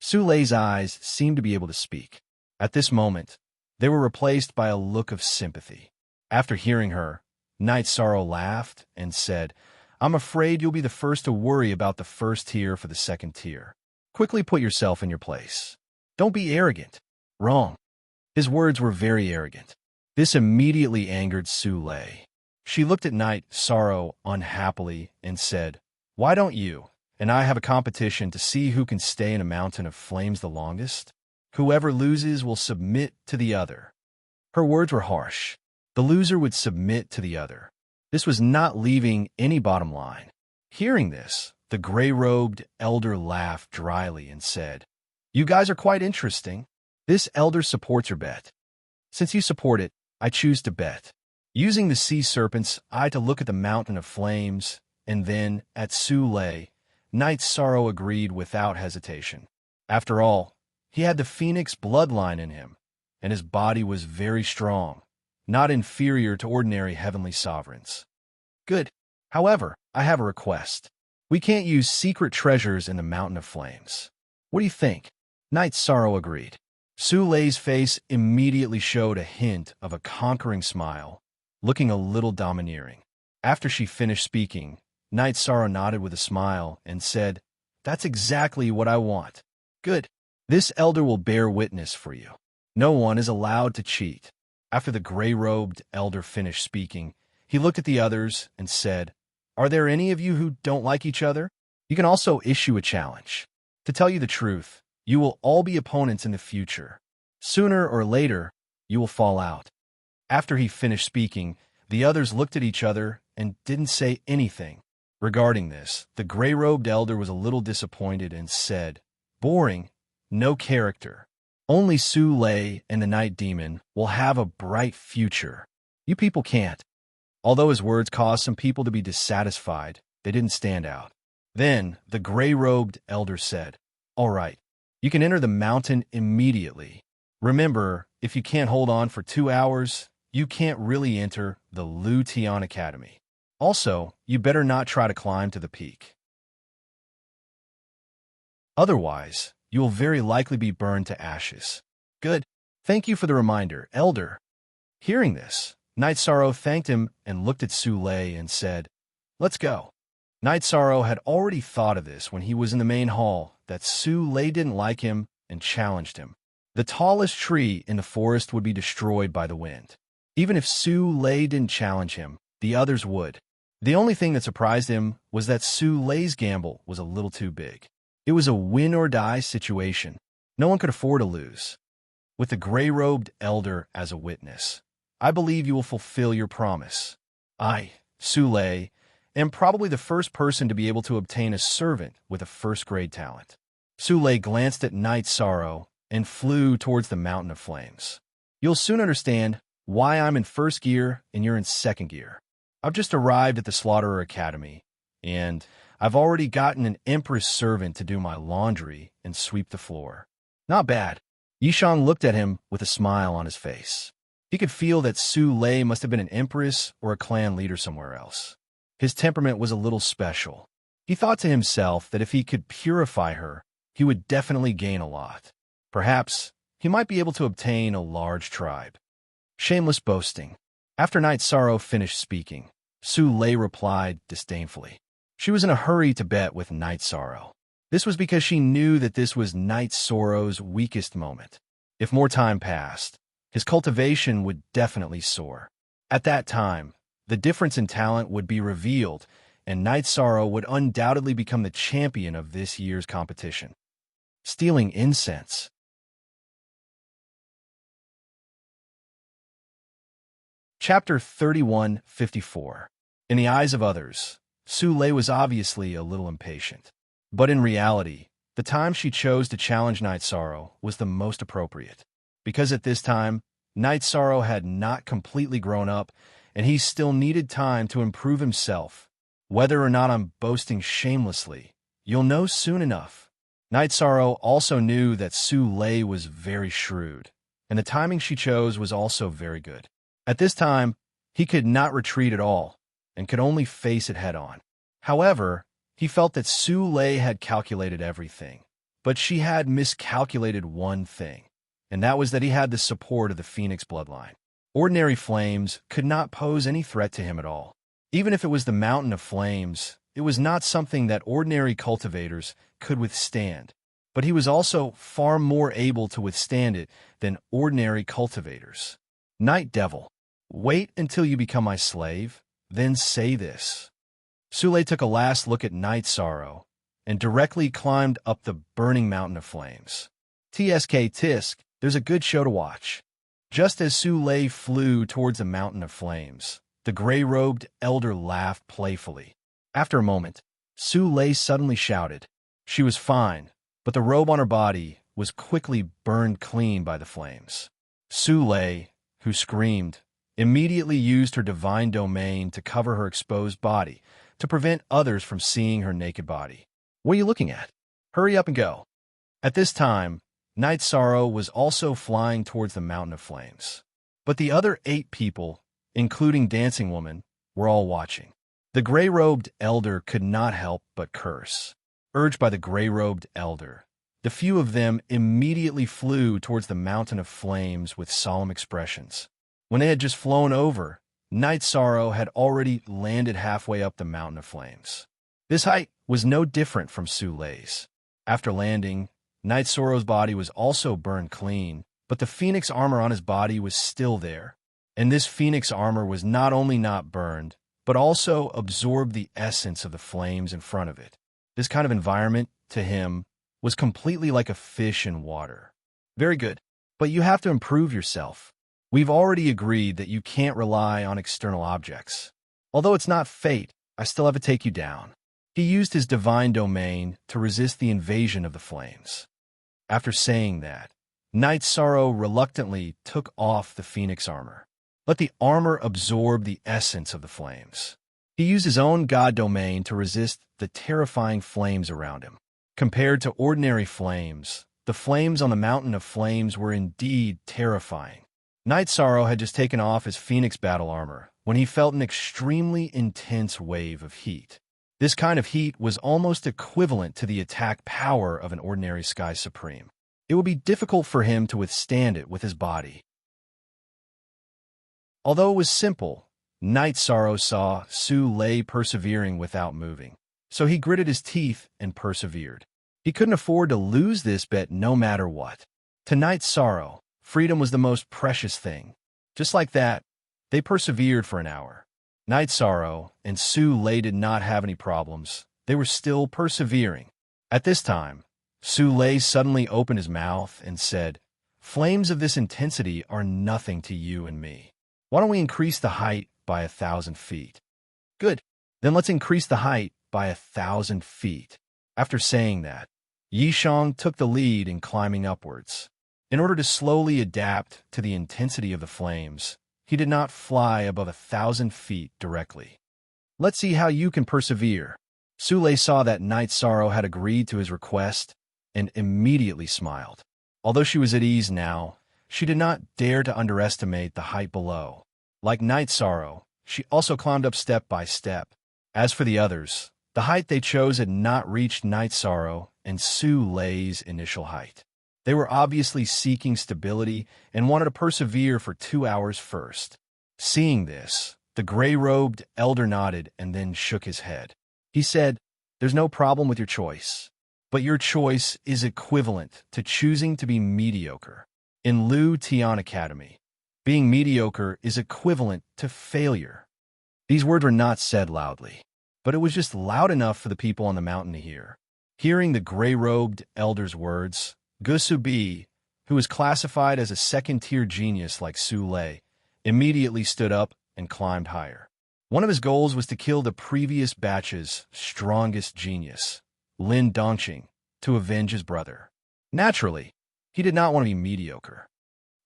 Su Lei's eyes seemed to be able to speak. At this moment, they were replaced by a look of sympathy. After hearing her, Knight Sorrow laughed and said, I'm afraid you'll be the first to worry about the first tier for the second tier. Quickly put yourself in your place. Don't be arrogant. Wrong. His words were very arrogant. This immediately angered Su Lei. She looked at Knight Sorrow unhappily and said, Why don't you and I have a competition to see who can stay in a mountain of flames the longest? Whoever loses will submit to the other. Her words were harsh. The loser would submit to the other. This was not leaving any bottom line. Hearing this, the gray-robed elder laughed dryly and said, You guys are quite interesting. This elder supports your bet. Since you support it, I choose to bet. Using the sea serpent's eye to look at the mountain of flames, and then at Su Lei, Knight Sorrow agreed without hesitation. After all, he had the phoenix bloodline in him, and his body was very strong, not inferior to ordinary heavenly sovereigns. Good. However, I have a request. We can't use secret treasures in the Mountain of Flames. What do you think? Knight Sorrow agreed. Su Lei's face immediately showed a hint of a conquering smile, looking a little domineering. After she finished speaking, Knight Sorrow nodded with a smile and said, That's exactly what I want. Good. This elder will bear witness for you. No one is allowed to cheat. After the gray-robed elder finished speaking, he looked at the others and said, Are there any of you who don't like each other? You can also issue a challenge. To tell you the truth, you will all be opponents in the future. Sooner or later, you will fall out. After he finished speaking, the others looked at each other and didn't say anything. Regarding this, the gray-robed elder was a little disappointed and said, Boring. No character. Only Su Lei and the Night Demon will have a bright future. You people can't. Although his words caused some people to be dissatisfied, they didn't stand out. Then the gray-robed elder said, All right, you can enter the mountain immediately. Remember, if you can't hold on for 2 hours, you can't really enter the Lu Tian Academy. Also, you better not try to climb to the peak. Otherwise, you will very likely be burned to ashes. Good. Thank you for the reminder, Elder. Hearing this, Knight Sorrow thanked him and looked at Su Lei and said, Let's go. Knight Sorrow had already thought of this when he was in the main hall, that Su Lei didn't like him and challenged him. The tallest tree in the forest would be destroyed by the wind. Even if Su Lei didn't challenge him, the others would. The only thing that surprised him was that Su Lei's gamble was a little too big. It was a win-or-die situation. No one could afford to lose. With the gray-robed elder as a witness, I believe you will fulfill your promise. I, Su Lei, am probably the first person to be able to obtain a servant with a first-grade talent. Su Lei glanced at Knight Sorrow and flew towards the Mountain of Flames. You'll soon understand why I'm in first gear and you're in second gear. I've just arrived at the Slaughterer Academy, and I've already gotten an Empress servant to do my laundry and sweep the floor. Not bad. Yishang looked at him with a smile on his face. He could feel that Su Lei must have been an empress or a clan leader somewhere else. His temperament was a little special. He thought to himself that if he could purify her, he would definitely gain a lot. Perhaps he might be able to obtain a large tribe. Shameless boasting. After Night Sorrow finished speaking, Su Lei replied disdainfully. She was in a hurry to bet with Night Sorrow. This was because she knew that this was Night Sorrow's weakest moment. If more time passed, his cultivation would definitely soar. At that time, the difference in talent would be revealed, and Night Sorrow would undoubtedly become the champion of this year's competition. Stealing incense. Chapter 31:54. In the eyes of others, Su Lei was obviously a little impatient. But in reality, the time she chose to challenge Night Sorrow was the most appropriate. Because at this time, Night Sorrow had not completely grown up, and he still needed time to improve himself. Whether or not I'm boasting shamelessly, you'll know soon enough. Night Sorrow also knew that Su Lei was very shrewd, and the timing she chose was also very good. At this time, he could not retreat at all, and could only face it head-on. However, he felt that Su Lei had calculated everything, but she had miscalculated one thing, and that was that he had the support of the Phoenix bloodline. Ordinary flames could not pose any threat to him at all. Even if it was the Mountain of Flames, it was not something that ordinary cultivators could withstand, but he was also far more able to withstand it than ordinary cultivators. Night Devil, wait until you become my slave, then say this. Su Lei took a last look at Night Sorrow and directly climbed up the burning mountain of flames. TSK Tisk, there's a good show to watch. Just as Su Lei flew towards the mountain of flames, the gray-robed elder laughed playfully. After a moment, Su Lei suddenly shouted. She was fine, but the robe on her body was quickly burned clean by the flames. Su Lei, who screamed, immediately used her divine domain to cover her exposed body, to prevent others from seeing her naked body. What are you looking at? Hurry up and go. At this time, Night Sorrow was also flying towards the mountain of flames. But the other 8 people, including Dancing Woman, were all watching. The gray-robed elder could not help but curse. Urged by the gray-robed elder, the few of them immediately flew towards the mountain of flames with solemn expressions. When they had just flown over, Night Sorrow had already landed halfway up the mountain of flames. This height was no different from Su Lei's. After landing, Night Sorrow's body was also burned clean, but the phoenix armor on his body was still there. And this phoenix armor was not only not burned, but also absorbed the essence of the flames in front of it. This kind of environment, to him, was completely like a fish in water. Very good, but you have to improve yourself. We've already agreed that you can't rely on external objects. Although it's not fate, I still have to take you down. He used his divine domain to resist the invasion of the flames. After saying that, Night Sorrow reluctantly took off the phoenix armor. Let the armor absorb the essence of the flames. He used his own god domain to resist the terrifying flames around him. Compared to ordinary flames, the flames on the mountain of flames were indeed terrifying. Night Sorrow had just taken off his phoenix battle armor when he felt an extremely intense wave of heat. This kind of heat was almost equivalent to the attack power of an ordinary Sky Supreme. It would be difficult for him to withstand it with his body. Although it was simple, Night Sorrow saw Su Lei persevering without moving, so he gritted his teeth and persevered. He couldn't afford to lose this bet no matter what. To Night Sorrow, freedom was the most precious thing. Just like that, they persevered for an hour. Night Sorrow and Su Lei did not have any problems. They were still persevering. At this time, Su Lei suddenly opened his mouth and said, "Flames of this intensity are nothing to you and me. Why don't we increase the height by 1,000 feet? Good. Then let's increase the height by 1,000 feet. After saying that, Yishang took the lead in climbing upwards. In order to slowly adapt to the intensity of the flames, he did not fly above 1,000 feet directly. Let's see how you can persevere. Su Lei saw that Night Sorrow had agreed to his request and immediately smiled. Although she was at ease now, She did not dare to underestimate the height below. Like Night Sorrow, she also climbed up step by step. As for the others, the height they chose had not reached Night Sorrow and Su Lei's initial height. They were obviously seeking stability and wanted to persevere for 2 hours first. Seeing this, the gray-robed elder nodded and then shook his head. He said, "There's no problem with your choice, but your choice is equivalent to choosing to be mediocre. In Lu Tian Academy, being mediocre is equivalent to failure." These words were not said loudly, but it was just loud enough for the people on the mountain to hear. Hearing the gray-robed elder's words, Gusubi, who was classified as a second-tier genius like Su Lei, immediately stood up and climbed higher. One of his goals was to kill the previous batch's strongest genius, Lin Dongqing, to avenge his brother. Naturally, he did not want to be mediocre.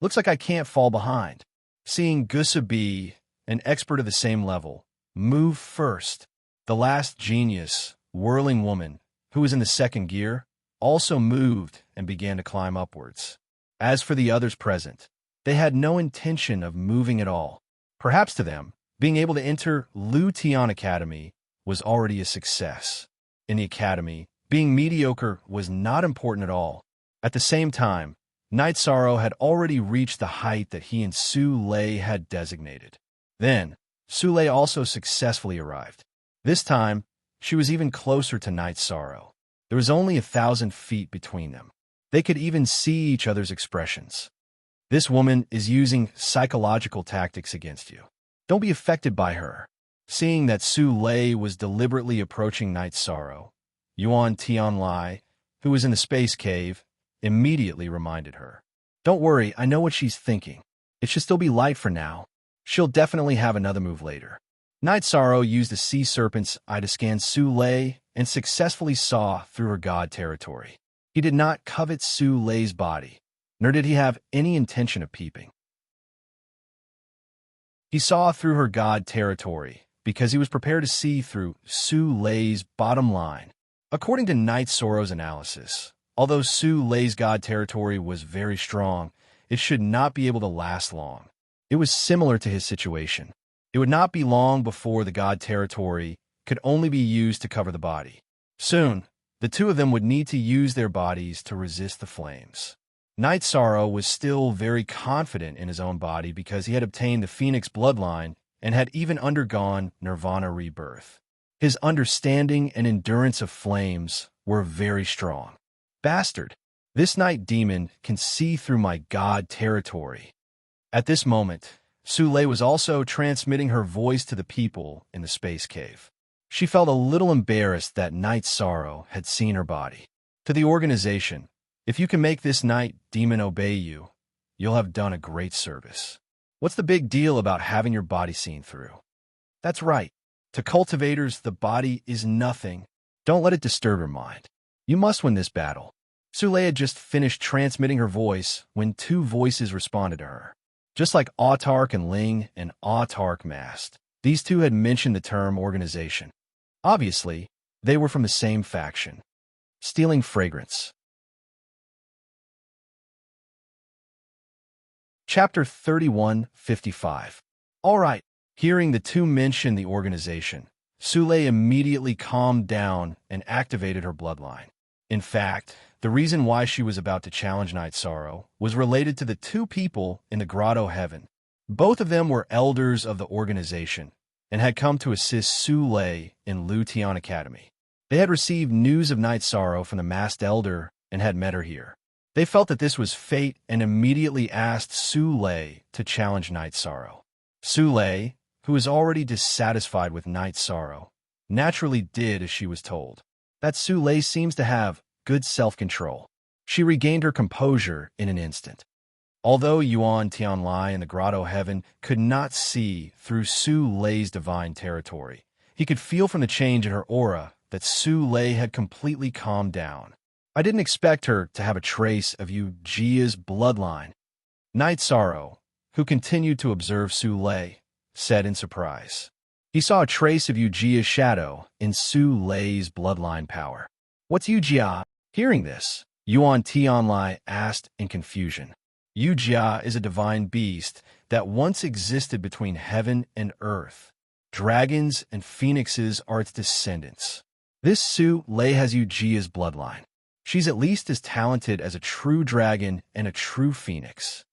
"Looks like I can't fall behind." Seeing Gusubi, an expert of the same level, move first, the last genius, Whirling Woman, who was in the second gear, also moved and began to climb upwards. As for the others present, they had no intention of moving at all. Perhaps to them, being able to enter Lu Tian Academy was already a success. In the academy, being mediocre was not important at all. At the same time, Night Sorrow had already reached the height that he and Su Lei had designated. Then, Su Lei also successfully arrived. This time, she was even closer to Night Sorrow. There was only 1,000 feet between them. They could even see each other's expressions. "This woman is using psychological tactics against you. Don't be affected by her." Seeing that Su Lei was deliberately approaching Night Sorrow, Yuan Tianlai, who was in the space cave, immediately reminded her. "Don't worry, I know what she's thinking. It should still be light for now. She'll definitely have another move later." Night Sorrow used the sea serpent's eye to scan Su Lei and successfully saw through her god territory. He did not covet Su Lei's body, nor did he have any intention of peeping. He saw through her god territory because he was prepared to see through Su Lei's bottom line. According to Night Sorrow's analysis, although Su Lei's god territory was very strong, it should not be able to last long. It was similar to his situation. It would not be long before the god territory could only be used to cover the body. Soon, the two of them would need to use their bodies to resist the flames. Night Sorrow was still very confident in his own body because he had obtained the Phoenix bloodline and had even undergone Nirvana rebirth. His understanding and endurance of flames were very strong. "Bastard, this night demon can see through my god territory." At this moment, Su Lei was also transmitting her voice to the people in the space cave. She felt a little embarrassed that Night Sorrow had seen her body. To the organization, "If you can make this night demon obey you, you'll have done a great service. What's the big deal about having your body seen through? That's right. To cultivators, the body is nothing. Don't let it disturb your mind. You must win this battle." Su Lei had just finished transmitting her voice when two voices responded to her. Just like Autark and Ling and Autark Mast, these two had mentioned the term organization. Obviously, they were from the same faction. Stealing fragrance. Chapter 3155. All right. Hearing the two mention the organization, Su Lei immediately calmed down and activated her bloodline. In fact, the reason why she was about to challenge Night Sorrow was related to the two people in the Grotto Heaven. Both of them were elders of the organization and had come to assist Su Lei in Lu Tian Academy. They had received news of Night Sorrow from the masked elder and had met her here. They felt that this was fate and immediately asked Su Lei to challenge Night Sorrow. Su Lei, who was already dissatisfied with Night Sorrow, naturally did as she was told. That Su Lei seems to have good self-control. She regained her composure in an instant. Although Yuan Tianlai in the Grotto Heaven could not see through Su Lei's divine territory, he could feel from the change in her aura that Su Lei had completely calmed down. "I didn't expect her to have a trace of Yu Jia's bloodline." Night Sorrow, who continued to observe Su Lei, said in surprise. He saw a trace of Yu Jia's shadow in Su Lei's bloodline power. "What's Yu Jia?" Hearing this, Yuan Tianlai asked in confusion. Yujia is a divine beast that once existed between heaven and earth. Dragons and phoenixes are its descendants. This Su Lei has Yujia's bloodline. She's at least as talented as a true dragon and a true phoenix.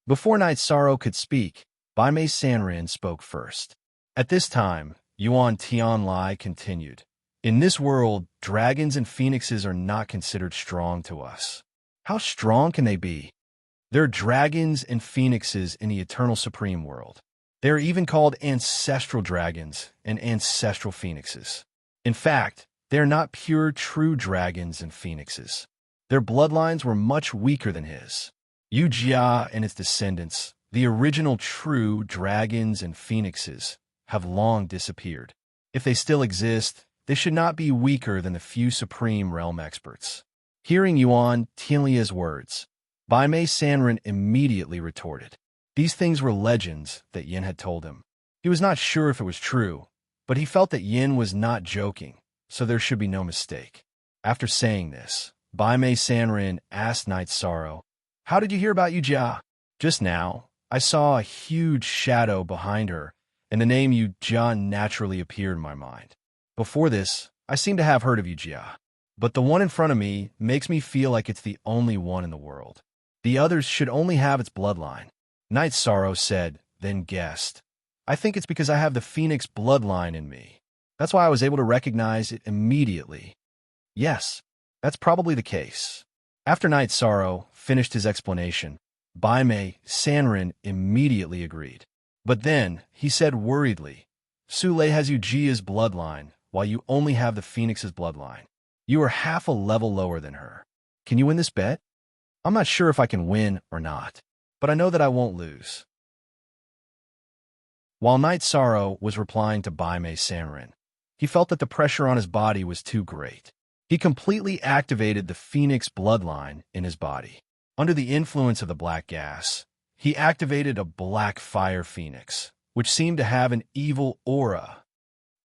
Before Night Sorrow could speak, Bai Mei Sanrin spoke first. At this time, Yuan Tianlai continued. In this world, dragons and phoenixes are not considered strong to us. How strong can they be? There are dragons and phoenixes in the eternal supreme world. They are even called ancestral dragons and ancestral phoenixes. In fact, they are not pure true dragons and phoenixes. Their bloodlines were much weaker than his. Yujia and its descendants, the original true dragons and phoenixes, have long disappeared. If they still exist, they should not be weaker than the few supreme realm experts. Hearing Yuan Tianlia's words, Bai Mei Sanrin immediately retorted. These things were legends that Yin had told him. He was not sure if it was true, but he felt that Yin was not joking, so there should be no mistake. After saying this, Bai Mei Sanrin asked Night Sorrow, "How did you hear about Yujia?" "Just now, I saw a huge shadow behind her, and the name Yujia naturally appeared in my mind. Before this, I seem to have heard of Yujia, but the one in front of me makes me feel like it's the only one in the world. The others should only have its bloodline." Night Sorrow said, then guessed, "I think it's because I have the phoenix bloodline in me. That's why I was able to recognize it immediately." Yes, that's probably the case. After Night Sorrow finished his explanation, Bai Mei Sanrin immediately agreed. But then, he said worriedly, "Su Lei has Yujia's bloodline, while you only have the phoenix's bloodline. You are half a level lower than her. Can you win this bet?" "I'm not sure if I can win or not, but I know that I won't lose." While Night Sorrow was replying to Bai Mei Sanrin, he felt that the pressure on his body was too great. He completely activated the phoenix bloodline in his body. Under the influence of the black gas, he activated a black fire phoenix, which seemed to have an evil aura.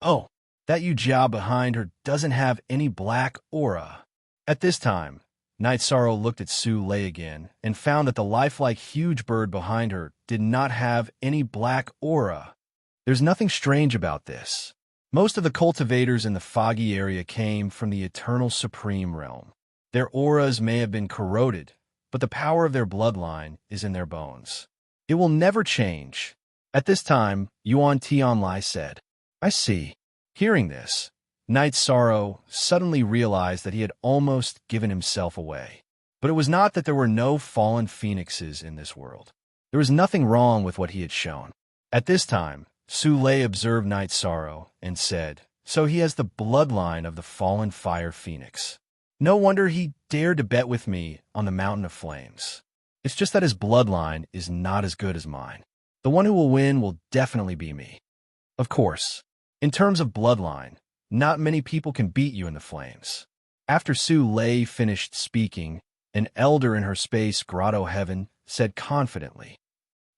"Oh, that Yujia behind her doesn't have any black aura." At this time, Night Sorrow looked at Su Lei again and found that the lifelike huge bird behind her did not have any black aura. There's nothing strange about this. Most of the cultivators in the foggy area came from the eternal supreme realm. Their auras may have been corroded, but the power of their bloodline is in their bones. It will never change. At this time, Yuan Tianlai said, "I see." Hearing this, Night Sorrow suddenly realized that he had almost given himself away. But it was not that there were no fallen phoenixes in this world. There was nothing wrong with what he had shown. At this time, Su Lei observed Night Sorrow and said, "So he has the bloodline of the fallen fire phoenix. No wonder he dared to bet with me on the Mountain of Flames. It's just that his bloodline is not as good as mine. The one who will win will definitely be me." Of course, in terms of bloodline, not many people can beat you in the flames. After Su Lei finished speaking, an elder in her space grotto heaven said confidently,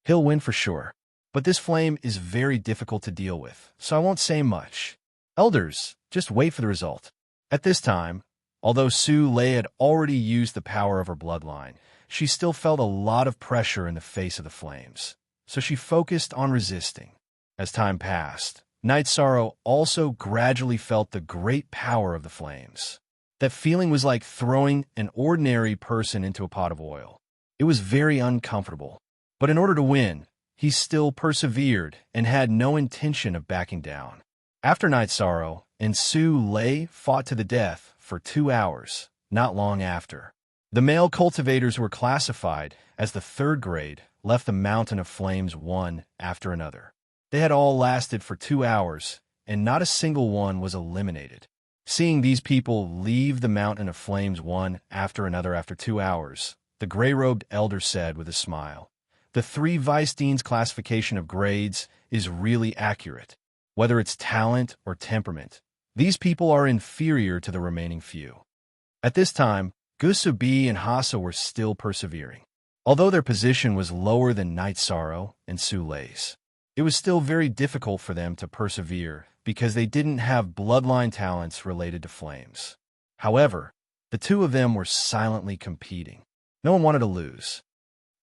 "He'll win for sure. But this flame is very difficult to deal with, so I won't say much. Elders, just wait for the result." At this time, although Su Lei had already used the power of her bloodline, she still felt a lot of pressure in the face of the flames, so she focused on resisting. As time passed, Night Sorrow also gradually felt the great power of the flames. That feeling was like throwing an ordinary person into a pot of oil. It was very uncomfortable. But in order to win, he still persevered and had no intention of backing down. After Night Sorrow and Su Lei fought to the death for 2 hours, not long after, the male cultivators who were classified as the 3rd grade left the Mountain of Flames one after another. They had all lasted for 2 hours, and not a single one was eliminated. Seeing these people leave the Mountain of Flames one after another after 2 hours, the gray-robed elder said with a smile, "The 3 Vice Deans' classification of grades is really accurate. Whether it's talent or temperament, these people are inferior to the remaining few." At this time, Gusubi and Hasa were still persevering. Although their position was lower than Night Sorrow and Su Lei's, it was still very difficult for them to persevere because they didn't have bloodline talents related to flames. However, the two of them were silently competing. No one wanted to lose.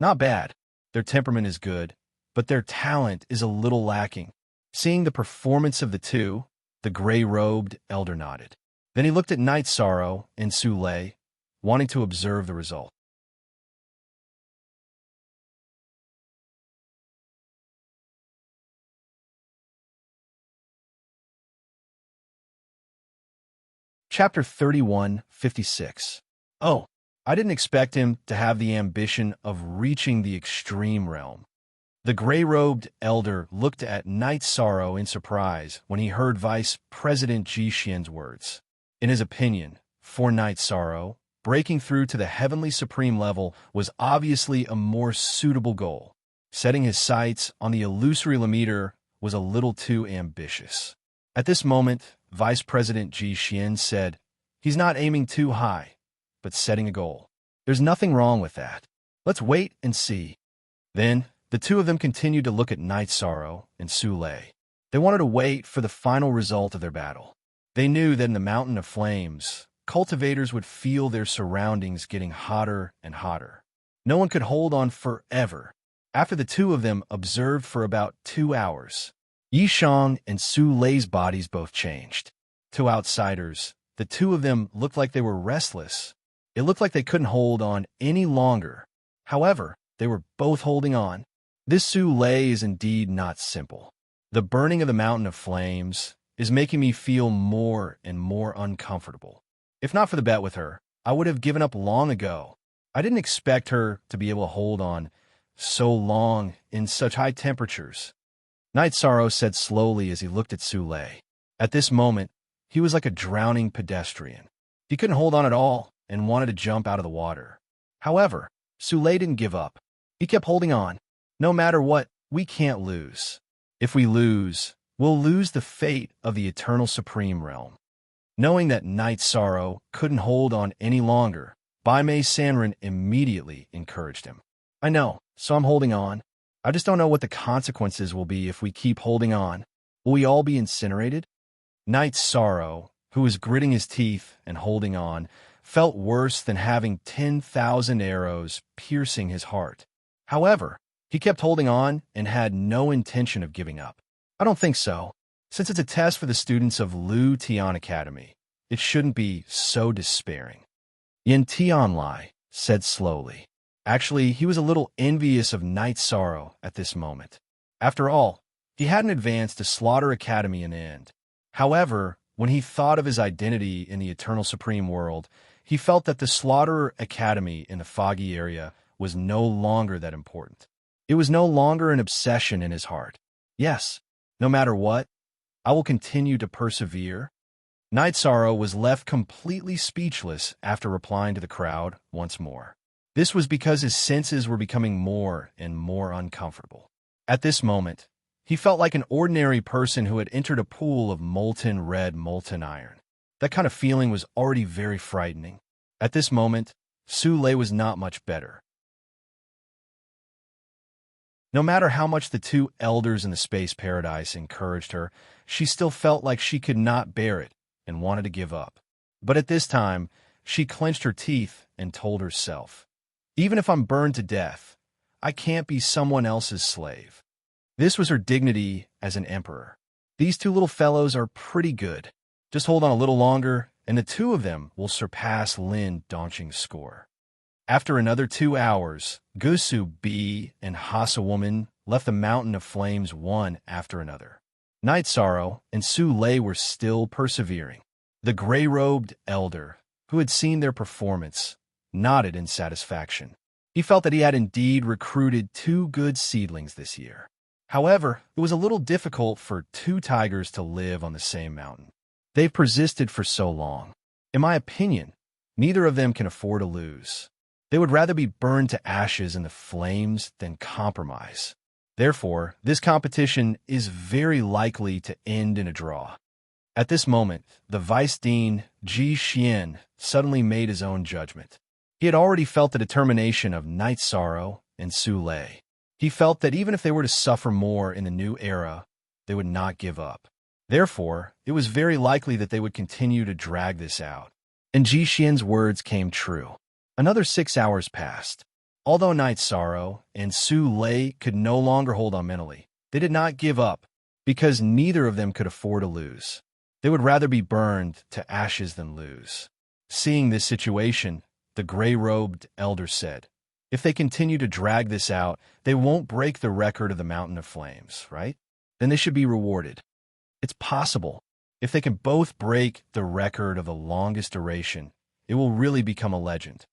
Not bad. Their temperament is good, but their talent is a little lacking. Seeing the performance of the two, the gray-robed elder nodded. Then he looked at Night Sorrow and Sule, wanting to observe the result. Chapter 31:56. Oh, I didn't expect him to have the ambition of reaching the extreme realm. The gray-robed elder looked at Night Sorrow in surprise when he heard Vice President Ji Xian's words. In his opinion, for Night Sorrow, breaking through to the Heavenly Supreme level was obviously a more suitable goal. Setting his sights on the illusory Lammeter was a little too ambitious. At this moment, Vice President Ji Xian said, "He's not aiming too high, but setting a goal. There's nothing wrong with that. Let's wait and see." Then, the two of them continued to look at Night Sorrow and Sule. They wanted to wait for the final result of their battle. They knew that in the Mountain of Flames, cultivators would feel their surroundings getting hotter and hotter. No one could hold on forever. After the two of them observed for about 2 hours, Yishang and Sulei's bodies both changed. To outsiders, the two of them looked like they were restless. It looked like they couldn't hold on any longer. However, they were both holding on. This Sule is indeed not simple. The burning of the Mountain of Flames is making me feel more and more uncomfortable. If not for the bet with her, I would have given up long ago. I didn't expect her to be able to hold on so long in such high temperatures. Night Sorrow said slowly as he looked at Sule. At this moment, he was like a drowning pedestrian. He couldn't hold on at all and wanted to jump out of the water. However, Sule didn't give up. He kept holding on. No matter what, we can't lose. If we lose, we'll lose the fate of the Eternal Supreme Realm. Knowing that Night Sorrow couldn't hold on any longer, Bai Mei Sanren immediately encouraged him. "I know, so I'm holding on. I just don't know what the consequences will be if we keep holding on. Will we all be incinerated?" Night Sorrow, who was gritting his teeth and holding on, felt worse than having 10,000 arrows piercing his heart. However, he kept holding on and had no intention of giving up. "I don't think so. Since it's a test for the students of Lu Tian Academy, it shouldn't be so despairing." Yin Tianlai said slowly. Actually, he was a little envious of Night Sorrow at this moment. After all, he hadn't advanced to Slaughter Academy in the end. However, when he thought of his identity in the Eternal Supreme World, he felt that the Slaughter Academy in the foggy area was no longer that important. It was no longer an obsession in his heart. "Yes, no matter what, I will continue to persevere." Night Sorrow was left completely speechless after replying to the crowd once more. This was because his senses were becoming more and more uncomfortable. At this moment, he felt like an ordinary person who had entered a pool of molten red molten iron. That kind of feeling was already very frightening. At this moment, Sule was not much better. No matter how much the two elders in the space paradise encouraged her, she still felt like she could not bear it and wanted to give up. But at this time, she clenched her teeth and told herself, "Even if I'm burned to death, I can't be someone else's slave." This was her dignity as an emperor. These two little fellows are pretty good. Just hold on a little longer, and the two of them will surpass Lin Dongqing's score. After another 2 hours, Gusu B and Hasa Woman left the Mountain of Flames one after another. Night Sorrow and Sule were still persevering. The gray-robed elder, who had seen their performance, nodded in satisfaction. He felt that he had indeed recruited 2 good seedlings this year. However, it was a little difficult for 2 tigers to live on the same mountain. They've persisted for so long. In my opinion, neither of them can afford to lose. They would rather be burned to ashes in the flames than compromise. Therefore, this competition is very likely to end in a draw. At this moment, the Vice Dean, Ji Xian, suddenly made his own judgment. He had already felt the determination of Night Sorrow and Sule. He felt that even if they were to suffer more in the new era, they would not give up. Therefore, it was very likely that they would continue to drag this out. And Ji Xian's words came true. Another 6 hours passed. Although Night Sorrow and Su Lei could no longer hold on mentally, they did not give up because neither of them could afford to lose. They would rather be burned to ashes than lose. Seeing this situation, the gray-robed elder said, "If they continue to drag this out, they won't break the record of the Mountain of Flames, right? Then they should be rewarded. It's possible. If they can both break the record of the longest duration, it will really become a legend."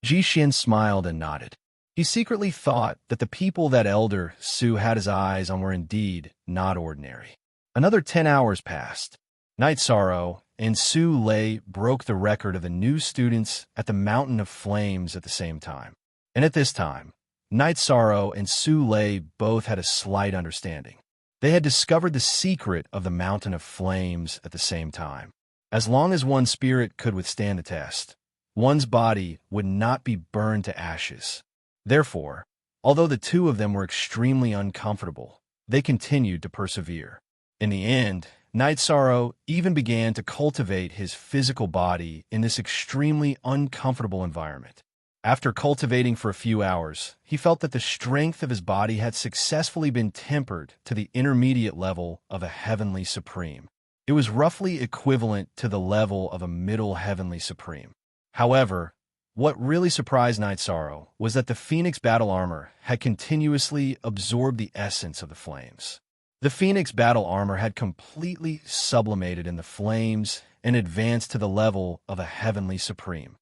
Ji Xin smiled and nodded. He secretly thought that the people that Elder Su had his eyes on were indeed not ordinary. Another 10 hours passed. Night Sorrow and Su Lei broke the record of the new students at the Mountain of Flames at the same time. And at this time, Night Sorrow and Su Lei both had a slight understanding. They had discovered the secret of the Mountain of Flames at the same time. As long as one's spirit could withstand the test, one's body would not be burned to ashes. Therefore, although the two of them were extremely uncomfortable, they continued to persevere. In the end, Night Sorrow even began to cultivate his physical body in this extremely uncomfortable environment. After cultivating for a few hours, he felt that the strength of his body had successfully been tempered to the intermediate level of a heavenly supreme. It was roughly equivalent to the level of a middle heavenly supreme. However, what really surprised Night Sorrow was that the Phoenix battle armor had continuously absorbed the essence of the flames. The Phoenix battle armor had completely sublimated in the flames and advanced to the level of a heavenly supreme.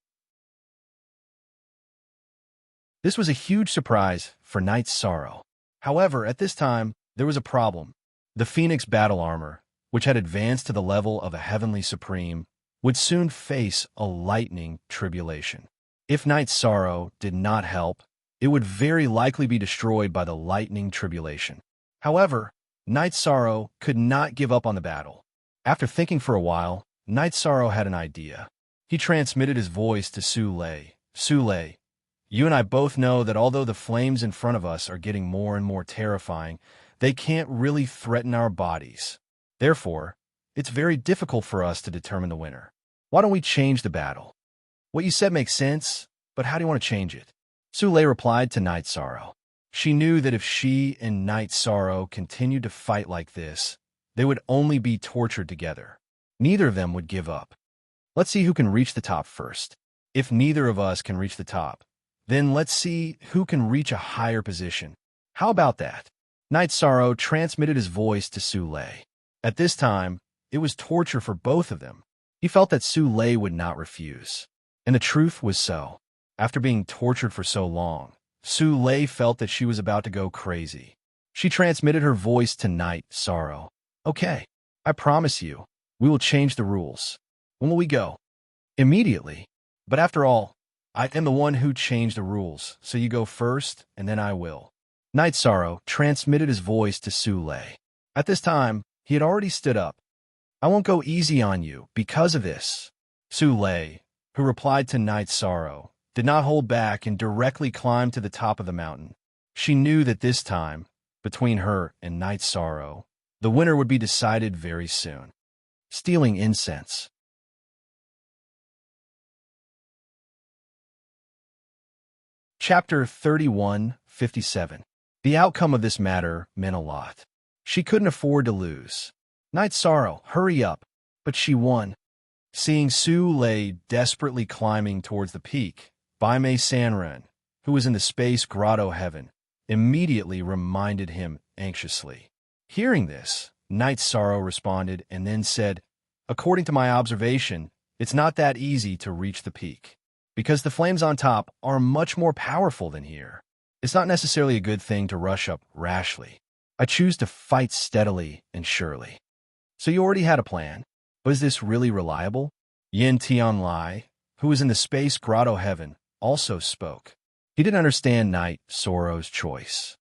This was a huge surprise for Night Sorrow. However, at this time, there was a problem. The Phoenix battle armor, which had advanced to the level of a heavenly supreme, would soon face a lightning tribulation. If Night Sorrow did not help, it would very likely be destroyed by the lightning tribulation. However, Night Sorrow could not give up on the battle. After thinking for a while, Night Sorrow had an idea. He transmitted his voice to Su Lei. "Su Lei, you and I both know that although the flames in front of us are getting more and more terrifying, they can't really threaten our bodies. Therefore, it's very difficult for us to determine the winner. Why don't we change the battle? What you said makes sense, but how do you want to change it?" Su Lei replied to Night Sorrow. She knew that if she and Night Sorrow continued to fight like this, they would only be tortured together. Neither of them would give up. "Let's see who can reach the top first. If neither of us can reach the top, then let's see who can reach a higher position. How about that?" Night Sorrow transmitted his voice to Su Lei. At this time, it was torture for both of them. He felt that Su Lei would not refuse. And the truth was so. After being tortured for so long, Su Lei felt that she was about to go crazy. She transmitted her voice to Night Sorrow. "Okay, I promise you, we will change the rules. When will we go?" "Immediately. But after all, I am the one who changed the rules, so you go first, and then I will." Night Sorrow transmitted his voice to Su Lei. At this time, he had already stood up. "I won't go easy on you because of this." Su Lei, who replied to Night Sorrow, did not hold back and directly climbed to the top of the mountain. She knew that this time, between her and Night Sorrow, the winner would be decided very soon. Stealing incense. Chapter 31:57. The outcome of this matter meant a lot. She couldn't afford to lose. Night Sorrow, hurry up. But she won. Seeing Su Lei desperately climbing towards the peak, Baimei Sanren, who was in the space grotto heaven, immediately reminded him anxiously. Hearing this, Night Sorrow responded and then said, "According to my observation, it's not that easy to reach the peak, because the flames on top are much more powerful than here. It's not necessarily a good thing to rush up rashly. I choose to fight steadily and surely." "So you already had a plan, but is this really reliable?" Yin Tianlai, who was in the space grotto heaven, also spoke. He didn't understand Night Sorrow's choice.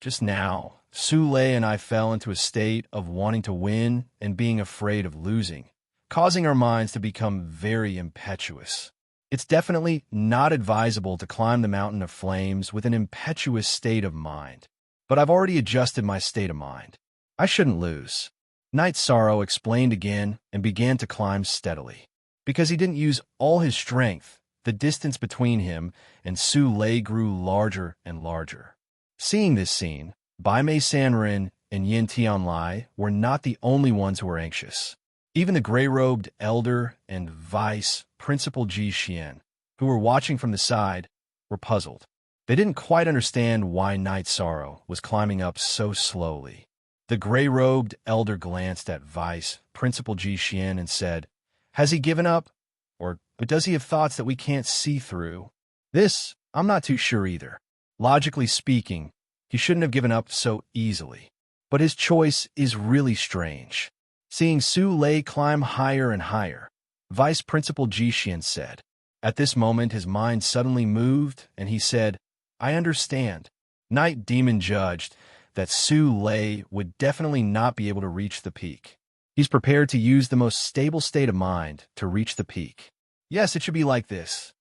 "Just now, Su Lei and I fell into a state of wanting to win and being afraid of losing, causing our minds to become very impetuous. It's definitely not advisable to climb the Mountain of Flames with an impetuous state of mind, but I've already adjusted my state of mind. I shouldn't lose." Night Sorrow explained again and began to climb steadily. Because he didn't use all his strength, the distance between him and Su Lei grew larger and larger. Seeing this scene, Bai Mei Sanren and Yin Tianlai were not the only ones who were anxious. Even the gray-robed elder and vice principal Ji Xian, who were watching from the side, were puzzled. They didn't quite understand why Night Sorrow was climbing up so slowly. The gray-robed elder glanced at vice principal Ji Xian and said, "Has he given up? Or does he have thoughts that we can't see through?" This, I'm not too sure either. Logically speaking, he shouldn't have given up so easily. But his choice is really strange. Seeing Su Lei climb higher and higher, Vice Principal Ji Xian said. At this moment, his mind suddenly moved, and he said, "I understand." Night Demon judged that Su Lei would definitely not be able to reach the peak. He's prepared to use the most stable state of mind to reach the peak. Yes, it should be like this.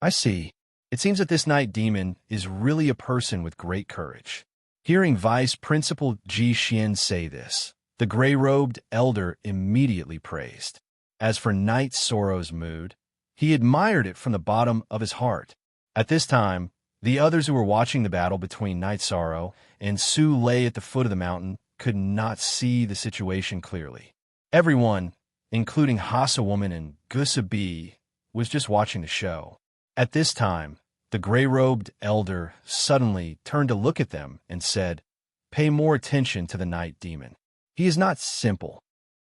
I see. It seems that this Night Demon is really a person with great courage. Hearing Vice Principal Ji Xian say this, the gray-robed elder immediately praised. As for Night Sorrow's mood, he admired it from the bottom of his heart. At this time, the others who were watching the battle between Night Sorrow and Su Lei at the foot of the mountain could not see the situation clearly. Everyone, including Hassa Woman and Gusa B, was just watching the show. At this time, the gray-robed elder suddenly turned to look at them and said, "Pay more attention to the Night Demon. He is not simple."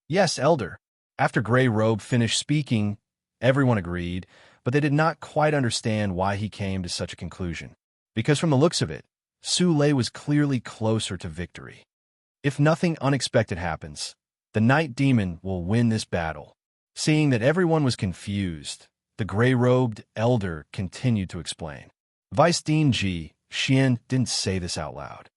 "Yes, elder." After Gray Robe finished speaking, everyone agreed, but they did not quite understand why he came to such a conclusion. Because from the looks of it, Su Lei was clearly closer to victory. If nothing unexpected happens, the Night Demon will win this battle. Seeing that everyone was confused, the gray-robed elder continued to explain. Vice Dean Ji Xian didn't say this out loud.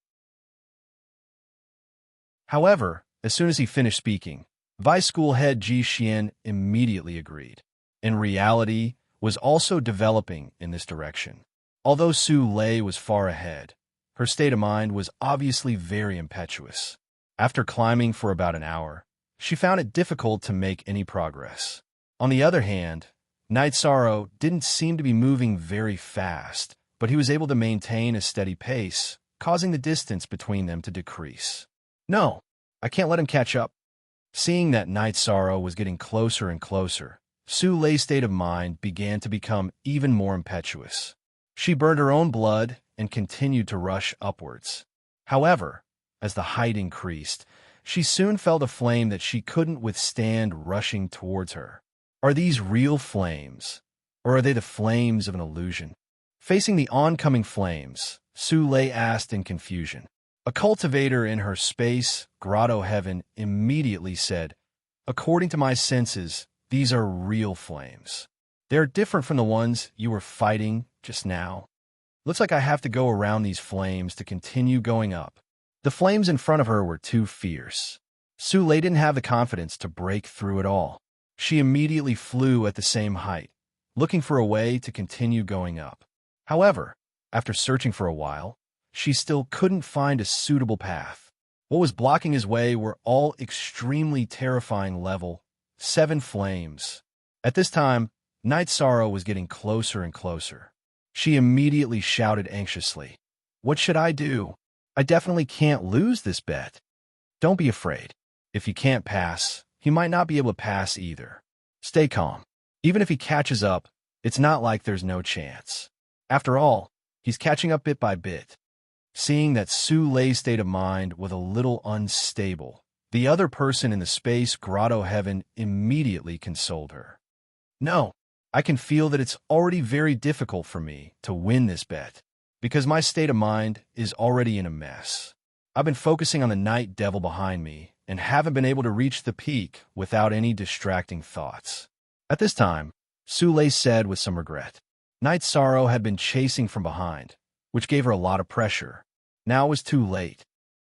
However, as soon as he finished speaking, Vice School Head Ji Xian immediately agreed. And reality was also developing in this direction. Although Su Lei was far ahead, her state of mind was obviously very impetuous. After climbing for about an hour, she found it difficult to make any progress. On the other hand, Night Sorrow didn't seem to be moving very fast, but he was able to maintain a steady pace, causing the distance between them to decrease. "No, I can't let him catch up." Seeing that Night Sorrow was getting closer and closer, Su Lei's state of mind began to become even more impetuous. She burned her own blood and continued to rush upwards. However, as the height increased, she soon felt a flame that she couldn't withstand rushing towards her. Are these real flames, or are they the flames of an illusion? Facing the oncoming flames, Su Lei asked in confusion. A cultivator in her space grotto heaven immediately said, "According to my senses, these are real flames. They are different from the ones you were fighting just now. Looks like I have to go around these flames to continue going up." The flames in front of her were too fierce. Su Lei didn't have the confidence to break through it all. She immediately flew at the same height, looking for a way to continue going up. However, after searching for a while, she still couldn't find a suitable path. What was blocking his way were all extremely terrifying level 7 flames. At this time, Night Sorrow was getting closer and closer. She immediately shouted anxiously, "What should I do? I definitely can't lose this bet." "Don't be afraid. If he can't pass, he might not be able to pass either. Stay calm. Even if he catches up, it's not like there's no chance. After all, he's catching up bit by bit." Seeing that Su Lei's state of mind was a little unstable, the other person in the space grotto heaven immediately consoled her. "No, I can feel that it's already very difficult for me to win this bet, because my state of mind is already in a mess. I've been focusing on the night devil behind me and haven't been able to reach the peak without any distracting thoughts." At this time, Su Lei said with some regret. Night Sorrow had been chasing from behind, which gave her a lot of pressure. Now it was too late.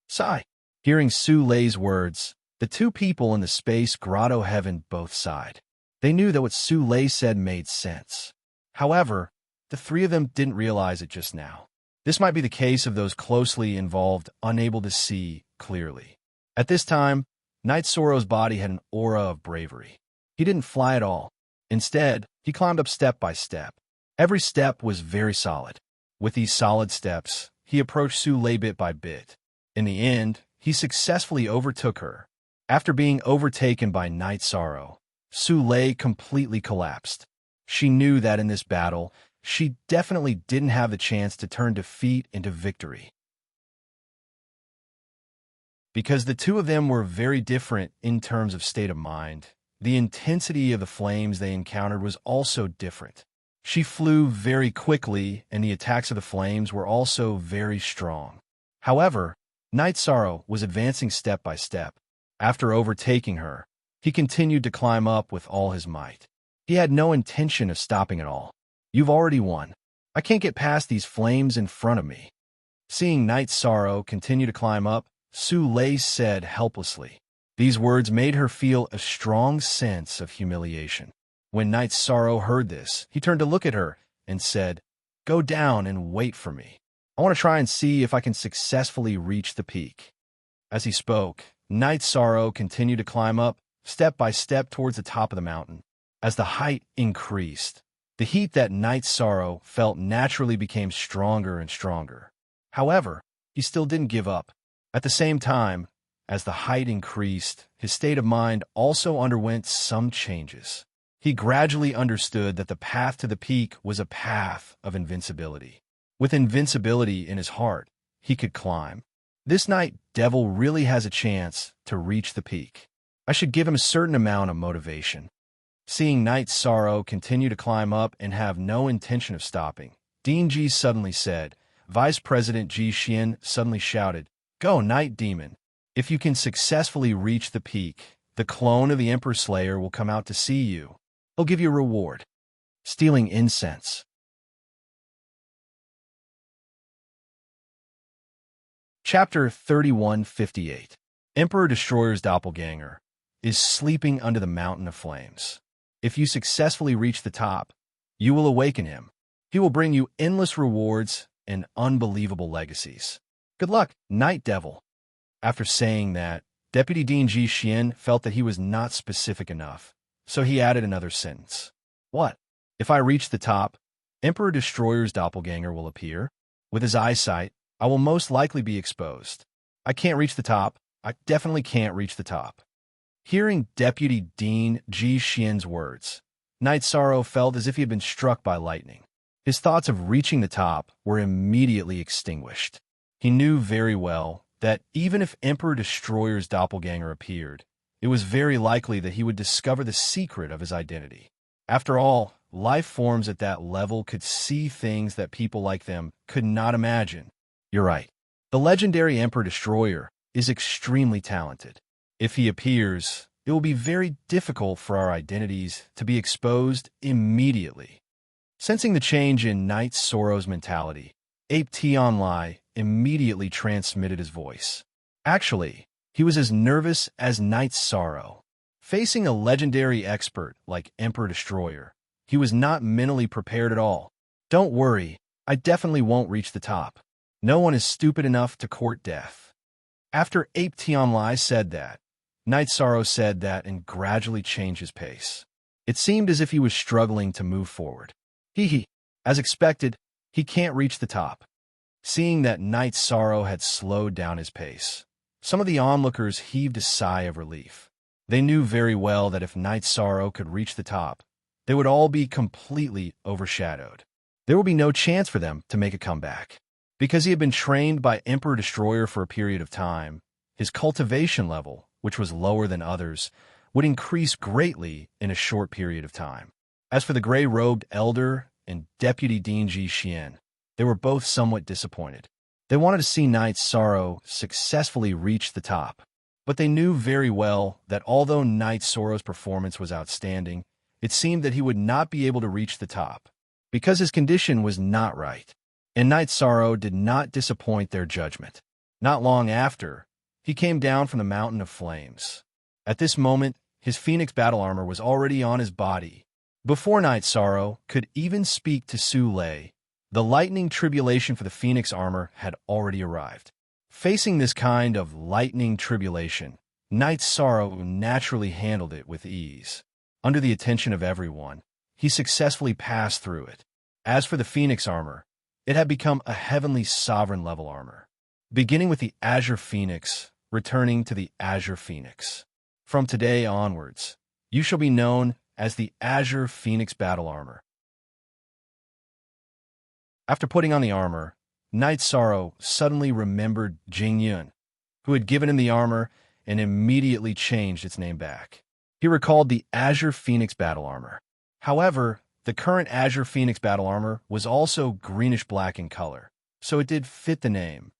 Sigh. Hearing Su Lei's words, the two people in the space grotto heaven both sighed. They knew that what Su Lei said made sense. However, the three of them didn't realize it just now. This might be the case of those closely involved unable to see clearly. At this time, Night Sorrow's body had an aura of bravery. He didn't fly at all. Instead, He climbed up step by step. Every step was very solid. With these solid steps, he approached Su-lei bit by bit. In the end, he successfully overtook her. After being overtaken by Night Sorrow, Su-lei completely collapsed. She knew that in this battle, she definitely didn't have the chance to turn defeat into victory. Because the two of them were very different in terms of state of mind, the intensity of the flames they encountered was also different. She flew very quickly, and the attacks of the flames were also very strong. However, Night Sorrow was advancing step by step. After overtaking her, he continued to climb up with all his might. He had no intention of stopping at all. "You've already won. I can't get past these flames in front of me." Seeing Night Sorrow continue to climb up, Su-lei said helplessly. These words made her feel a strong sense of humiliation. When Night Sorrow heard this, he turned to look at her and said, "Go down and wait for me. I want to try and see if I can successfully reach the peak." As he spoke, Night Sorrow continued to climb up, step by step towards the top of the mountain. As the height increased, the heat that Night Sorrow felt naturally became stronger and stronger. However, he still didn't give up. At the same time, as the height increased, his state of mind also underwent some changes. He gradually understood that the path to the peak was a path of invincibility. With invincibility in his heart, he could climb. This night devil really has a chance to reach the peak. I should give him a certain amount of motivation. Seeing Night Sorrow continue to climb up and have no intention of stopping, Dean Ji suddenly said. Vice President Ji Xian suddenly shouted, "Go, Night Demon! If you can successfully reach the peak, the clone of the Emperor Slayer will come out to see you. He'll give you a reward." Stealing incense. Chapter 3158. Emperor Destroyer's doppelganger is sleeping under the mountain of flames. If you successfully reach the top, you will awaken him. He will bring you endless rewards and unbelievable legacies. Good luck, Night Devil. After saying that, Deputy Dean Ji Xian felt that he was not specific enough, so he added another sentence. What? If I reach the top, Emperor Destroyer's doppelganger will appear. With his eyesight, I will most likely be exposed. I can't reach the top. I definitely can't reach the top. Hearing Deputy Dean Ji Xian's words, Night Sorrow felt as if he had been struck by lightning. His thoughts of reaching the top were immediately extinguished. He knew very well that even if Emperor Destroyer's doppelganger appeared, it was very likely that he would discover the secret of his identity. After all, life forms at that level could see things that people like them could not imagine. You're right. The legendary Emperor Destroyer is extremely talented. If he appears, it will be very difficult for our identities to be exposed immediately. Sensing the change in Night Sorrow's mentality, Ape Tianlai immediately transmitted his voice. Actually, he was as nervous as Night Sorrow. Facing a legendary expert like Emperor Destroyer, he was not mentally prepared at all. Don't worry, I definitely won't reach the top. No one is stupid enough to court death. After Ape Tianlai said that, Night Sorrow said that and gradually changed his pace. It seemed as if he was struggling to move forward. As expected, he can't reach the top. Seeing that Night Sorrow had slowed down his pace, some of the onlookers heaved a sigh of relief. They knew very well that if Night Sorrow could reach the top, they would all be completely overshadowed. There would be no chance for them to make a comeback. Because he had been trained by Emperor Destroyer for a period of time, his cultivation level, which was lower than others, would increase greatly in a short period of time. As for the gray-robed elder and Deputy Dean Ji Xian, they were both somewhat disappointed. They wanted to see Night Sorrow successfully reach the top, but they knew very well that although Night Sorrow's performance was outstanding, it seemed that he would not be able to reach the top, because his condition was not right. And Night Sorrow did not disappoint their judgment. Not long after, he came down from the mountain of flames. At this moment, his Phoenix battle armor was already on his body. Before Night Sorrow could even speak to Su-lei, the lightning tribulation for the Phoenix armor had already arrived. Facing this kind of lightning tribulation, Night Sorrow naturally handled it with ease. Under the attention of everyone, he successfully passed through it. As for the Phoenix armor, it had become a heavenly sovereign level armor, beginning with the Azure Phoenix, returning to the Azure Phoenix. From today onwards, you shall be known as the Azure Phoenix Battle Armor. After putting on the armor, Knight Sorrow suddenly remembered Jing Yun, who had given him the armor, and immediately changed its name back. He recalled the Azure Phoenix Battle Armor. However, the current Azure Phoenix Battle Armor was also greenish-black in color, so it did fit the name.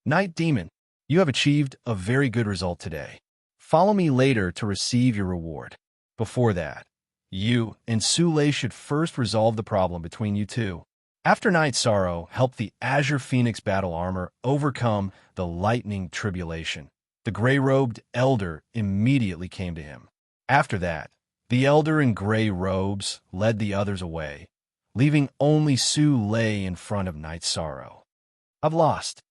Knight Demon, you have achieved a very good result today. Follow me later to receive your reward. Before that, you and Sule should first resolve the problem between you two. After Knight Sorrow helped the Azure Phoenix Battle Armor overcome the lightning tribulation, the gray-robed elder immediately came to him. After that, the elder in gray robes led the others away, leaving only Sule in front of Knight Sorrow. I've lost.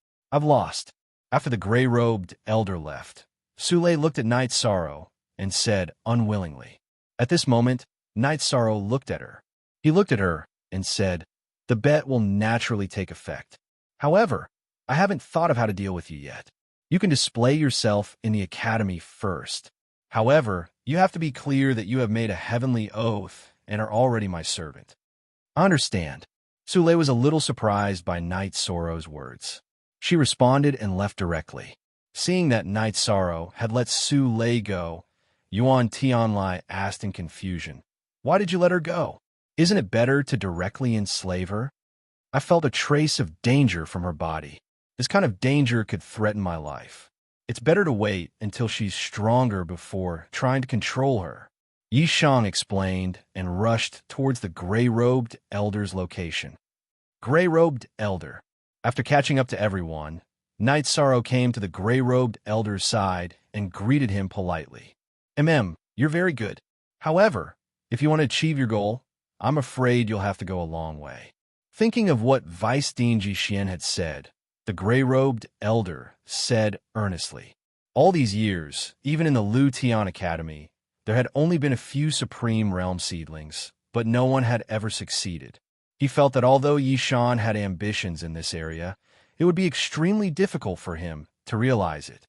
After the gray-robed elder left, Sule looked at Knight Sorrow and said unwillingly. At this moment, Knight Sorrow looked at her. He looked at her and said, "The bet will naturally take effect. However, I haven't thought of how to deal with you yet. You can display yourself in the academy first. However, you have to be clear that you have made a heavenly oath and are already my servant." I understand. Sule was a little surprised by Knight Sorrow's words. She responded and left directly. Seeing that Knight Sorrow had let Sule go, Yuan Tianlai asked in confusion, "Why did you let her go? Isn't it better to directly enslave her?" I felt a trace of danger from her body. This kind of danger could threaten my life. It's better to wait until she's stronger before trying to control her. Yi Shang explained and rushed towards the gray-robed elder's location. Gray-robed elder. After catching up to everyone, Knight Sorrow came to the gray-robed elder's side and greeted him politely. You're very good. However, if you want to achieve your goal, I'm afraid you'll have to go a long way." Thinking of what Vice Dean Jixien had said, the gray-robed elder said earnestly, "All these years, even in the Lu Tian Academy, there had only been a few Supreme Realm seedlings, but no one had ever succeeded." He felt that although Yi Shan had ambitions in this area, it would be extremely difficult for him to realize it,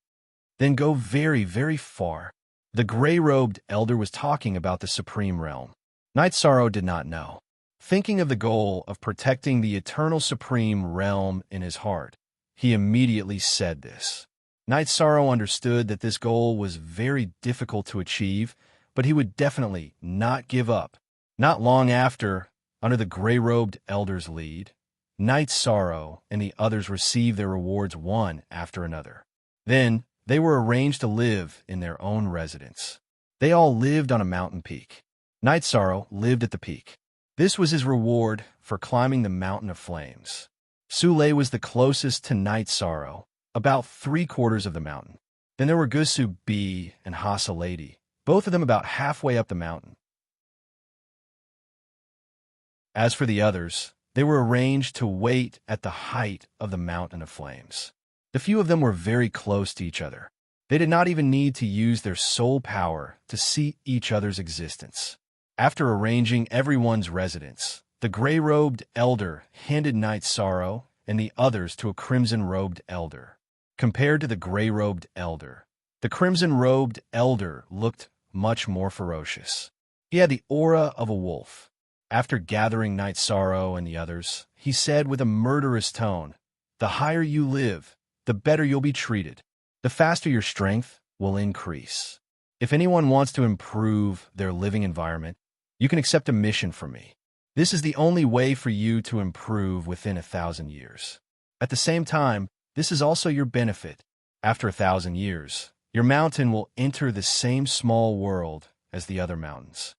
then go very, very far. The gray-robed elder was talking about the Supreme Realm. Knight Sorrow did not know. Thinking of the goal of protecting the eternal Supreme Realm in his heart, he immediately said this. Knight Sorrow understood that this goal was very difficult to achieve, but he would definitely not give up. Not long after, under the gray-robed elder's lead, Knight Sorrow and the others received their rewards one after another. Then, they were arranged to live in their own residence. They all lived on a mountain peak. Knight Sorrow lived at the peak. This was his reward for climbing the Mountain of Flames. Sule was the closest to Knight Sorrow, about 3/4 of the mountain. Then there were Gusu B and Hasa Lady, both of them about halfway up the mountain. As for the others, they were arranged to wait at the height of the Mountain of Flames. The few of them were very close to each other. They did not even need to use their soul power to see each other's existence. After arranging everyone's residence, the gray-robed elder handed Knight Sorrow and the others to a crimson-robed elder. Compared to the gray-robed elder, the crimson-robed elder looked much more ferocious. He had the aura of a wolf. After gathering Knight Sorrow and the others, he said with a murderous tone, "The higher you live, the better you'll be treated. The faster your strength will increase. If anyone wants to improve their living environment, you can accept a mission from me. This is the only way for you to improve within 1,000 years. At the same time, this is also your benefit. After 1,000 years, your mountain will enter the same small world as the other mountains."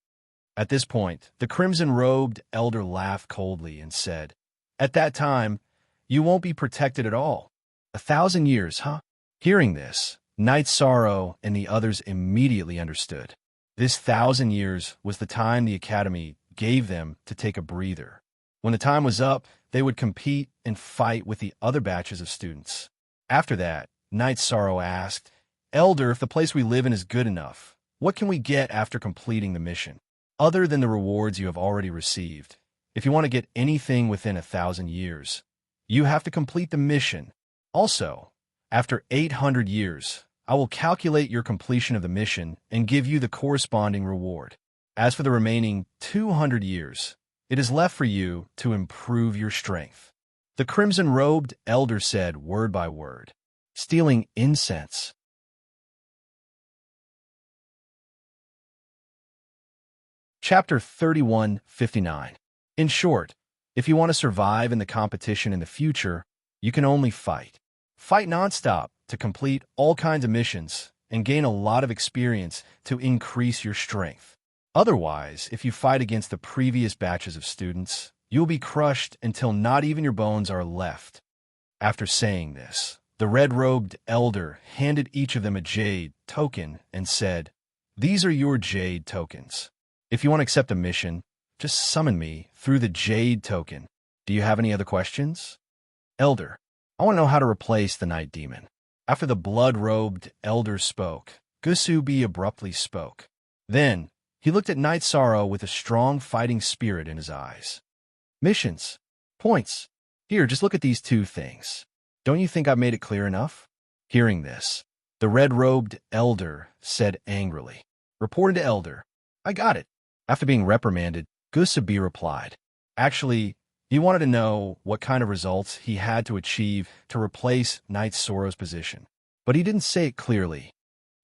At this point, the crimson-robed elder laughed coldly and said, "At that time, you won't be protected at all. 1,000 years, huh?" Hearing this, Knight Sorrow and the others immediately understood. This 1,000 years was the time the Academy gave them to take a breather. When the time was up, they would compete and fight with the other batches of students. After that, Knight Sorrow asked, "Elder, if the place we live in is good enough, what can we get after completing the mission?" other than the rewards you have already received. If you want to get anything within 1,000 years, you have to complete the mission. Also, after 800 years, I will calculate your completion of the mission and give you the corresponding reward. As for the remaining 200 years, it is left for you to improve your strength. The crimson-robed elder said word by word, stealing incense. Chapter 31:59. In short, if you want to survive in the competition in the future, you can only fight. Fight nonstop to complete all kinds of missions and gain a lot of experience to increase your strength. Otherwise, if you fight against the previous batches of students, you will be crushed until not even your bones are left. After saying this, the red-robed elder handed each of them a jade token and said, "These are your jade tokens. If you want to accept a mission, just summon me through the jade token. Do you have any other questions?" Elder, I want to know how to replace the night demon. After the blood-robed elder spoke, Gusubi abruptly spoke. Then, he looked at Night Sorrow with a strong fighting spirit in his eyes. Missions. Points. Here, just look at these two things. Don't you think I've made it clear enough? Hearing this, the red-robed elder said angrily. Reported to Elder. I got it. After being reprimanded, Gusubi replied. Actually, he wanted to know what kind of results he had to achieve to replace Night Sorrow's position. But he didn't say it clearly.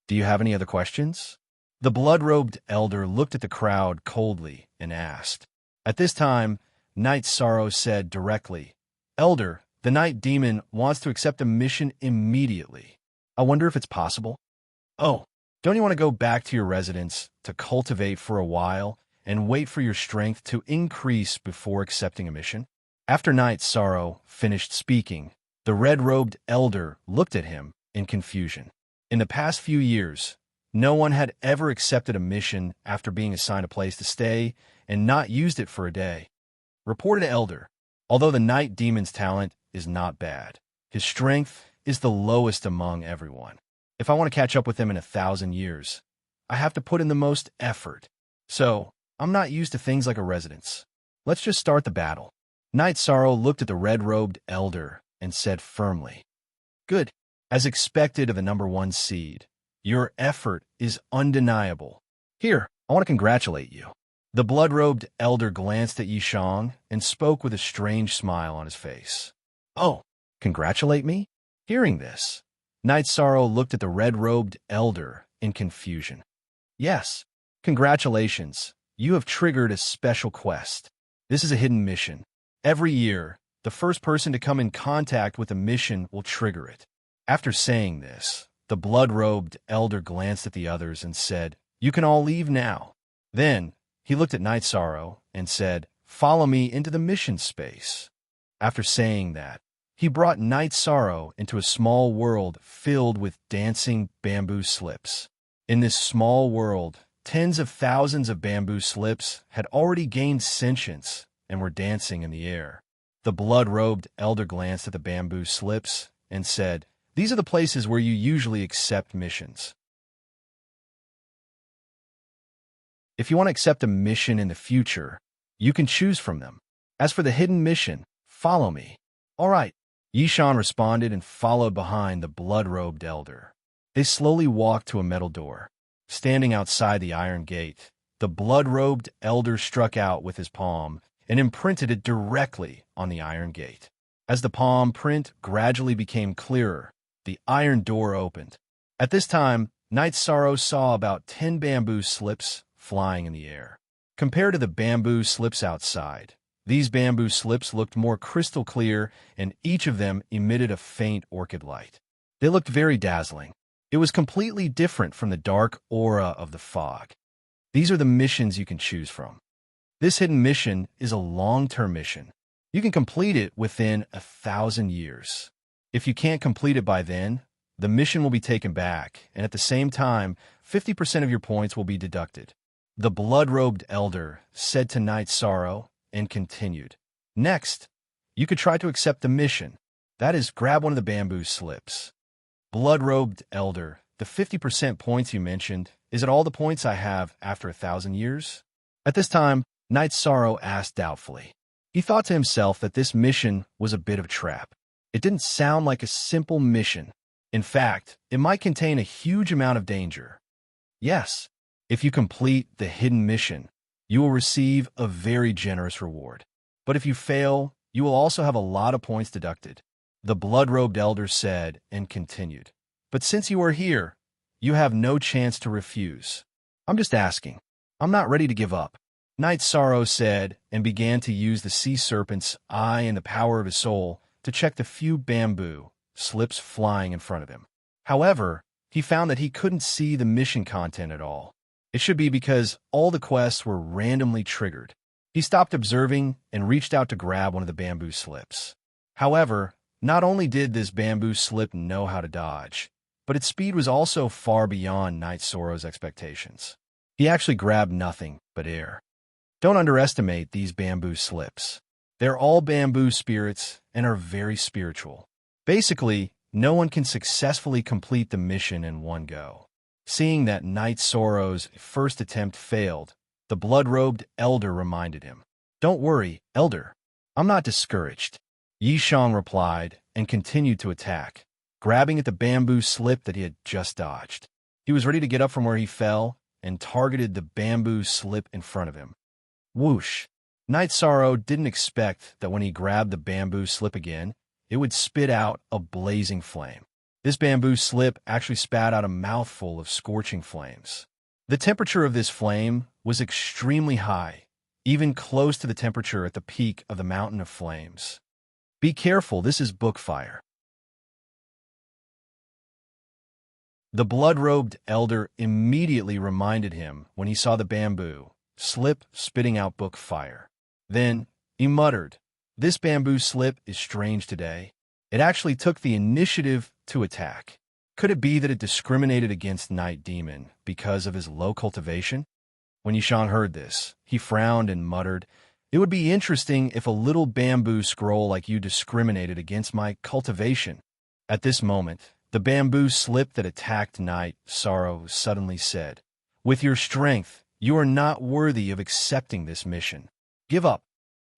Do you have any other questions? The blood-robed elder looked at the crowd coldly and asked. At this time, Night Sorrow said directly, Elder, the night demon wants to accept a mission immediately. I wonder if it's possible. Oh, don't you want to go back to your residence to cultivate for a while and wait for your strength to increase before accepting a mission? After Night Sorrow finished speaking, the red-robed elder looked at him in confusion. In the past few years, no one had ever accepted a mission after being assigned a place to stay and not used it for a day. Reported Elder, although the night demon's talent is not bad, his strength is the lowest among everyone. If I want to catch up with him in 1,000 years, I have to put in the most effort. So, I'm not used to things like a residence. Let's just start the battle. Night Sorrow looked at the red-robed elder and said firmly, Good. As expected of the number 1 seed, your effort is undeniable. Here, I want to congratulate you. The blood-robed elder glanced at Yishang and spoke with a strange smile on his face. Oh, congratulate me? Hearing this, Night Sorrow looked at the red-robed elder in confusion. Yes, congratulations. You have triggered a special quest. This is a hidden mission. Every year, the first person to come in contact with a mission will trigger it. After saying this, the blood-robed elder glanced at the others and said, You can all leave now. Then, he looked at Night Sorrow and said, Follow me into the mission space. After saying that, he brought Night Sorrow into a small world filled with dancing bamboo slips. In this small world, tens of thousands of bamboo slips had already gained sentience and were dancing in the air. The blood-robed elder glanced at the bamboo slips and said, These are the places where you usually accept missions. If you want to accept a mission in the future, you can choose from them. As for the hidden mission, follow me. All right. Yishan responded and followed behind the blood-robed elder. They slowly walked to a metal door. Standing outside the iron gate, the blood-robed elder struck out with his palm and imprinted it directly on the iron gate. As the palm print gradually became clearer, the iron door opened. At this time, Night Sorrow saw about 10 bamboo slips flying in the air. Compared to the bamboo slips outside, these bamboo slips looked more crystal clear, and each of them emitted a faint orchid light. They looked very dazzling. It was completely different from the dark aura of the fog. These are the missions you can choose from. This hidden mission is a long-term mission. You can complete it within 1,000 years. If you can't complete it by then, the mission will be taken back, and at the same time, 50% of your points will be deducted. The blood-robed elder said to Night Sorrow and continued. Next, you could try to accept the mission. That is, grab one of the bamboo slips. Blood-robed elder, the 50% points you mentioned, is it all the points I have after 1,000 years? At this time, Night Sorrow asked doubtfully. He thought to himself that this mission was a bit of a trap. It didn't sound like a simple mission. In fact, it might contain a huge amount of danger. Yes, if you complete the hidden mission, you will receive a very generous reward. But if you fail, you will also have a lot of points deducted. The blood-robed elder said and continued. But since you are here, you have no chance to refuse. I'm just asking. I'm not ready to give up. Night Sorrow said and began to use the sea serpent's eye and the power of his soul to check the few bamboo slips flying in front of him. However, he found that he couldn't see the mission content at all. It should be because all the quests were randomly triggered. He stopped observing and reached out to grab one of the bamboo slips. However, not only did this bamboo slip know how to dodge, but its speed was also far beyond Night Sorrow's expectations. He actually grabbed nothing but air. Don't underestimate these bamboo slips. They're all bamboo spirits and are very spiritual. Basically, no one can successfully complete the mission in one go. Seeing that Night Sorrow's first attempt failed, the blood-robed elder reminded him. Don't worry, elder. I'm not discouraged. Yi Shang replied and continued to attack, grabbing at the bamboo slip that he had just dodged. He was ready to get up from where he fell and targeted the bamboo slip in front of him. Whoosh! Night Sorrow didn't expect that when he grabbed the bamboo slip again, it would spit out a blazing flame. This bamboo slip actually spat out a mouthful of scorching flames. The temperature of this flame was extremely high, even close to the temperature at the peak of the mountain of flames. Be careful, this is book fire. The blood-robed elder immediately reminded him when he saw the bamboo slip spitting out book fire. Then he muttered, "This bamboo slip is strange today. It actually took the initiative to attack. Could it be that it discriminated against Night Demon because of his low cultivation?" When Yishang heard this, he frowned and muttered, "It would be interesting if a little bamboo scroll like you discriminated against my cultivation." At this moment, the bamboo slip that attacked Night Sorrow suddenly said, "With your strength, you are not worthy of accepting this mission. Give up."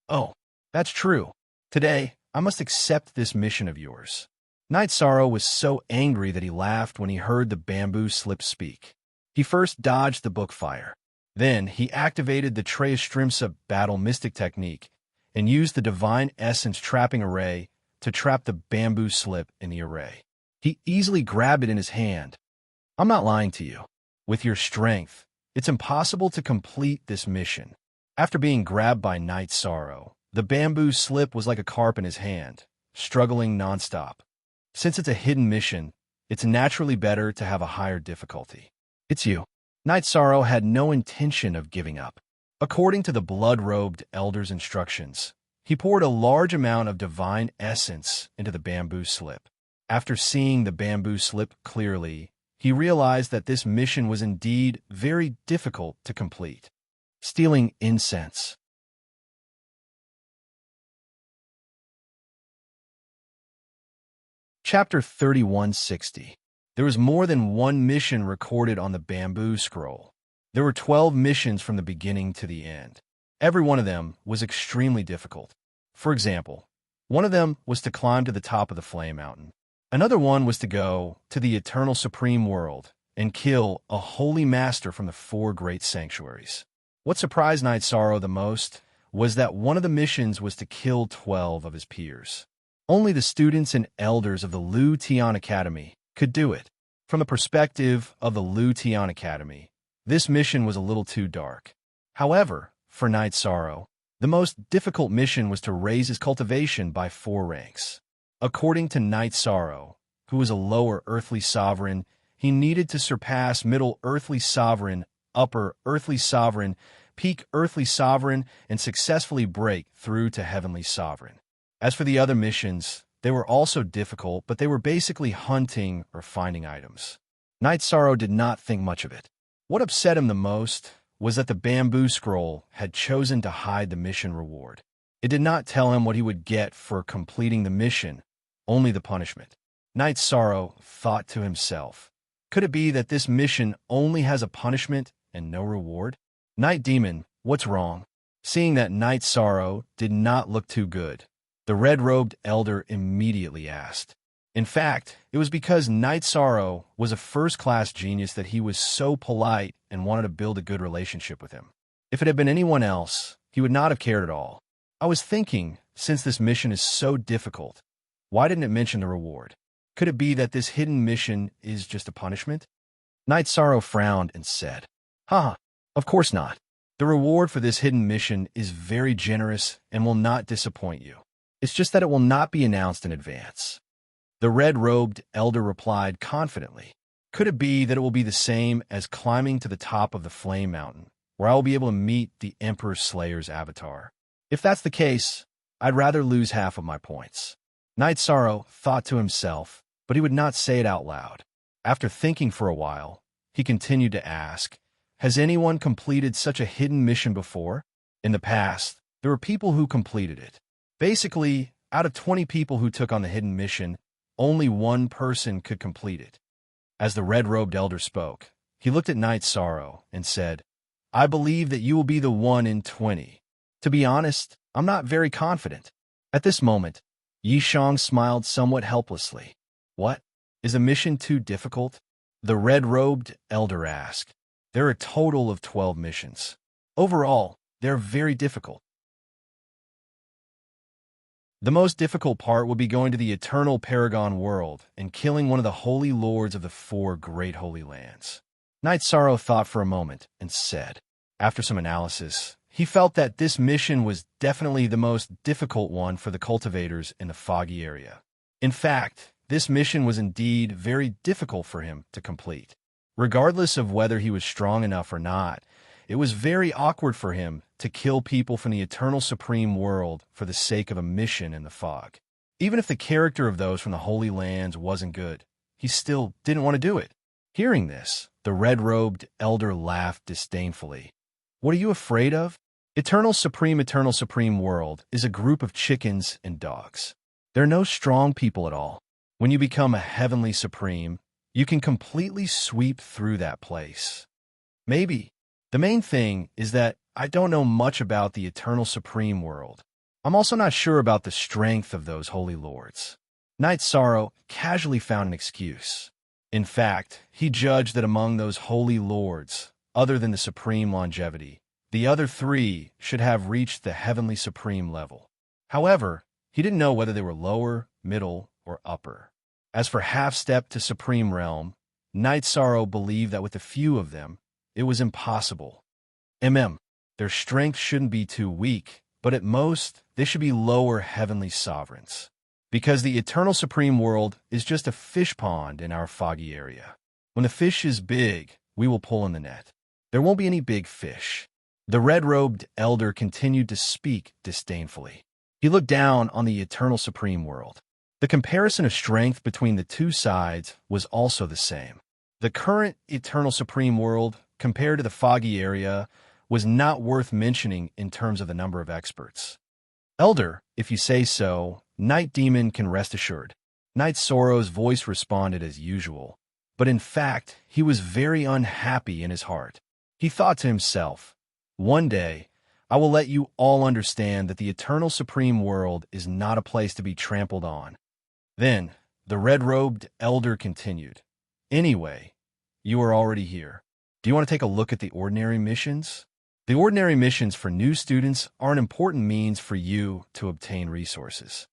"Oh, that's true. Today, I must accept this mission of yours." Night Sorrow was so angry that he laughed when he heard the bamboo slip speak. He first dodged the book fire. Then he activated the Treistrimsa Battle Mystic technique and used the Divine Essence Trapping Array to trap the bamboo slip in the array. He easily grabbed it in his hand. "I'm not lying to you. With your strength, it's impossible to complete this mission." After being grabbed by Night Sorrow, the bamboo slip was like a carp in his hand, struggling nonstop. Since it's a hidden mission, it's naturally better to have a higher difficulty. "It's you." Night Sorrow had no intention of giving up. According to the blood-robed elder's instructions, he poured a large amount of divine essence into the bamboo slip. After seeing the bamboo slip clearly, he realized that this mission was indeed very difficult to complete. Stealing incense. Chapter 3160. There was more than one mission recorded on the bamboo scroll. There were 12 missions from the beginning to the end. Every one of them was extremely difficult. For example, one of them was to climb to the top of the Flame Mountain. Another one was to go to the Eternal Supreme World and kill a holy master from the 4 great sanctuaries. What surprised Night Sorrow the most was that one of the missions was to kill 12 of his peers. Only the students and elders of the Lu Tian Academy could do it. From the perspective of the Lu Tian Academy, this mission was a little too dark. However, for Night Sorrow, the most difficult mission was to raise his cultivation by 4 ranks. According to Night Sorrow, who was a lower earthly sovereign, he needed to surpass middle earthly sovereign, upper earthly sovereign, peak earthly sovereign, and successfully break through to heavenly sovereign. As for the other missions, they were also difficult, but they were basically hunting or finding items. Night Sorrow did not think much of it. What upset him the most was that the bamboo scroll had chosen to hide the mission reward. It did not tell him what he would get for completing the mission, only the punishment. Night Sorrow thought to himself, could it be that this mission only has a punishment and no reward? Night Demon, What's wrong? Seeing that Night Sorrow did not look too good, the red-robed elder immediately asked. In fact, it was because Night Sorrow was a first-class genius that he was so polite and wanted to build a good relationship with him. If it had been anyone else, he would not have cared at all. I was thinking, since this mission is so difficult, why didn't it mention the reward? Could it be that this hidden mission is just a punishment? Night Sorrow frowned and said, Haha, of course not. The reward for this hidden mission is very generous and will not disappoint you. It's just that it will not be announced in advance. The red-robed elder replied confidently. Could it be that it will be the same as climbing to the top of the Flame Mountain, where I will be able to meet the Emperor Slayer's avatar? If that's the case, I'd rather lose half of my points. Night Sorrow thought to himself, but he would not say it out loud. After thinking for a while, he continued to ask, Has anyone completed such a hidden mission before? In the past, there were people who completed it. Basically, out of 20 people who took on the hidden mission, only one person could complete it. As the red-robed elder spoke, he looked at Night Sorrow and said, I believe that you will be the 1 in 20. To be honest, I'm not very confident. At this moment, Yishang smiled somewhat helplessly. What? Is the mission too difficult? The red-robed elder asked. There are a total of 12 missions. Overall, they're very difficult. The most difficult part would be going to the Eternal Paragon world and killing one of the holy lords of the 4 great holy lands. Night Sorrow thought for a moment and said, after some analysis, he felt that this mission was definitely the most difficult one for the cultivators in the foggy area. In fact, this mission was indeed very difficult for him to complete. Regardless of whether he was strong enough or not, it was very awkward for him to kill people from the Eternal Supreme World for the sake of a mission in the fog. Even if the character of those from the Holy Lands wasn't good, he still didn't want to do it. Hearing this, the red-robed elder laughed disdainfully. What are you afraid of? Eternal Supreme World is a group of chickens and dogs. There are no strong people at all. When you become a Heavenly Supreme, you can completely sweep through that place. Maybe. The main thing is that I don't know much about the Eternal Supreme World. I'm also not sure about the strength of those holy lords. Night Sorrow casually found an excuse. In fact, he judged that among those holy lords, other than the Supreme Longevity, the other 3 should have reached the Heavenly Supreme level. However, he didn't know whether they were lower, middle, or upper. As for half-step to Supreme Realm, Night Sorrow believed that with a few of them, it was impossible. Their strength shouldn't be too weak, but at most, they should be lower heavenly sovereigns. Because the Eternal Supreme World is just a fish pond in our foggy area. When the fish is big, we will pull in the net. There won't be any big fish. The red-robed elder continued to speak disdainfully. He looked down on the Eternal Supreme World. The comparison of strength between the 2 sides was also the same. The current Eternal Supreme World, compared to the foggy area, was not worth mentioning in terms of the number of experts. Elder, if you say so, Night Demon can rest assured. Night Sorrow's voice responded as usual, but in fact, he was very unhappy in his heart. He thought to himself, one day, I will let you all understand that the Eternal Supreme World is not a place to be trampled on. Then, the red-robed elder continued. Anyway, you are already here. Do you want to take a look at the ordinary missions? The ordinary missions for new students are an important means for you to obtain resources.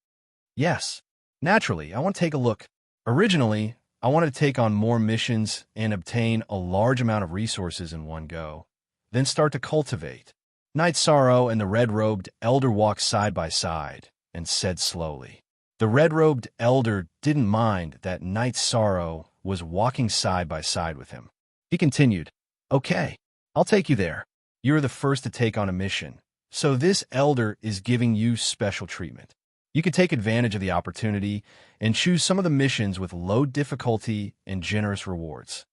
Yes, naturally, I want to take a look. Originally, I wanted to take on more missions and obtain a large amount of resources in one go, then start to cultivate. Night Sorrow and the red-robed elder walked side by side and said slowly. The red-robed elder didn't mind that Night Sorrow was walking side by side with him. He continued, Okay, I'll take you there. You're the first to take on a mission, so this elder is giving you special treatment. You can take advantage of the opportunity and choose some of the missions with low difficulty and generous rewards.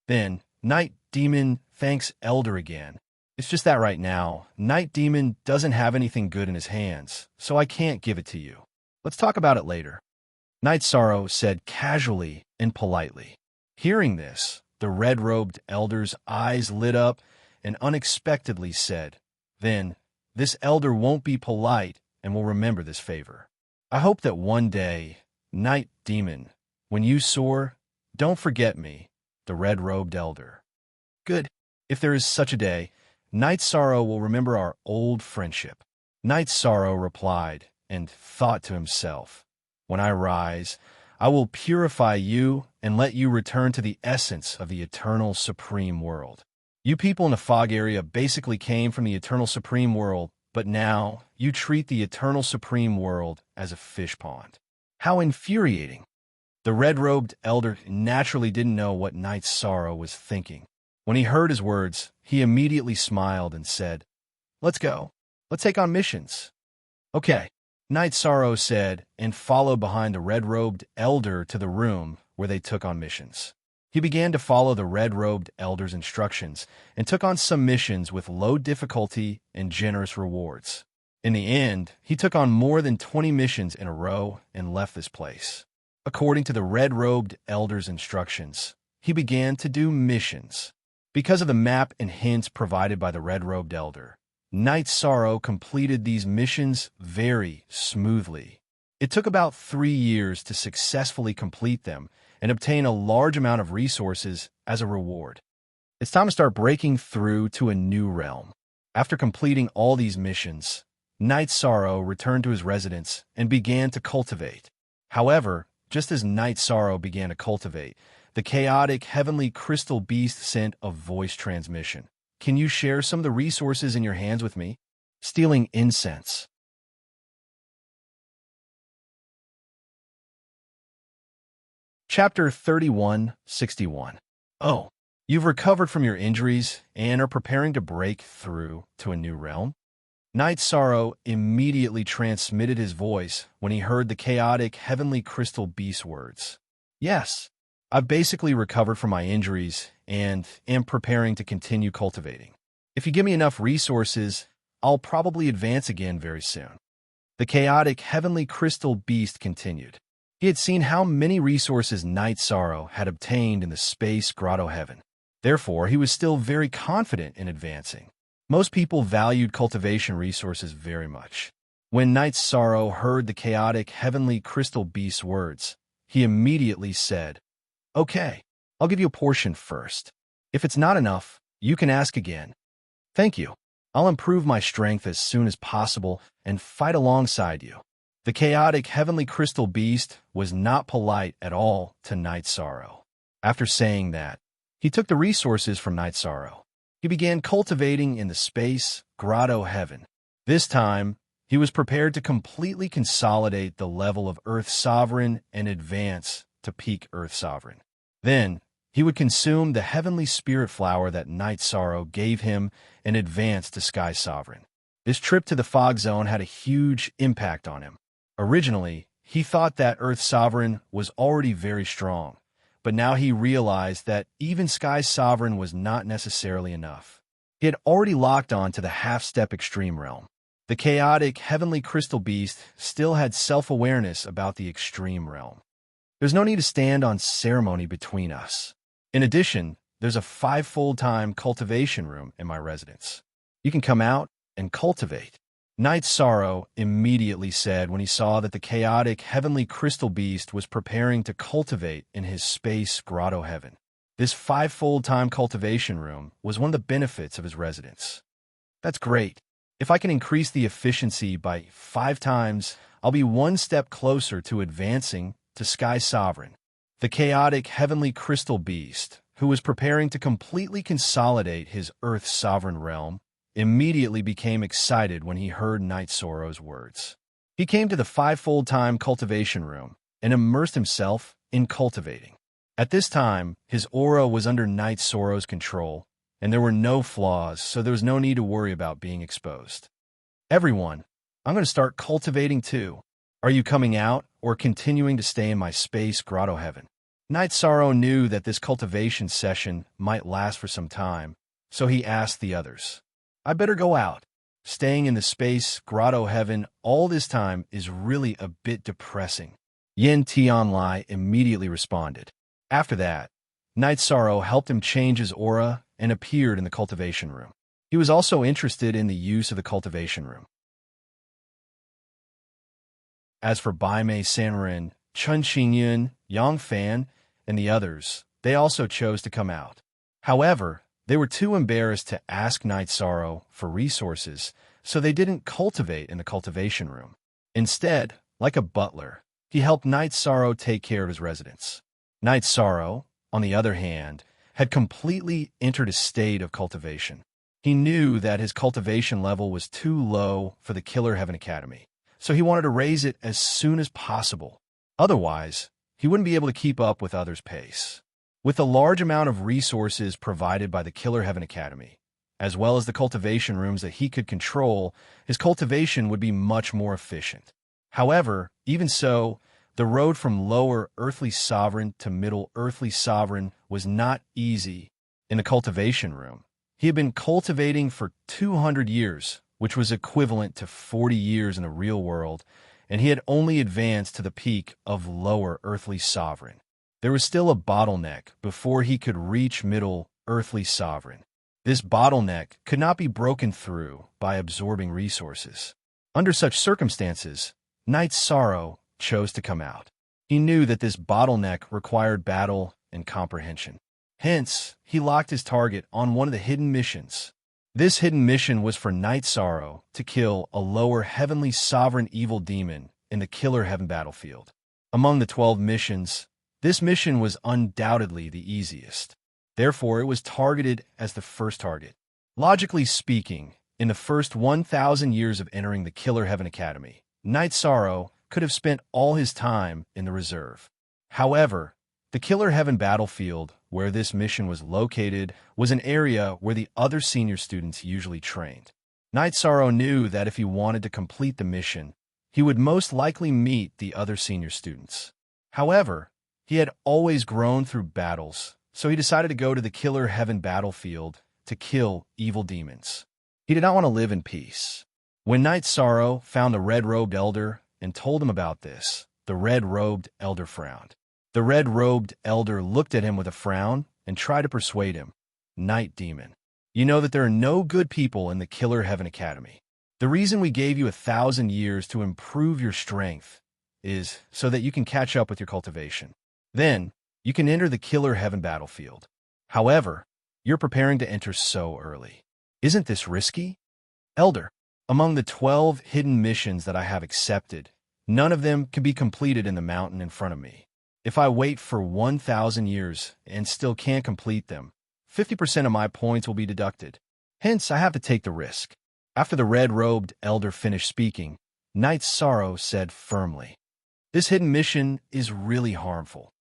Then, Night Demon thanks Elder again. It's just that right now, Night Demon doesn't have anything good in his hands, so I can't give it to you. Let's talk about it later. Night Sorrow said casually and politely. Hearing this, The red-robed elder's eyes lit up and unexpectedly said, "Then, this elder won't be polite and will remember this favor. I hope that one day, night demon, when you soar, don't forget me, the red-robed elder." "Good. If there is such a day, Night Sorrow will remember our old friendship." Night Sorrow replied and thought to himself, "When I rise, I will purify you and let you return to the essence of the eternal supreme world. You people in the fog area basically came from the eternal supreme world, but now you treat the eternal supreme world as a fish pond. How infuriating." The red-robed elder naturally didn't know what Night Sorrow was thinking. When he heard his words, he immediately smiled and said, "Let's go. Let's take on missions." "Okay," Night Sorrow said, and followed behind the red-robed elder to the room where they took on missions. He began to follow the red-robed elder's instructions and took on some missions with low difficulty and generous rewards. In the end, he took on more than 20 missions in a row and left this place. According to the red-robed elder's instructions, he began to do missions. Because of the map and hints provided by the red-robed elder, Night Sorrow completed these missions very smoothly. It took about 3 years to successfully complete them and obtain a large amount of resources as a reward. It's time to start breaking through to a new realm. After completing all these missions, Night Sorrow returned to his residence and began to cultivate. However, just as Night Sorrow began to cultivate, the chaotic heavenly crystal beast sent a voice transmission. "Can you share some of the resources in your hands with me?" Stealing incense. Chapter 3161. Oh, you've recovered from your injuries and are preparing to break through to a new realm? Night Sorrow immediately transmitted his voice when he heard the chaotic heavenly crystal beast words. "Yes, I've basically recovered from my injuries and am preparing to continue cultivating. If you give me enough resources, I'll probably advance again very soon." The chaotic heavenly crystal beast continued. He had seen how many resources Night Sorrow had obtained in the space grotto heaven. Therefore, he was still very confident in advancing. Most people valued cultivation resources very much. When Night Sorrow heard the chaotic heavenly crystal beast's words, he immediately said, "Okay, I'll give you a portion first. If it's not enough, you can ask again." "Thank you. I'll improve my strength as soon as possible and fight alongside you." The chaotic heavenly crystal beast was not polite at all to Night Sorrow. After saying that, he took the resources from Night Sorrow. He began cultivating in the space grotto heaven. This time, he was prepared to completely consolidate the level of Earth Sovereign and advance to peak Earth Sovereign. Then, he would consume the heavenly spirit flower that Night Sorrow gave him and advance to Sky Sovereign. This trip to the Fog Zone had a huge impact on him. Originally, he thought that Earth Sovereign was already very strong, but now he realized that even Sky Sovereign was not necessarily enough. He had already locked on to the half-step extreme realm. The chaotic heavenly crystal beast still had self-awareness about the extreme realm. There's no need to stand on ceremony between us. In addition, there's a 5-fold time cultivation room in my residence. You can come out and cultivate. Night Sorrow immediately said when he saw that the chaotic heavenly crystal beast was preparing to cultivate in his space grotto heaven. This 5-fold time cultivation room was one of the benefits of his residence. "That's great. If I can increase the efficiency by 5 times, I'll be one step closer to advancing to Sky Sovereign." The chaotic heavenly crystal beast, who was preparing to completely consolidate his Earth Sovereign realm, immediately became excited when he heard Night Sorrow's words. He came to the 5-fold time cultivation room and immersed himself in cultivating. At this time, his aura was under Night Sorrow's control, and there were no flaws, so there was no need to worry about being exposed. "Everyone, I'm going to start cultivating too. Are you coming out or continuing to stay in my space grotto heaven?" Night Sorrow knew that this cultivation session might last for some time, so he asked the others. "I better go out. Staying in the space grotto heaven all this time is really a bit depressing." Yin Tianlai immediately responded. After that, Night Sorrow helped him change his aura and appeared in the cultivation room. He was also interested in the use of the cultivation room. As for Bai Mei Sanren, Chun Xingyun, Yang Fan, and the others, they also chose to come out. However, they were too embarrassed to ask Night Sorrow for resources, so they didn't cultivate in the cultivation room. Instead, like a butler, he helped Night Sorrow take care of his residents. Night Sorrow, on the other hand, had completely entered a state of cultivation. He knew that his cultivation level was too low for the Killer Heaven Academy, so he wanted to raise it as soon as possible. Otherwise, he wouldn't be able to keep up with others' pace. With the large amount of resources provided by the Killer Heaven Academy, as well as the cultivation rooms that he could control, his cultivation would be much more efficient. However, even so, the road from lower earthly sovereign to middle earthly sovereign was not easy. In the cultivation room, he had been cultivating for 200 years, which was equivalent to 40 years in the real world, and he had only advanced to the peak of lower earthly sovereign. There was still a bottleneck before he could reach middle earthly sovereign. This bottleneck could not be broken through by absorbing resources. Under such circumstances, Night Sorrow chose to come out. He knew that this bottleneck required battle and comprehension. Hence, he locked his target on one of the hidden missions. This hidden mission was for Night Sorrow to kill a lower heavenly sovereign evil demon in the Killer Heaven battlefield. Among the 12 missions, this mission was undoubtedly the easiest. Therefore, it was targeted as the first target. Logically speaking, in the first 1,000 years of entering the Killer Heaven Academy, Night Sorrow could have spent all his time in the reserve. However, the Killer Heaven battlefield, where this mission was located, was an area where the other senior students usually trained. Night Sorrow knew that if he wanted to complete the mission, he would most likely meet the other senior students. However, he had always grown through battles, so he decided to go to the Killer Heaven battlefield to kill evil demons. He did not want to live in peace. When Night Sorrow found the red-robed elder and told him about this, the red-robed elder frowned. The red-robed elder looked at him with a frown and tried to persuade him. Night Demon, you know that there are no good people in the Killer Heaven Academy. The reason we gave you 1,000 years to improve your strength is so that you can catch up with your cultivation. Then, you can enter the Killer Heaven battlefield. However, you're preparing to enter so early. Isn't this risky? Elder, among the 12 hidden missions that I have accepted, none of them can be completed in the mountain in front of me. If I wait for 1,000 years and still can't complete them, 50% of my points will be deducted. Hence, I have to take the risk. After the red-robed elder finished speaking, Night Sorrow said firmly, "This hidden mission is really harmful."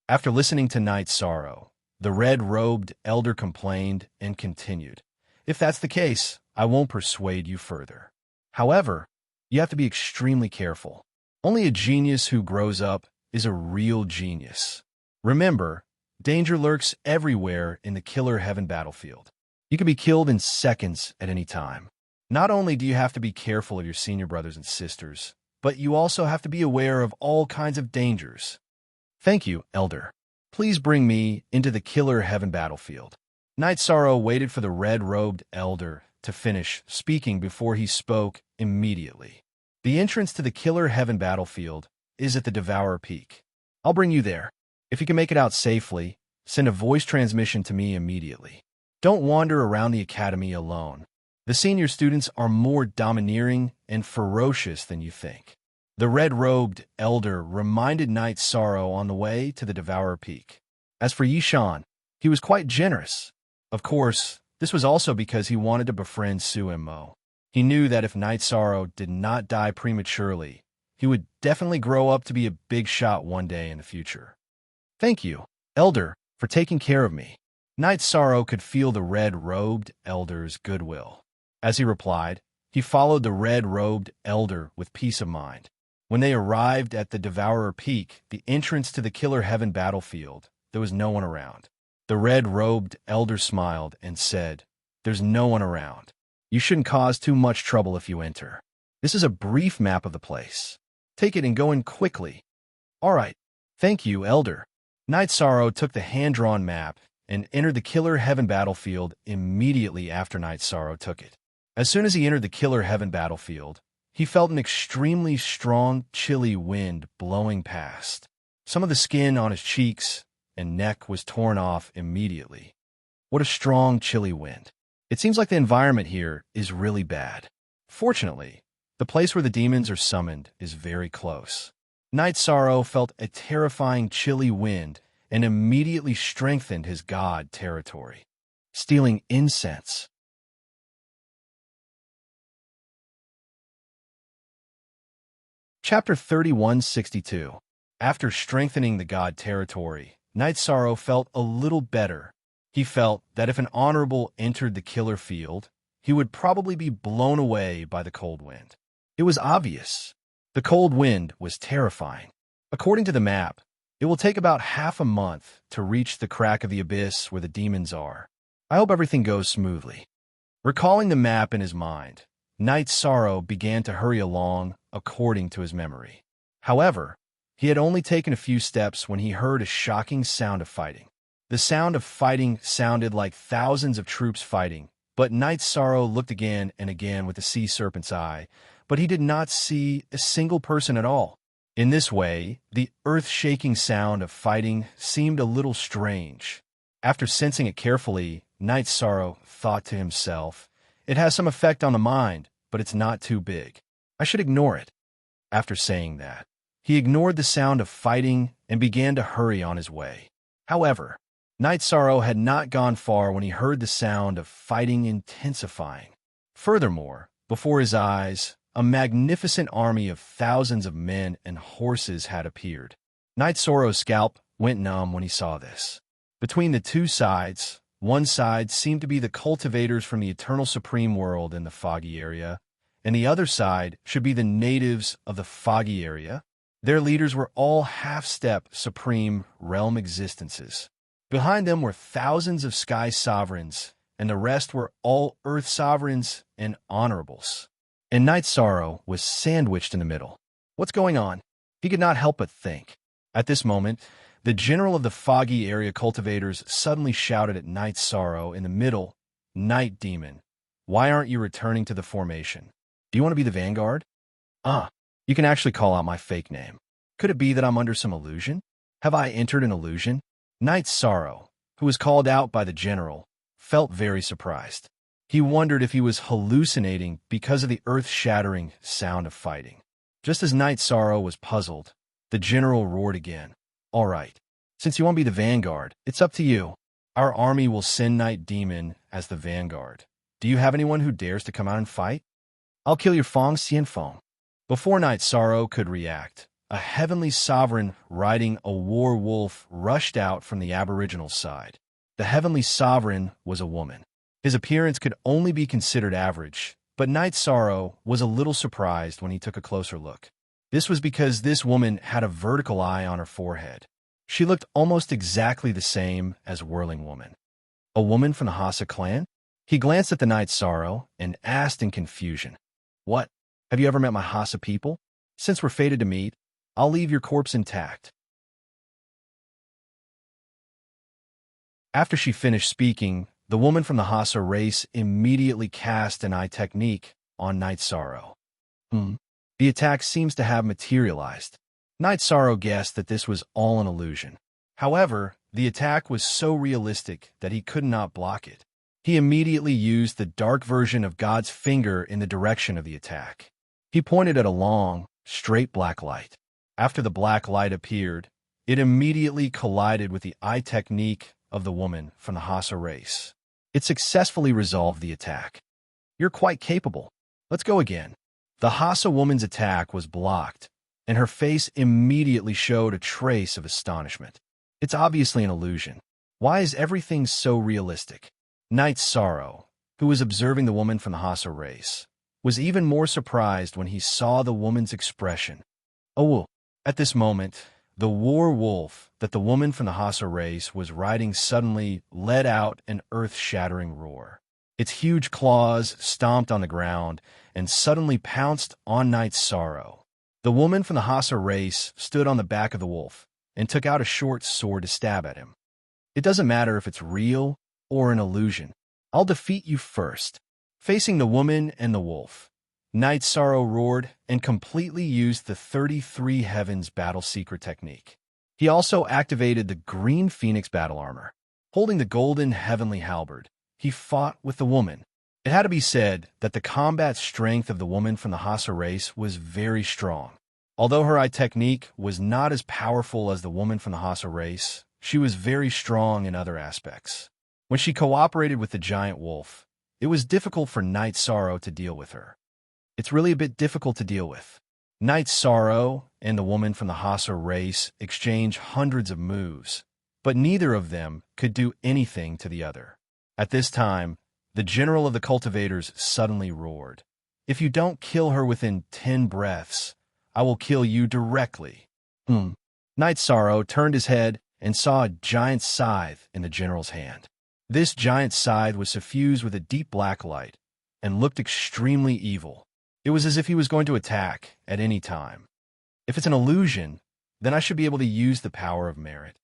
After listening to Night Sorrow, the red-robed elder complained and continued, "If that's the case, I won't persuade you further. However, you have to be extremely careful. Only a genius who grows up is a real genius. Remember, danger lurks everywhere in the Killer Heaven battlefield. You can be killed in seconds at any time. Not only do you have to be careful of your senior brothers and sisters, but you also have to be aware of all kinds of dangers. Thank you, Elder. Please bring me into the Killer Heaven battlefield." Night Sorrow waited for the red-robed elder to finish speaking before he spoke immediately. The entrance to the Killer Heaven battlefield is at the Devourer Peak. I'll bring you there. If you can make it out safely, send a voice transmission to me immediately. Don't wander around the academy alone. The senior students are more domineering and ferocious than you think. The red-robed elder reminded Night Sorrow on the way to the Devourer Peak. As for Yishan, he was quite generous. Of course, this was also because he wanted to befriend Su Mo. He knew that if Night Sorrow did not die prematurely, he would definitely grow up to be a big shot one day in the future. Thank you, Elder, for taking care of me. Night Sorrow could feel the red-robed elder's goodwill. As he replied, he followed the red-robed elder with peace of mind. When they arrived at the Devourer Peak, the entrance to the Killer Heaven battlefield, there was no one around. The red-robed elder smiled and said, "There's no one around. You shouldn't cause too much trouble if you enter. This is a brief map of the place. Take it and go in quickly." "All right. Thank you, Elder. Night Sorrow took the hand-drawn map and entered the Killer Heaven battlefield immediately after Night Sorrow took it. As soon as he entered the Killer Heaven battlefield, he felt an extremely strong, chilly wind blowing past. Some of the skin on his cheeks and neck was torn off immediately. What a strong, chilly wind. It seems like the environment here is really bad. Fortunately, the place where the demons are summoned is very close. Night Sorrow felt a terrifying, chilly wind and immediately strengthened his god territory. Stealing incense. Chapter 3162. After strengthening the god territory, Night Sorrow felt a little better. He felt that if an honorable entered the killer field, he would probably be blown away by the cold wind. It was obvious. The cold wind was terrifying. According to the map, it will take about half a month to reach the crack of the abyss where the demons are. I hope everything goes smoothly. Recalling the map in his mind, Night Sorrow began to hurry along according to his memory. However, he had only taken a few steps when he heard a shocking sound of fighting. The sound of fighting sounded like thousands of troops fighting, but Night Sorrow looked again and again with the sea serpent's eye, but he did not see a single person at all. In this way, the earth-shaking sound of fighting seemed a little strange. After sensing it carefully, Night Sorrow thought to himself, "It has some effect on the mind, but it's not too big. I should ignore it." After saying that, he ignored the sound of fighting and began to hurry on his way. However, Night Sorrow had not gone far when he heard the sound of fighting intensifying. Furthermore, before his eyes, a magnificent army of thousands of men and horses had appeared. Night Sorrow's scalp went numb when he saw this. Between the two sides, one side seemed to be the cultivators from the Eternal Supreme World in the Foggy area, and the other side should be the natives of the Foggy area. Their leaders were all half-step Supreme Realm existences. Behind them were thousands of Sky Sovereigns, and the rest were all Earth Sovereigns and Honorables. And Night Sorrow was sandwiched in the middle. What's going on? He could not help but think. At this moment, the general of the Foggy area cultivators suddenly shouted at Night Sorrow in the middle, "Night Demon, why aren't you returning to the formation? Do you want to be the vanguard?" You can actually call out my fake name. Could it be that I'm under some illusion? Have I entered an illusion? Night Sorrow, who was called out by the general, felt very surprised. He wondered if he was hallucinating because of the earth-shattering sound of fighting. Just as Night Sorrow was puzzled, the general roared again. "All right, since you want to be the vanguard, it's up to you. Our army will send Night Demon as the vanguard. Do you have anyone who dares to come out and fight? I'll kill your Fong Xian Fong." Before Night Sorrow could react, a heavenly sovereign riding a war wolf rushed out from the aboriginal side. The heavenly sovereign was a woman. His appearance could only be considered average, but Night Sorrow was a little surprised when he took a closer look. This was because this woman had a vertical eye on her forehead. She looked almost exactly the same as Whirling Woman. A woman from the Hassa clan? He glanced at the Night Sorrow and asked in confusion, "What? Have you ever met my Hassa people? Since we're fated to meet, I'll leave your corpse intact." After she finished speaking, the woman from the Hassa race immediately cast an eye technique on Night Sorrow. The attack seems to have materialized. Night Sorrow guessed that this was all an illusion. However, the attack was so realistic that he could not block it. He immediately used the dark version of God's finger in the direction of the attack. He pointed at a long, straight black light. After the black light appeared, it immediately collided with the eye technique of the woman from the Hassa race. It successfully resolved the attack. "You're quite capable. Let's go again." The Hassa woman's attack was blocked, and her face immediately showed a trace of astonishment. It's obviously an illusion. Why is everything so realistic? Night Sorrow, who was observing the woman from the Hassa race, was even more surprised when he saw the woman's expression. At this moment, the war wolf that the woman from the Hassa race was riding suddenly let out an earth-shattering roar. Its huge claws stomped on the ground and suddenly pounced on Night Sorrow. The woman from the Hassa race stood on the back of the wolf, and took out a short sword to stab at him. It doesn't matter if it's real or an illusion. I'll defeat you first. Facing the woman and the wolf, Knight Sorrow roared and completely used the 33 Heavens battle secret technique. He also activated the Green Phoenix battle armor. Holding the golden heavenly halberd, he fought with the woman. It had to be said that the combat strength of the woman from the Hassa race was very strong. Although her eye technique was not as powerful as the woman from the Hassa race, she was very strong in other aspects. When she cooperated with the giant wolf, it was difficult for Knight Sorrow to deal with her. It's really a bit difficult to deal with. Knight Sorrow and the woman from the Hassa race exchanged hundreds of moves, but neither of them could do anything to the other. At this time, the general of the cultivators suddenly roared, "If you don't kill her within 10 breaths, I will kill you directly." Knight Sorrow turned his head and saw a giant scythe in the general's hand. This giant scythe was suffused with a deep black light and looked extremely evil. It was as if he was going to attack at any time. If it's an illusion, then I should be able to use the power of merit,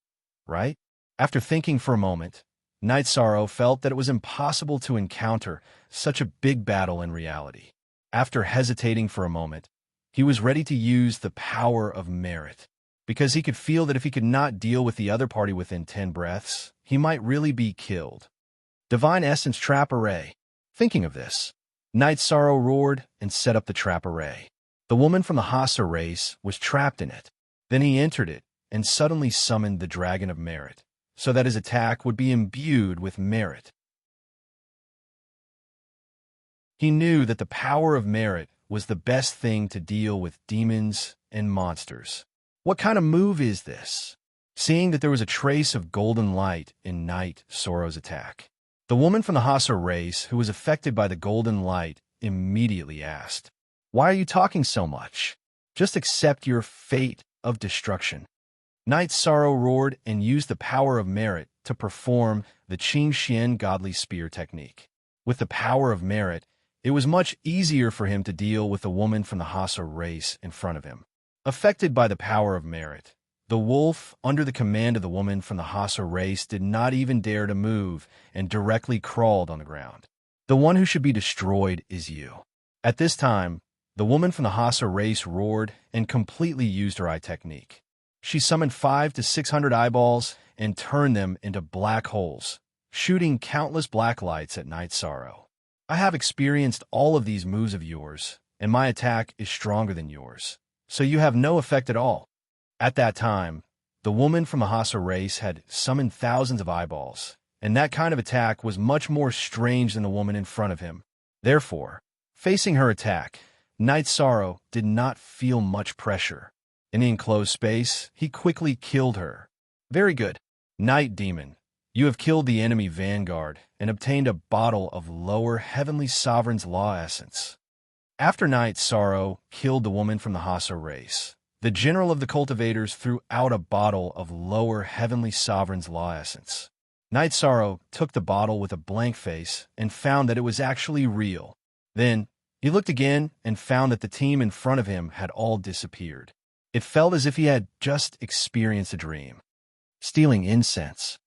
right? After thinking for a moment, Knight Sorrow felt that it was impossible to encounter such a big battle in reality. After hesitating for a moment, he was ready to use the power of merit, because he could feel that if he could not deal with the other party within 10 breaths, he might really be killed. Divine Essence Trap Array. Thinking of this, Knight Sorrow roared and set up the trap array. The woman from the Hassa race was trapped in it. Then he entered it and suddenly summoned the Dragon of Merit, so that his attack would be imbued with merit. He knew that the power of merit was the best thing to deal with demons and monsters. What kind of move is this? Seeing that there was a trace of golden light in Knight Sorrow's attack, the woman from the Hassa race, who was affected by the golden light, immediately asked, "Why are you talking so much? Just accept your fate of destruction." Knight Sorrow roared and used the power of merit to perform the Qing Xian Godly Spear technique. With the power of merit, it was much easier for him to deal with the woman from the Hassa race in front of him. Affected by the power of merit, the wolf, under the command of the woman from the Hassa race, did not even dare to move and directly crawled on the ground. The one who should be destroyed is you. At this time, the woman from the Hassa race roared and completely used her eye technique. She summoned 500 to 600 eyeballs and turned them into black holes, shooting countless black lights at Knight Sorrow. I have experienced all of these moves of yours, and my attack is stronger than yours, so you have no effect at all. At that time, the woman from the Hassa race had summoned thousands of eyeballs, and that kind of attack was much more strange than the woman in front of him. Therefore, facing her attack, Knight Sorrow did not feel much pressure. In the enclosed space, he quickly killed her. Very good. Night Demon, you have killed the enemy vanguard and obtained a bottle of Lower Heavenly Sovereign's Law Essence. After Knight Sorrow killed the woman from the Hassa race, the general of the cultivators threw out a bottle of Lower Heavenly Sovereign's Law Essence. Knight Sorrow took the bottle with a blank face and found that it was actually real. Then, he looked again and found that the team in front of him had all disappeared. It felt as if he had just experienced a dream. Stealing incense.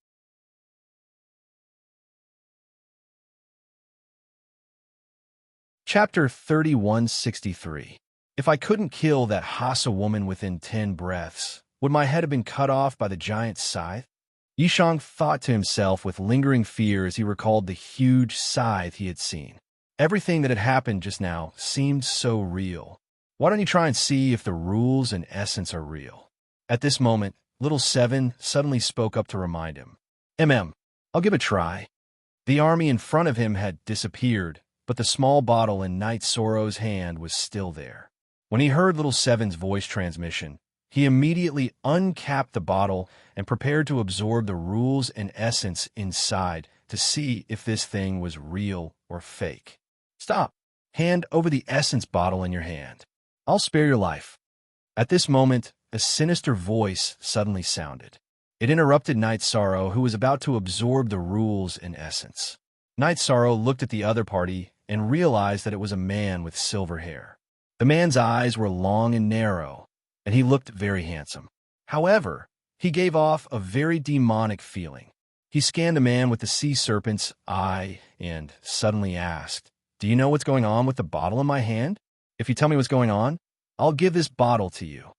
Chapter 3163. If I couldn't kill that Hassa woman within 10 breaths, would my head have been cut off by the giant scythe? Yishang thought to himself with lingering fear as he recalled the huge scythe he had seen. Everything that had happened just now seemed so real. Why don't you try and see if the rules and essence are real? At this moment, Little Seven suddenly spoke up to remind him. I'll give it a try. The army in front of him had disappeared, but the small bottle in Knight Sorrow's hand was still there. When he heard Little Seven's voice transmission, he immediately uncapped the bottle and prepared to absorb the rules and essence inside to see if this thing was real or fake. Stop. Hand over the essence bottle in your hand. I'll spare your life. At this moment, a sinister voice suddenly sounded. It interrupted Knight Sorrow, who was about to absorb the rules and essence. Knight Sorrow looked at the other party and realized that it was a man with silver hair. The man's eyes were long and narrow, and he looked very handsome. However, He gave off a very demonic feeling. He scanned the man with the sea serpent's eye and suddenly asked, "Do you know what's going on with the bottle in my hand? If you tell me what's going on, I'll give this bottle to you."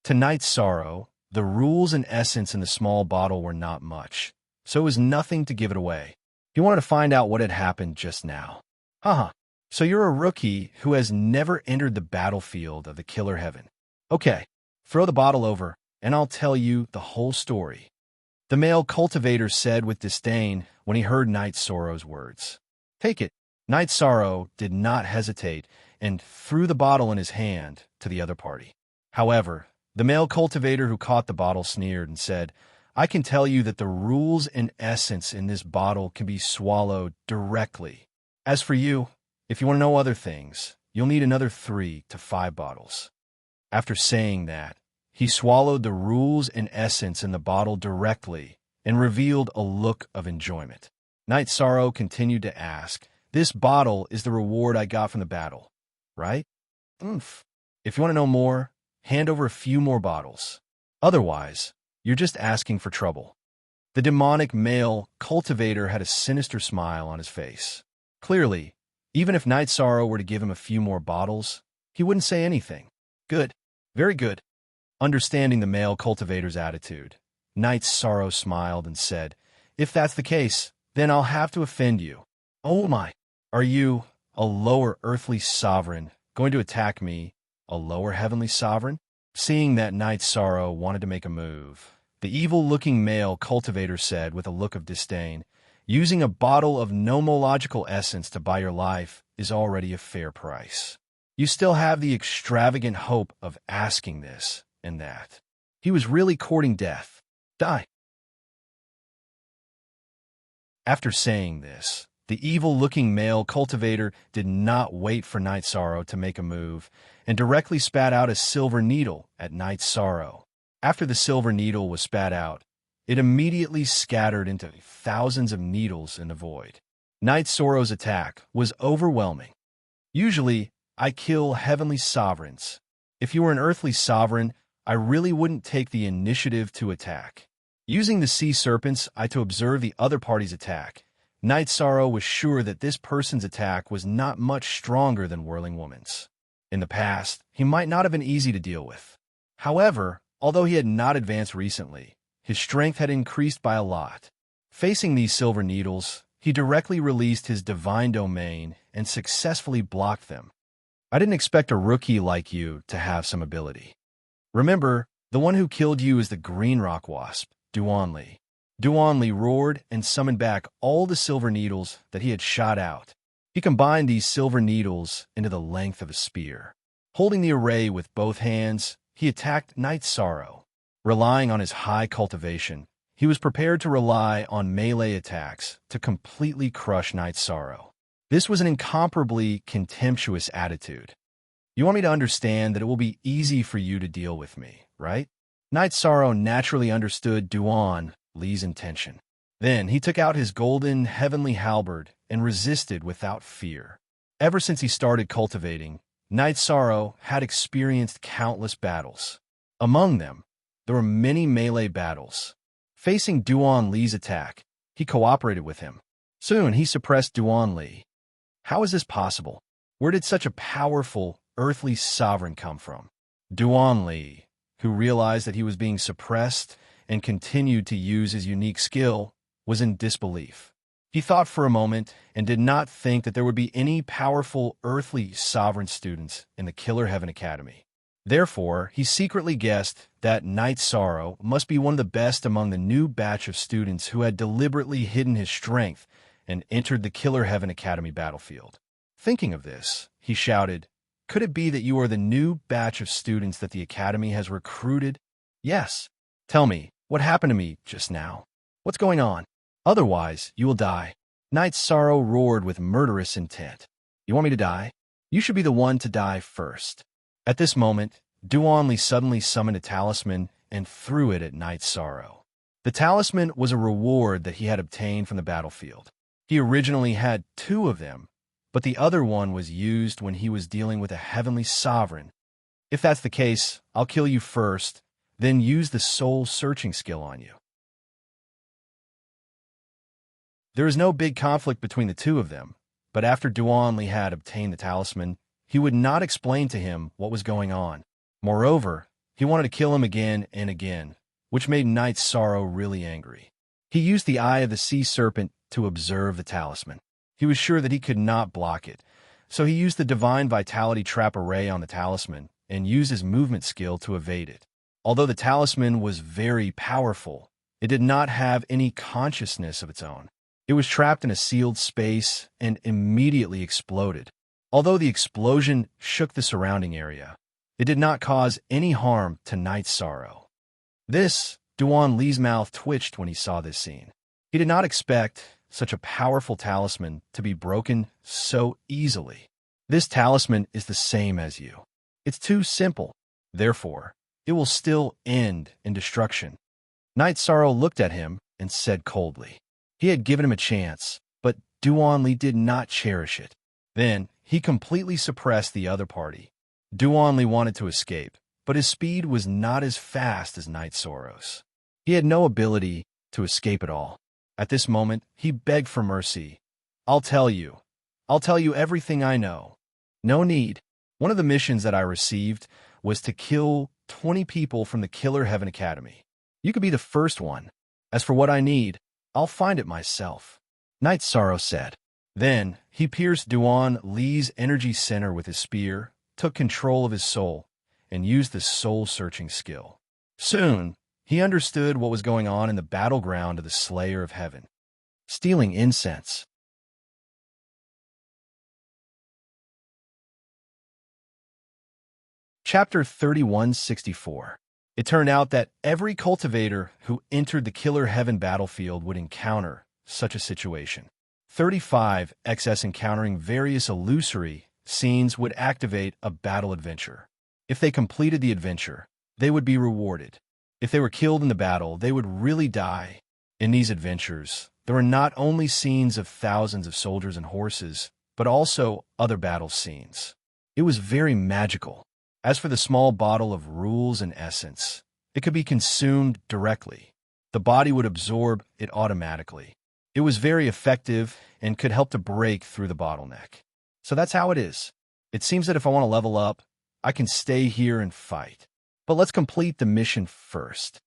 To Knight's sorrow, the rules and essence in the small bottle were not much, so it was nothing to give it away. He wanted to find out what had happened just now. Haha, so you're a rookie who has never entered the battlefield of the killer heaven. Okay, throw the bottle over, and I'll tell you the whole story. The male cultivator said with disdain when he heard Knight's sorrow's words. Take it. Knight's sorrow did not hesitate and threw the bottle in his hand to the other party. However, the male cultivator who caught the bottle sneered and said, "I can tell you that the rules and essence in this bottle can be swallowed directly. As for you, if you want to know other things, you'll need another 3 to 5 bottles." After saying that, he swallowed the rules and essence in the bottle directly and revealed a look of enjoyment. Knight's sorrow continued to ask, "This bottle is the reward I got from the battle, right? Oomph. If you want to know more, hand over a few more bottles. Otherwise, you're just asking for trouble." The demonic male cultivator had a sinister smile on his face. Clearly, even if Knight's sorrow were to give him a few more bottles, he wouldn't say anything. Good. Very good. Understanding the male cultivator's attitude, Knight's sorrow smiled and said, "If that's the case, then I'll have to offend you. Oh my, are you, a lower earthly sovereign, going to attack me, a lower heavenly sovereign?" Seeing that Knight's sorrow wanted to make a move, the evil-looking male cultivator said with a look of disdain, "Using a bottle of nomological essence to buy your life is already a fair price. You still have the extravagant hope of asking this and that." He was really courting death. Die. After saying this, the evil-looking male cultivator did not wait for Knight's sorrow to make a move and directly spat out a silver needle at Knight's sorrow. After the silver needle was spat out, it immediately scattered into thousands of needles in the void. Knight's sorrow's attack was overwhelming. Usually, I kill heavenly sovereigns. If you were an earthly sovereign, I really wouldn't take the initiative to attack. Using the sea serpent's eye to observe the other party's attack, Knight's sorrow was sure that this person's attack was not much stronger than Whirling Woman's. In the past, he might not have been easy to deal with. However, although he had not advanced recently, his strength had increased by a lot. Facing these silver needles, he directly released his divine domain and successfully blocked them. I didn't expect a rookie like you to have some ability. Remember, the one who killed you is the green rock wasp, Duanli. Duanli roared and summoned back all the silver needles that he had shot out. He combined these silver needles into the length of a spear. Holding the array with both hands, he attacked Knight's sorrow. Relying on his high cultivation, he was prepared to rely on melee attacks to completely crush Knight's sorrow. This was an incomparably contemptuous attitude. You want me to understand that it will be easy for you to deal with me, right? Knight's sorrow naturally understood Duanli's intention. Then he took out his golden heavenly halberd and resisted without fear. Ever since he started cultivating, Knight's sorrow had experienced countless battles. Among them, there were many melee battles. Facing Duanli's attack, he cooperated with him. Soon he suppressed Duanli. How is this possible? Where did such a powerful, earthly sovereign come from? Duanli, who realized that he was being suppressed and continued to use his unique skill, was in disbelief. He thought for a moment and did not think that there would be any powerful earthly sovereign students in the Killer Heaven Academy. Therefore, he secretly guessed that Knight's sorrow must be one of the best among the new batch of students who had deliberately hidden his strength and entered the Killer Heaven Academy battlefield. Thinking of this, he shouted, "Could it be that you are the new batch of students that the Academy has recruited?" "Yes. Tell me, what happened to me just now? What's going on? Otherwise, you will die." Knight's sorrow roared with murderous intent. "You want me to die? You should be the one to die first." At this moment, Duanli suddenly summoned a talisman and threw it at Knight's sorrow. The talisman was a reward that he had obtained from the battlefield. He originally had 2 of them, but the other one was used when he was dealing with a heavenly sovereign. "If that's the case, I'll kill you first, then use the soul-searching skill on you. There is no big conflict between the two of them, but after Duanli had obtained the talisman, he would not explain to him what was going on. Moreover, he wanted to kill him again and again, which made Knight Sorrow really angry. He used the eye of the sea serpent to observe the talisman. He was sure that he could not block it, so he used the Divine Vitality Trap Array on the talisman and used his movement skill to evade it. Although the talisman was very powerful, it did not have any consciousness of its own. It was trapped in a sealed space and immediately exploded. Although the explosion shook the surrounding area, it did not cause any harm to Knight Sorrow. Duanli's mouth twitched when he saw this scene. He did not expect such a powerful talisman to be broken so easily. This talisman is the same as you. It's too simple. Therefore, it will still end in destruction. Knight Sorrow looked at him and said coldly. He had given him a chance, but Duanli did not cherish it. Then, he completely suppressed the other party. Duanli wanted to escape, but his speed was not as fast as Knight Sorrow's. He had no ability to escape at all. At this moment, he begged for mercy. I'll tell you everything I know. No need. One of the missions that I received was to kill 20 people from the Killer Heaven Academy. You could be the first one. As for what I need, I'll find it myself, Knight Sorrow said. Then, he pierced Duanli's energy center with his spear, took control of his soul, and used the soul-searching skill. Soon, he understood what was going on in the battleground of the Slayer of Heaven. Stealing incense. Chapter 3164. It turned out that every cultivator who entered the Killer Heaven battlefield would encounter such a situation. 35 XS encountering various illusory scenes would activate a battle adventure. If they completed the adventure, they would be rewarded. If they were killed in the battle, they would really die. In these adventures, there were not only scenes of thousands of soldiers and horses, but also other battle scenes. It was very magical. As for the small bottle of rules and essence, it could be consumed directly. The body would absorb it automatically. It was very effective and could help to break through the bottleneck. So that's how it is. It seems that if I want to level up, I can stay here and fight. But let's complete the mission first.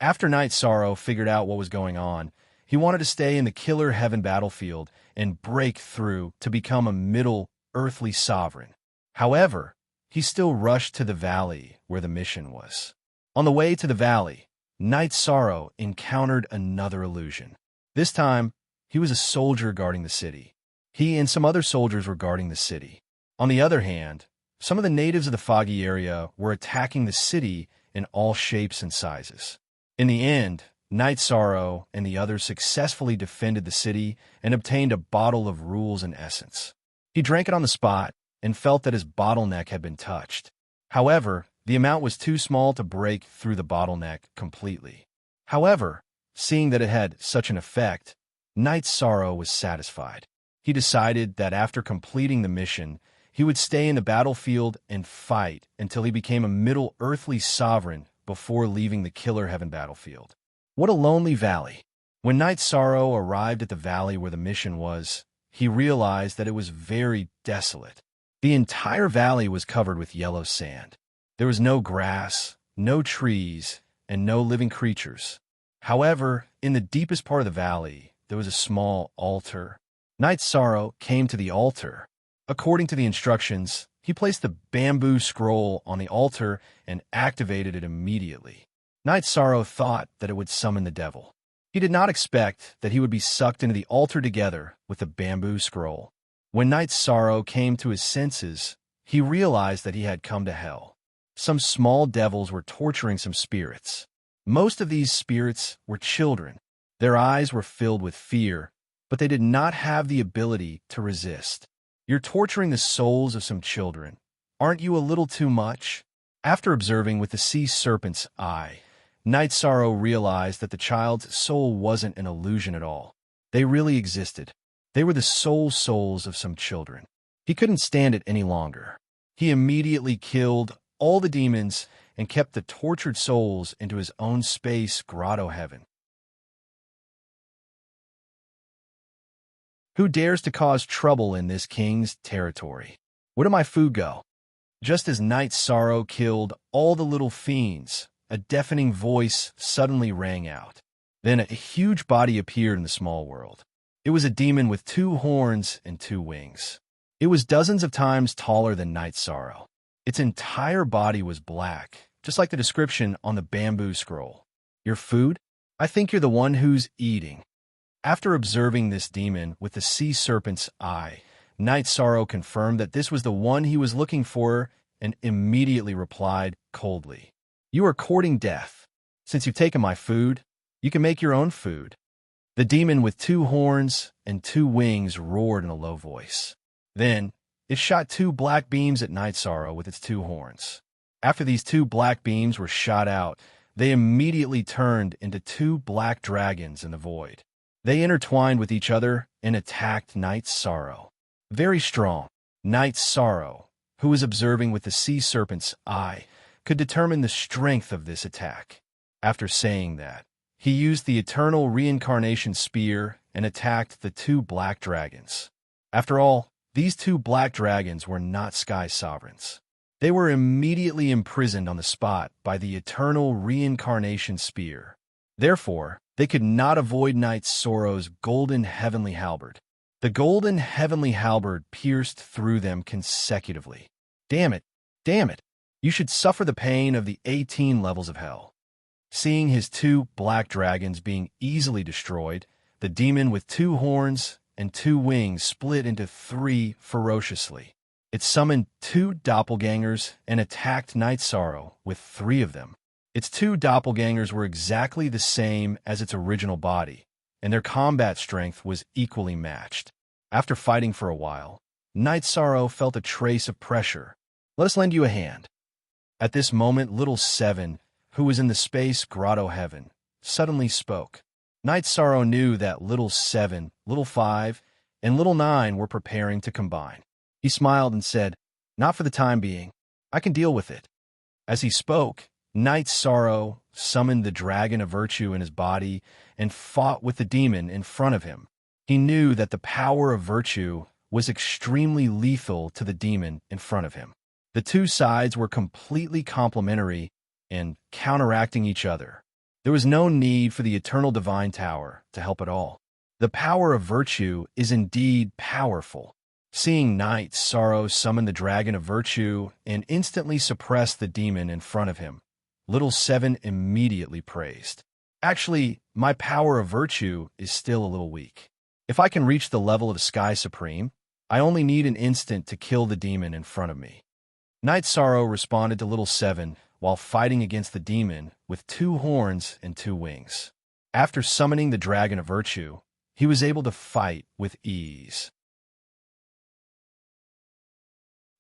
After Knight Sorrow figured out what was going on, he wanted to stay in the Killer Heaven battlefield and break through to become a middle earthly sovereign. However, he still rushed to the valley where the mission was. On the way to the valley, Knight Sorrow encountered another illusion. This time, he was a soldier guarding the city. He and some other soldiers were guarding the city. On the other hand, some of the natives of the foggy area were attacking the city in all shapes and sizes. In the end, Knight Sorrow and the others successfully defended the city and obtained a bottle of rules and essence. He drank it on the spot and felt that his bottleneck had been touched. However, the amount was too small to break through the bottleneck completely. However, seeing that it had such an effect, Knight Sorrow was satisfied. He decided that after completing the mission, he would stay in the battlefield and fight until he became a middle earthly sovereign before leaving the Killer Heaven battlefield. What a lonely valley. When Knight Sorrow arrived at the valley where the mission was, he realized that it was very desolate. The entire valley was covered with yellow sand. There was no grass, no trees, and no living creatures. However, in the deepest part of the valley, there was a small altar. Knight Sorrow came to the altar. According to the instructions, he placed the bamboo scroll on the altar and activated it immediately. Knight Sorrow thought that it would summon the devil. He did not expect that he would be sucked into the altar together with the bamboo scroll. When Knight Sorrow came to his senses, he realized that he had come to hell. Some small devils were torturing some spirits. Most of these spirits were children. Their eyes were filled with fear, but they did not have the ability to resist. You're torturing the souls of some children. Aren't you a little too much? After observing with the sea serpent's eye, Knight Sorrow realized that the child's soul wasn't an illusion at all. They really existed. They were the souls of some children. He couldn't stand it any longer. He immediately killed all the demons and kept the tortured souls into his own space grotto heaven. Who dares to cause trouble in this king's territory? Where did my food go? Just as Night Sorrow killed all the little fiends, a deafening voice suddenly rang out. Then a huge body appeared in the small world. It was a demon with 2 horns and 2 wings. It was dozens of times taller than Night Sorrow. Its entire body was black, just like the description on the bamboo scroll. Your food? I think you're the one who's eating. After observing this demon with the sea serpent's eye, Night Sorrow confirmed that this was the one he was looking for and immediately replied coldly, "You are courting death. Since you've taken my food, you can make your own food." The demon with 2 horns and 2 wings roared in a low voice. Then, it shot 2 black beams at Night Sorrow with its 2 horns. After these 2 black beams were shot out, they immediately turned into 2 black dragons in the void. They intertwined with each other and attacked Night Sorrow. Very strong, Night Sorrow, who was observing with the sea serpent's eye, could determine the strength of this attack. After saying that, he used the eternal reincarnation spear and attacked the 2 black dragons. After all, these 2 black dragons were not sky sovereigns. They were immediately imprisoned on the spot by the eternal reincarnation spear. Therefore, they could not avoid Night Sorrow's golden heavenly halberd. The golden heavenly halberd pierced through them consecutively. Damn it! Damn it! You should suffer the pain of the 18 levels of hell. Seeing his 2 black dragons being easily destroyed, the demon with 2 horns and 2 wings split into 3 ferociously. It summoned 2 doppelgangers and attacked Night Sorrow with 3 of them. Its 2 doppelgangers were exactly the same as its original body, and their combat strength was equally matched. After fighting for a while, Night Sorrow felt a trace of pressure. "Let us lend you a hand." At this moment, Little 7, who was in the space grotto heaven, suddenly spoke. Night Sorrow knew that Little 7, Little 5, and Little 9 were preparing to combine. He smiled and said, "Not for the time being. I can deal with it." As he spoke, Night Sorrow summoned the dragon of virtue in his body and fought with the demon in front of him. He knew that the power of virtue was extremely lethal to the demon in front of him. The 2 sides were completely complementary and counteracting each other. There was no need for the eternal divine tower to help at all. The power of virtue is indeed powerful. Seeing Night Sorrow summon the dragon of virtue and instantly suppress the demon in front of him, Little 7 immediately praised. "Actually, my power of virtue is still a little weak. If I can reach the level of Sky Supreme, I only need an instant to kill the demon in front of me." Night Sorrow responded to Little 7 while fighting against the demon with 2 horns and 2 wings. After summoning the dragon of virtue, he was able to fight with ease.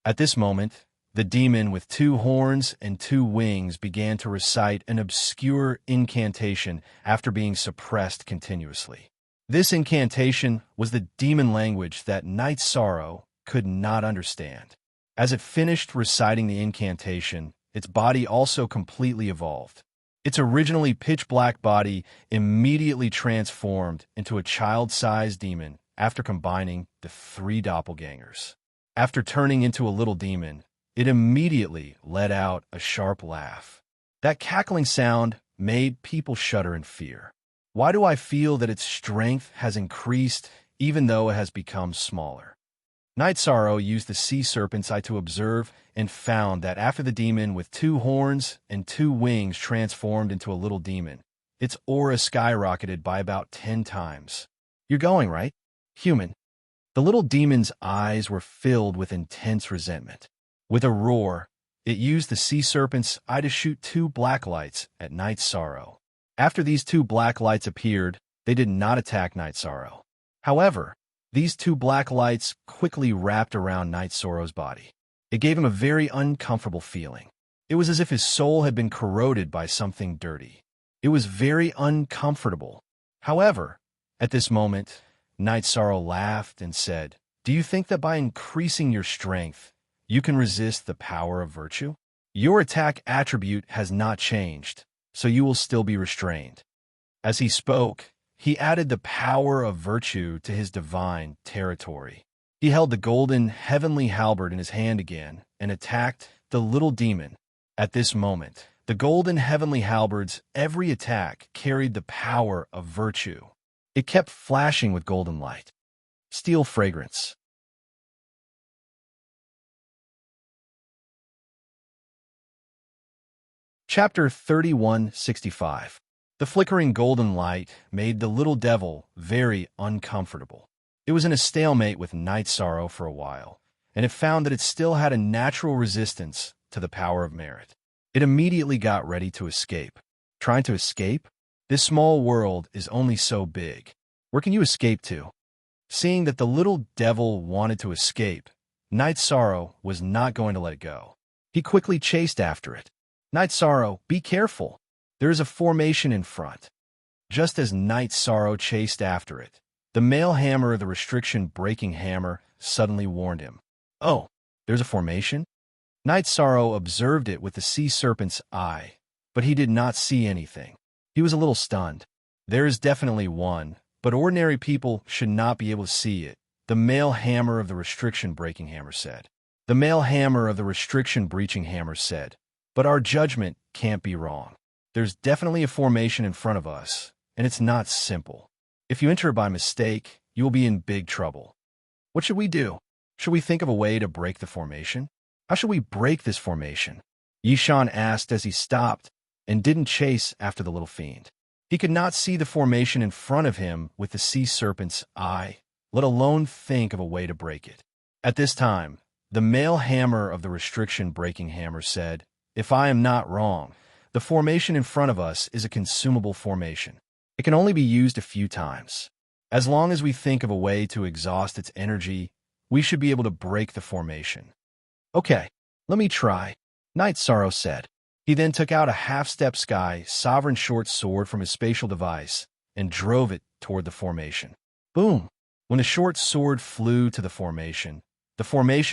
At this moment, the demon with 2 horns and 2 wings began to recite an obscure incantation after being suppressed continuously. This incantation was the demon language that Night Sorrow could not understand. As it finished reciting the incantation, its body also completely evolved. Its originally pitch-black body immediately transformed into a child-sized demon after combining the 3 doppelgangers. After turning into a little demon, it immediately let out a sharp laugh. That cackling sound made people shudder in fear. Why do I feel that its strength has increased even though it has become smaller? Night Sorrow used the sea serpent's eye to observe and found that after the demon with 2 horns and 2 wings transformed into a little demon, its aura skyrocketed by about 10 times. "You're going, right, human?" The little demon's eyes were filled with intense resentment. With a roar, it used the sea serpent's eye to shoot 2 black lights at Night Sorrow. After these 2 black lights appeared, they did not attack Night Sorrow. However, these 2 black lights quickly wrapped around Night Sorrow's body. It gave him a very uncomfortable feeling. It was as if his soul had been corroded by something dirty. It was very uncomfortable. However, at this moment, Night Sorrow laughed and said, "Do you think that by increasing your strength, you can resist the power of virtue?" Your attack attribute has not changed, so you will still be restrained." As he spoke, he added the power of virtue to his divine territory. He held the golden heavenly halberd in his hand again and attacked the little demon. At this moment, the golden heavenly halberd's every attack carried the power of virtue. It kept flashing with golden light. Steel fragrance. Chapter 3165. The flickering golden light made the little devil very uncomfortable. It was in a stalemate with Night Sorrow for a while, and it found that it still had a natural resistance to the power of merit. It immediately got ready to escape. Trying to escape? This small world is only so big. Where can you escape to? Seeing that the little devil wanted to escape, Night Sorrow was not going to let it go. He quickly chased after it. "Night Sorrow, be careful. There is a formation in front." Just as Night Sorrow chased after it, the male hammer of the restriction-breaking hammer suddenly warned him. "Oh, there's a formation?" Night Sorrow observed it with the sea serpent's eye, but he did not see anything. He was a little stunned. "There is definitely one, but ordinary people should not be able to see it," the male hammer of the restriction-breaking hammer said. The male hammer of the restriction-breaching hammer said, "But our judgment can't be wrong. There's definitely a formation in front of us, and it's not simple. If you enter by mistake, you will be in big trouble. What should we do? Should we think of a way to break the formation? How should we break this formation?" Yishan asked as he stopped and didn't chase after the little fiend. He could not see the formation in front of him with the sea serpent's eye, let alone think of a way to break it. At this time, the male hammer of the restriction-breaking hammer said, "If I am not wrong, the formation in front of us is a consumable formation. It can only be used a few times. As long as we think of a way to exhaust its energy, we should be able to break the formation." "Okay, let me try," Night Sorrow said. He then took out a half-step sky sovereign short sword from his spatial device and drove it toward the formation. Boom! When the short sword flew to the formation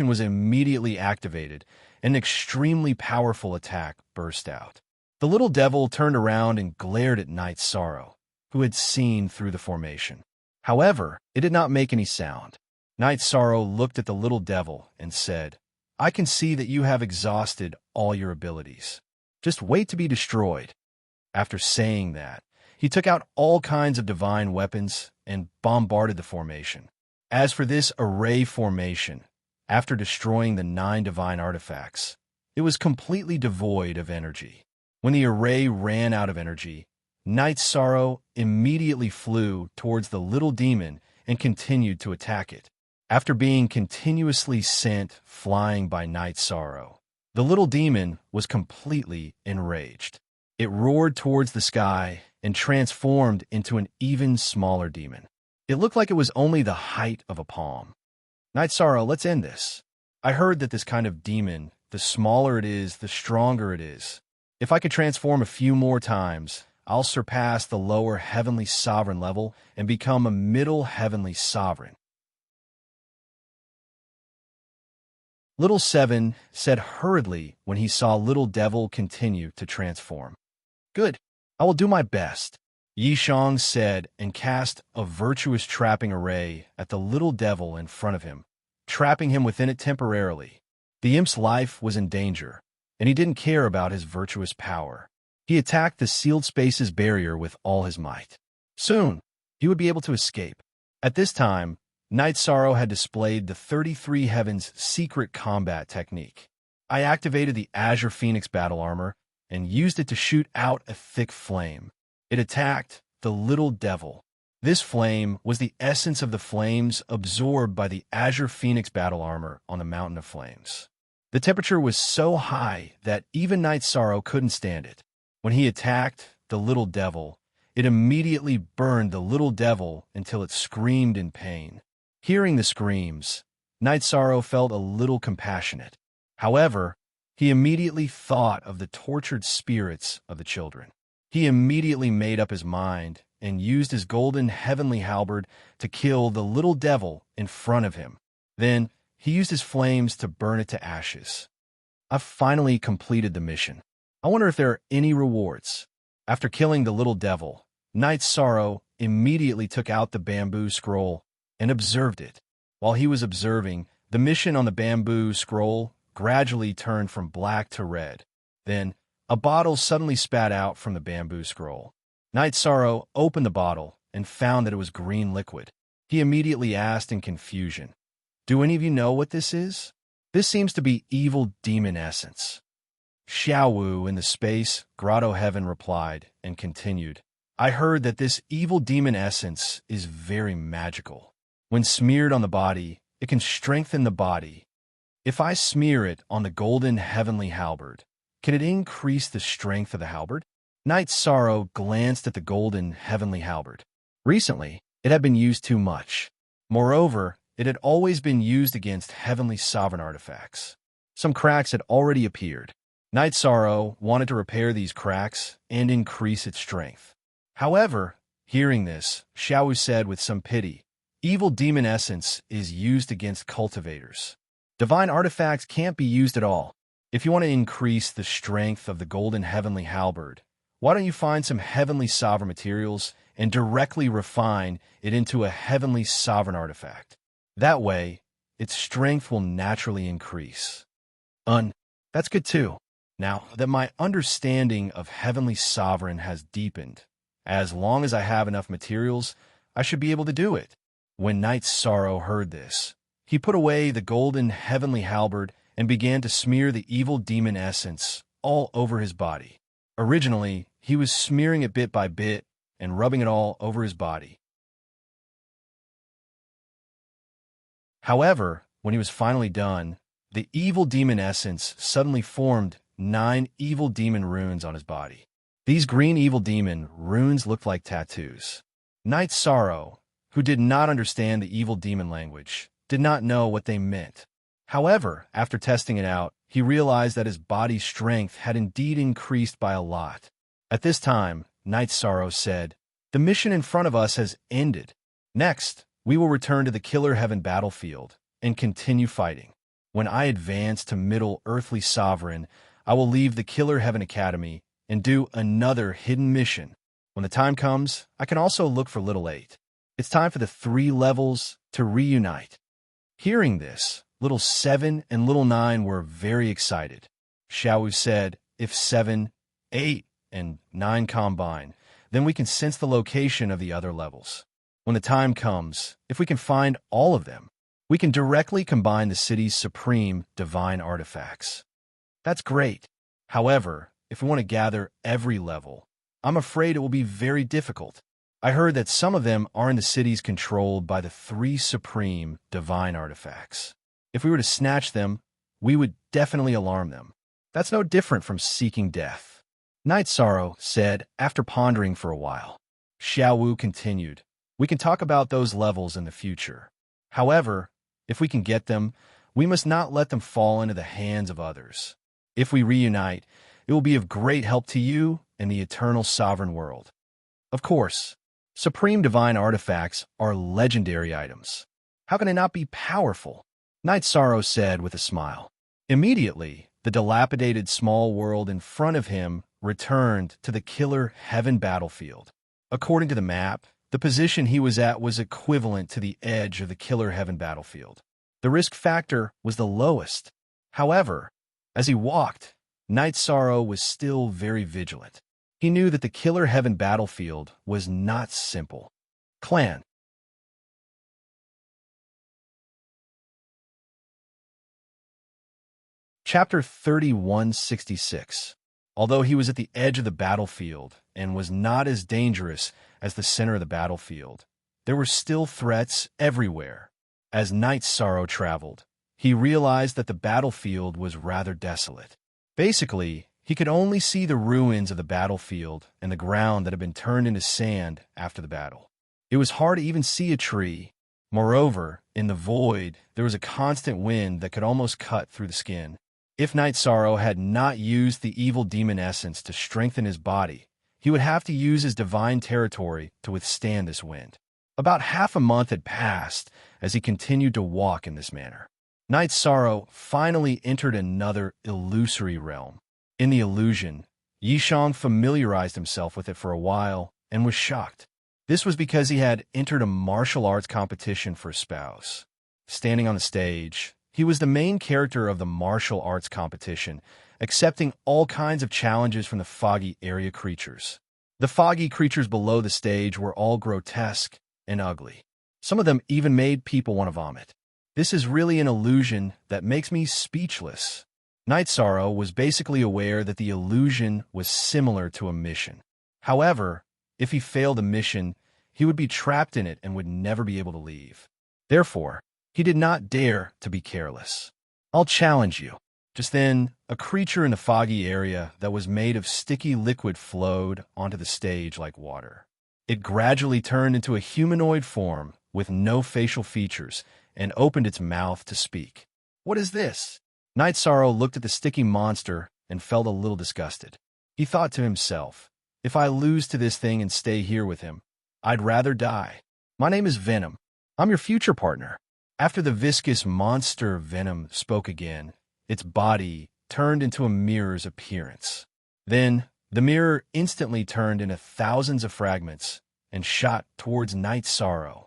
was immediately activated, and an extremely powerful attack burst out. The little devil turned around and glared at Night Sorrow, who had seen through the formation. However, it did not make any sound. Night Sorrow looked at the little devil and said, "I can see that you have exhausted all your abilities. Just wait to be destroyed." After saying that, he took out all kinds of divine weapons and bombarded the formation. As for this array formation, after destroying the 9 divine artifacts, it was completely devoid of energy. When the array ran out of energy, Night Sorrow immediately flew towards the little demon and continued to attack it. After being continuously sent flying by Night Sorrow, the little demon was completely enraged. It roared towards the sky and transformed into an even smaller demon. It looked like it was only the height of a palm. "Night Sorrow, let's end this. I heard that this kind of demon, the smaller it is, the stronger it is. If I could transform a few more times, I'll surpass the lower heavenly sovereign level and become a middle heavenly sovereign." Little Seven said hurriedly when he saw Little Devil continue to transform. "Good. I will do my best," Yishang said and cast a virtuous trapping array at the little devil in front of him, trapping him within it temporarily. The imp's life was in danger, and he didn't care about his virtuous power. He attacked the sealed spaces barrier with all his might. Soon, he would be able to escape. At this time, Night Sorrow had displayed the 33 Heavens secret combat technique. I activated the Azure Phoenix battle armor and used it to shoot out a thick flame. It attacked the little devil. This flame was the essence of the flames absorbed by the Azure Phoenix battle armor on the Mountain of Flames. The temperature was so high that even Night Sorrow couldn't stand it. When he attacked the little devil, it immediately burned the little devil until it screamed in pain. Hearing the screams, Night Sorrow felt a little compassionate. However, he immediately thought of the tortured spirits of the children. He immediately made up his mind and used his golden heavenly halberd to kill the little devil in front of him. Then, he used his flames to burn it to ashes. I've finally completed the mission. I wonder if there are any rewards. After killing the little devil, Knight Sorrow immediately took out the bamboo scroll and observed it. While he was observing, the mission on the bamboo scroll gradually turned from black to red. Then, a bottle suddenly spat out from the bamboo scroll. Knight Sorrow opened the bottle and found that it was green liquid. He immediately asked in confusion, "Do any of you know what this is?" "This seems to be evil demon essence." Xiaowu in the space grotto heaven replied and continued, "I heard that this evil demon essence is very magical. When smeared on the body, it can strengthen the body. If I smear it on the golden heavenly halberd, can it increase the strength of the halberd?" Knight Sorrow glanced at the golden heavenly halberd. Recently, it had been used too much. Moreover, it had always been used against heavenly sovereign artifacts. Some cracks had already appeared. Knight Sorrow wanted to repair these cracks and increase its strength. However, hearing this, Xiaowu said with some pity, "Evil demon essence is used against cultivators. Divine artifacts can't be used at all. If you want to increase the strength of the golden heavenly halberd, why don't you find some heavenly sovereign materials and directly refine it into a heavenly sovereign artifact? That way, its strength will naturally increase." That's good too. Now that my understanding of heavenly sovereign has deepened, as long as I have enough materials, I should be able to do it. When Knight Sorrow heard this, he put away the golden heavenly halberd and began to smear the evil demon essence all over his body. Originally, he was smearing it bit by bit and rubbing it all over his body. However, when he was finally done, the evil demon essence suddenly formed 9 evil demon runes on his body. These green evil demon runes looked like tattoos. Knight Sorrow, who did not understand the evil demon language, did not know what they meant. However, after testing it out, he realized that his body's strength had indeed increased by a lot. At this time, Knight Sorrow said, "The mission in front of us has ended. Next, we will return to the Killer Heaven battlefield and continue fighting. When I advance to Middle Earthly Sovereign, I will leave the Killer Heaven Academy and do another hidden mission. When the time comes, I can also look for Little 8. It's time for the 3 levels to reunite." Hearing this, Little 7 and Little 9 were very excited. Xiaowu said, "If 7, 8, and 9 combine, then we can sense the location of the other levels. When the time comes, if we can find all of them, we can directly combine the city's supreme divine artifacts." That's great. However, if we want to gather every level, I'm afraid it will be very difficult. I heard that some of them are in the cities controlled by the 3 supreme divine artifacts. If we were to snatch them, we would definitely alarm them. That's no different from seeking death. Knight Sorrow said after pondering for a while. Xiaowu continued, "We can talk about those levels in the future. However, if we can get them, we must not let them fall into the hands of others. If we reunite, it will be of great help to you and the eternal sovereign world." Of course, supreme divine artifacts are legendary items. How can they not be powerful? Knight Sorrow said with a smile. Immediately, the dilapidated small world in front of him returned to the Killer Heaven battlefield. According to the map, the position he was at was equivalent to the edge of the Killer Heaven battlefield. The risk factor was the lowest. However, as he walked, Knight Sorrow was still very vigilant. He knew that the Killer Heaven battlefield was not simple. Clan. Chapter 3166. Although he was at the edge of the battlefield and was not as dangerous as the center of the battlefield, there were still threats everywhere. As Knight Sorrow traveled, he realized that the battlefield was rather desolate. Basically, he could only see the ruins of the battlefield and the ground that had been turned into sand after the battle. It was hard to even see a tree. Moreover, in the void, there was a constant wind that could almost cut through the skin. If Knight Sorrow had not used the evil demon essence to strengthen his body, he would have to use his divine territory to withstand this wind. About half a month had passed as he continued to walk in this manner. Night Sorrow finally entered another illusory realm. In the illusion, Yishang familiarized himself with it for a while and was shocked. This was because he had entered a martial arts competition for a spouse. Standing on the stage, he was the main character of the martial arts competition, accepting all kinds of challenges from the foggy area creatures. The foggy creatures below the stage were all grotesque and ugly. Some of them even made people want to vomit. This is really an illusion that makes me speechless. Night Sorrow was basically aware that the illusion was similar to a mission. However, if he failed a mission, he would be trapped in it and would never be able to leave. Therefore, he did not dare to be careless. "I'll challenge you." Just then, a creature in the foggy area that was made of sticky liquid flowed onto the stage like water. It gradually turned into a humanoid form with no facial features and opened its mouth to speak. "What is this?" Night Sorrow looked at the sticky monster and felt a little disgusted. He thought to himself, "If I lose to this thing and stay here with him, I'd rather die. My name is Venom. I'm your future partner." After the viscous monster Venom spoke again, its body turned into a mirror's appearance. Then, the mirror instantly turned into thousands of fragments and shot towards Night Sorrow.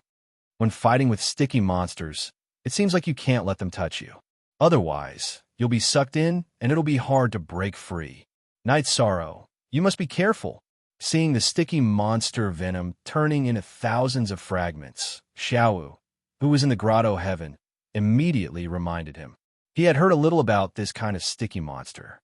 When fighting with sticky monsters, it seems like you can't let them touch you. Otherwise, you'll be sucked in and it'll be hard to break free. Night Sorrow, you must be careful. Seeing the sticky monster Venom turning into thousands of fragments, Xiaowu, who was in the grotto heaven, immediately reminded him. He had heard a little about this kind of sticky monster.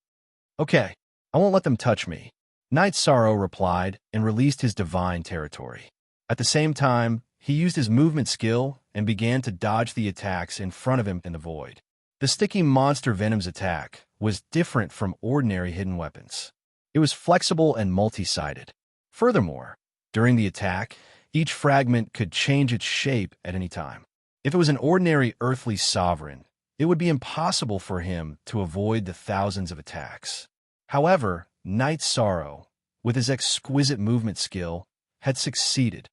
"Okay, I won't let them touch me," Night Sorrow replied and released his divine territory. At the same time, he used his movement skill and began to dodge the attacks in front of him in the void. The sticky monster Venom's attack was different from ordinary hidden weapons. It was flexible and multi-sided. Furthermore, during the attack, each fragment could change its shape at any time. If it was an ordinary earthly sovereign, it would be impossible for him to avoid the thousands of attacks. However, Night Sorrow, with his exquisite movement skill, had succeeded.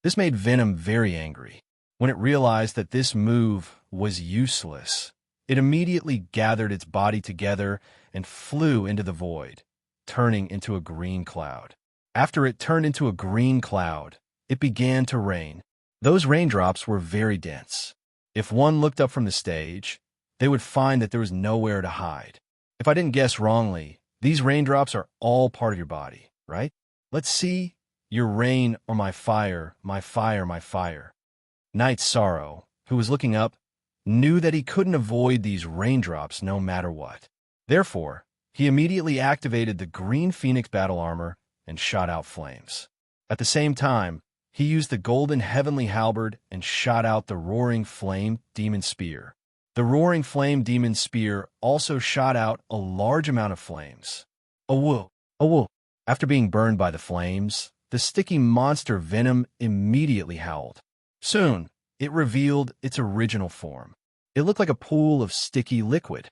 This made Venom very angry. When it realized that this move was useless, it immediately gathered its body together and flew into the void, turning into a green cloud. After it turned into a green cloud, it began to rain. Those raindrops were very dense. If one looked up from the stage, they would find that there was nowhere to hide. If I didn't guess wrongly, these raindrops are all part of your body, right? Let's see. Your rain or my fire, my fire, my fire. Night Sorrow, who was looking up, knew that he couldn't avoid these raindrops no matter what. Therefore, he immediately activated the green phoenix battle armor and shot out flames. At the same time, he used the golden heavenly halberd and shot out the roaring flame demon spear. The roaring flame demon spear also shot out a large amount of flames. "Awoo! Awoo!" After being burned by the flames, the sticky monster Venom immediately howled. Soon, it revealed its original form. It looked like a pool of sticky liquid.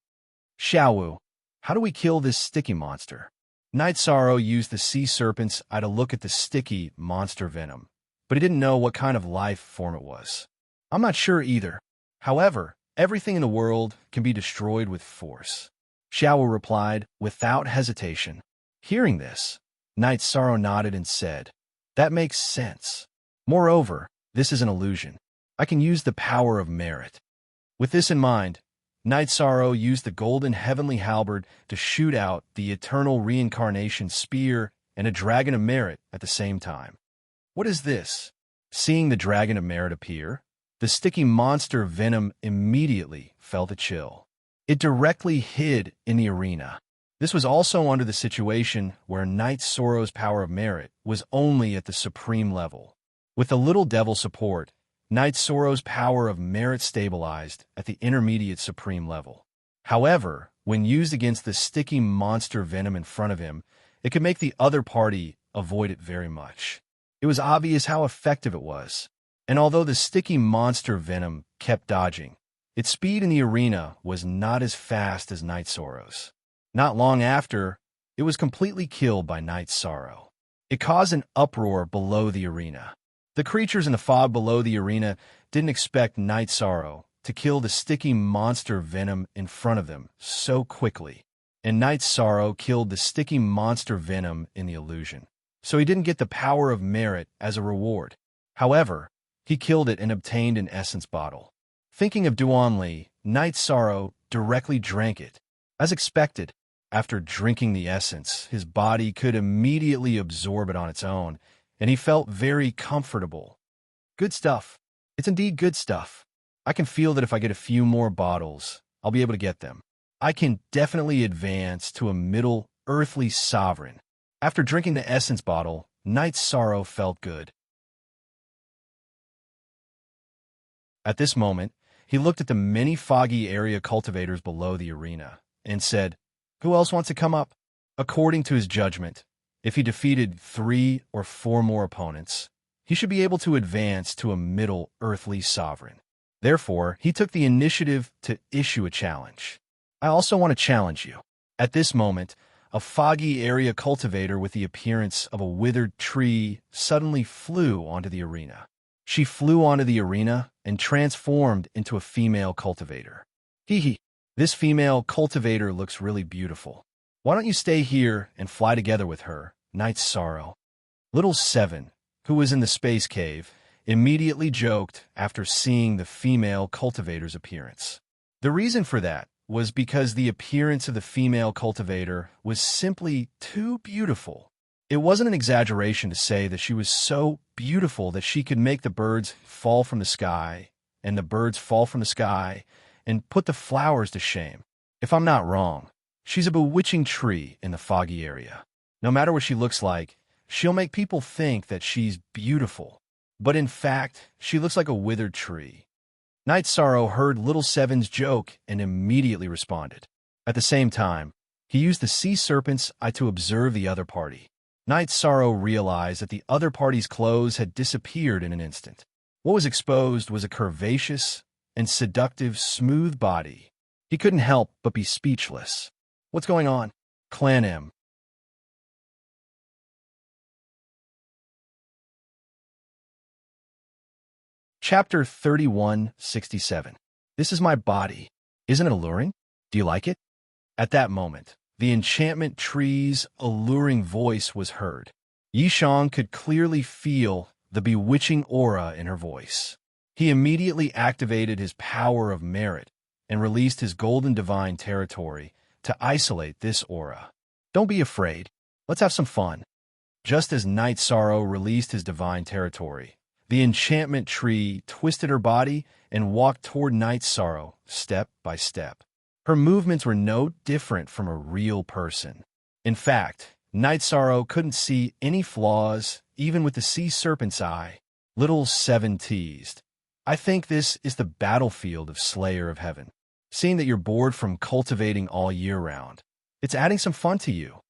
"Xiaowu, how do we kill this sticky monster?" Night Sorrow used the sea serpent's eye to look at the sticky monster Venom, but he didn't know what kind of life form it was. "I'm not sure either. However, everything in the world can be destroyed with force," Xiaowu replied without hesitation. Hearing this, Night Sorrow nodded and said, "That makes sense. Moreover, this is an illusion. I can use the power of merit." With this in mind, Night Sorrow used the golden heavenly halberd to shoot out the eternal reincarnation spear and a dragon of merit at the same time. "What is this?" Seeing the dragon of merit appear, the sticky monster Venom immediately felt a chill. It directly hid in the arena. This was also under the situation where Night Sorrow's power of merit was only at the supreme level. With a little devil support, Night Sorrow's power of merit stabilized at the intermediate supreme level. However, when used against the sticky monster Venom in front of him, it could make the other party avoid it very much. It was obvious how effective it was, and although the sticky monster Venom kept dodging, its speed in the arena was not as fast as Night Sorrow's. Not long after, it was completely killed by Night Sorrow. It caused an uproar below the arena. The creatures in the fog below the arena didn't expect Night Sorrow to kill the sticky monster venom in front of them so quickly, and Night Sorrow killed the sticky monster venom in the illusion. So he didn't get the power of merit as a reward. However, he killed it and obtained an essence bottle. Thinking of Duanli, Night Sorrow directly drank it. As expected, after drinking the essence, his body could immediately absorb it on its own, and he felt very comfortable. Good stuff. It's indeed good stuff. I can feel that if I get a few more bottles, I'll be able to get them. I can definitely advance to a middle earthly sovereign. After drinking the essence bottle, Night Sorrow felt good. At this moment, he looked at the many foggy area cultivators below the arena and said, "Who else wants to come up?" According to his judgment, if he defeated 3 or 4 more opponents, he should be able to advance to a middle earthly sovereign. Therefore, he took the initiative to issue a challenge. I also want to challenge you. At this moment, a foggy area cultivator with the appearance of a withered tree suddenly flew onto the arena. She flew onto the arena and transformed into a female cultivator. Hee hee, this female cultivator looks really beautiful. Why don't you stay here and fly together with her, Night Sorrow? Little Seven, who was in the space cave, immediately joked after seeing the female cultivator's appearance. The reason for that was because the appearance of the female cultivator was simply too beautiful. It wasn't an exaggeration to say that she was so beautiful that she could make the birds fall from the sky, and the birds fall from the sky, and put the flowers to shame. If I'm not wrong, she's a bewitching tree in the foggy area. No matter what she looks like, she'll make people think that she's beautiful. But in fact, she looks like a withered tree. Night Sorrow heard Little Seven's joke and immediately responded. At the same time, he used the sea serpent's eye to observe the other party. Night Sorrow realized that the other party's clothes had disappeared in an instant. What was exposed was a curvaceous and seductive smooth body. He couldn't help but be speechless. What's going on? Clan M. Chapter 3167. This is my body. Isn't it alluring? Do you like it? At that moment, the enchantment tree's alluring voice was heard. Yishang could clearly feel the bewitching aura in her voice. He immediately activated his power of merit and released his golden divine territory to isolate this aura. Don't be afraid. Let's have some fun. Just as Night Sorrow released his divine territory, the enchantment tree twisted her body and walked toward Night Sorrow, step by step. Her movements were no different from a real person. In fact, Night Sorrow couldn't see any flaws, even with the sea serpent's eye. Little Seven teased, "I think this is the battlefield of Slayer of Heaven. Seeing that you're bored from cultivating all year round, it's adding some fun to you."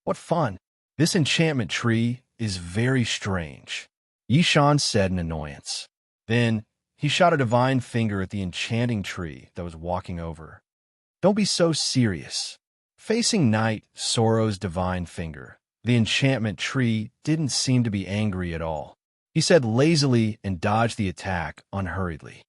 What fun! This enchantment tree is very strange, Yishan said in annoyance. Then, he shot a divine finger at the enchanting tree that was walking over. Don't be so serious. Facing Night Sorrow's divine finger, the enchantment tree didn't seem to be angry at all. He said lazily and dodged the attack unhurriedly.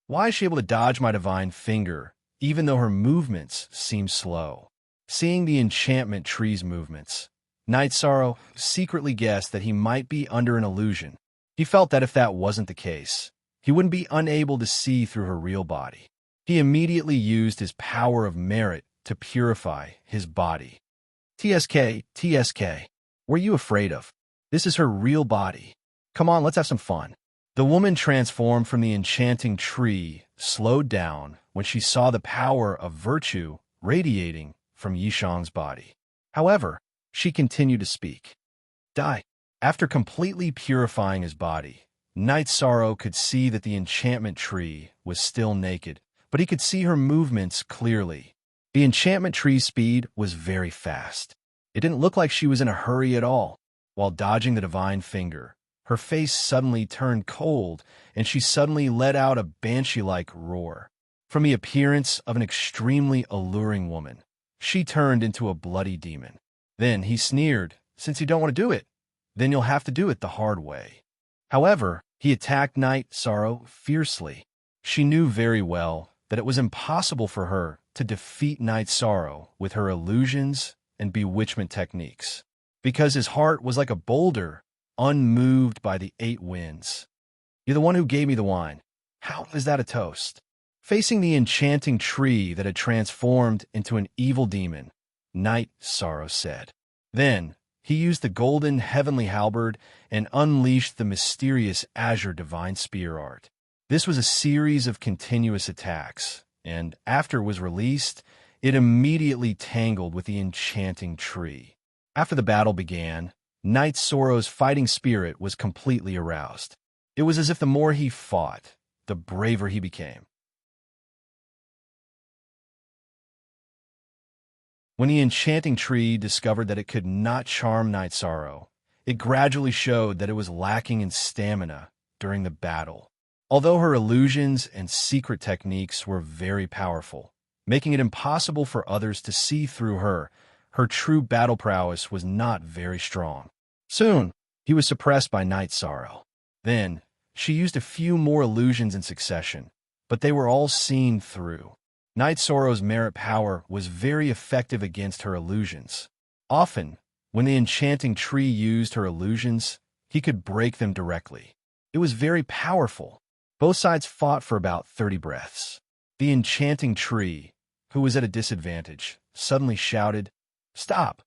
Why is she able to dodge my divine finger, even though her movements seem slow? Seeing the enchantment tree's movements, Night Sorrow secretly guessed that he might be under an illusion. He felt that if that wasn't the case, he wouldn't be unable to see through her real body. He immediately used his power of merit to purify his body. TSK, what are you afraid of? This is her real body. Come on, let's have some fun. The woman transformed from the enchanting tree slowed down when she saw the power of virtue radiating from Yishang's body. However, she continued to speak. Die. After completely purifying his body, Night Sorrow could see that the enchantment tree was still naked, but he could see her movements clearly. The enchantment tree's speed was very fast. It didn't look like she was in a hurry at all. While dodging the divine finger, her face suddenly turned cold, and she suddenly let out a banshee-like roar. From the appearance of an extremely alluring woman, she turned into a bloody demon. Then he sneered, "Since you don't want to do it, then you'll have to do it the hard way." However, he attacked Night Sorrow fiercely. She knew very well that it was impossible for her to defeat Night Sorrow with her illusions and bewitchment techniques, because his heart was like a boulder, unmoved by the 8 winds. "You're the one who gave me the wine. How is that a toast?" Facing the enchanting tree that had transformed into an evil demon, Night Sorrow said. Then, he used the golden heavenly halberd and unleashed the mysterious azure divine spear art. This was a series of continuous attacks, and after it was released, it immediately tangled with the enchanting tree. After the battle began, Night Sorrow's fighting spirit was completely aroused. It was as if the more he fought, the braver he became. When the enchanting tree discovered that it could not charm Night Sorrow, it gradually showed that it was lacking in stamina during the battle. Although her illusions and secret techniques were very powerful, making it impossible for others to see through her, her true battle prowess was not very strong. Soon, he was suppressed by Night Sorrow. Then, she used a few more illusions in succession, but they were all seen through. Night Sorrow's merit power was very effective against her illusions. Often, when the enchanting tree used her illusions, he could break them directly. It was very powerful. Both sides fought for about 30 breaths. The enchanting tree, who was at a disadvantage, suddenly shouted, "Stop!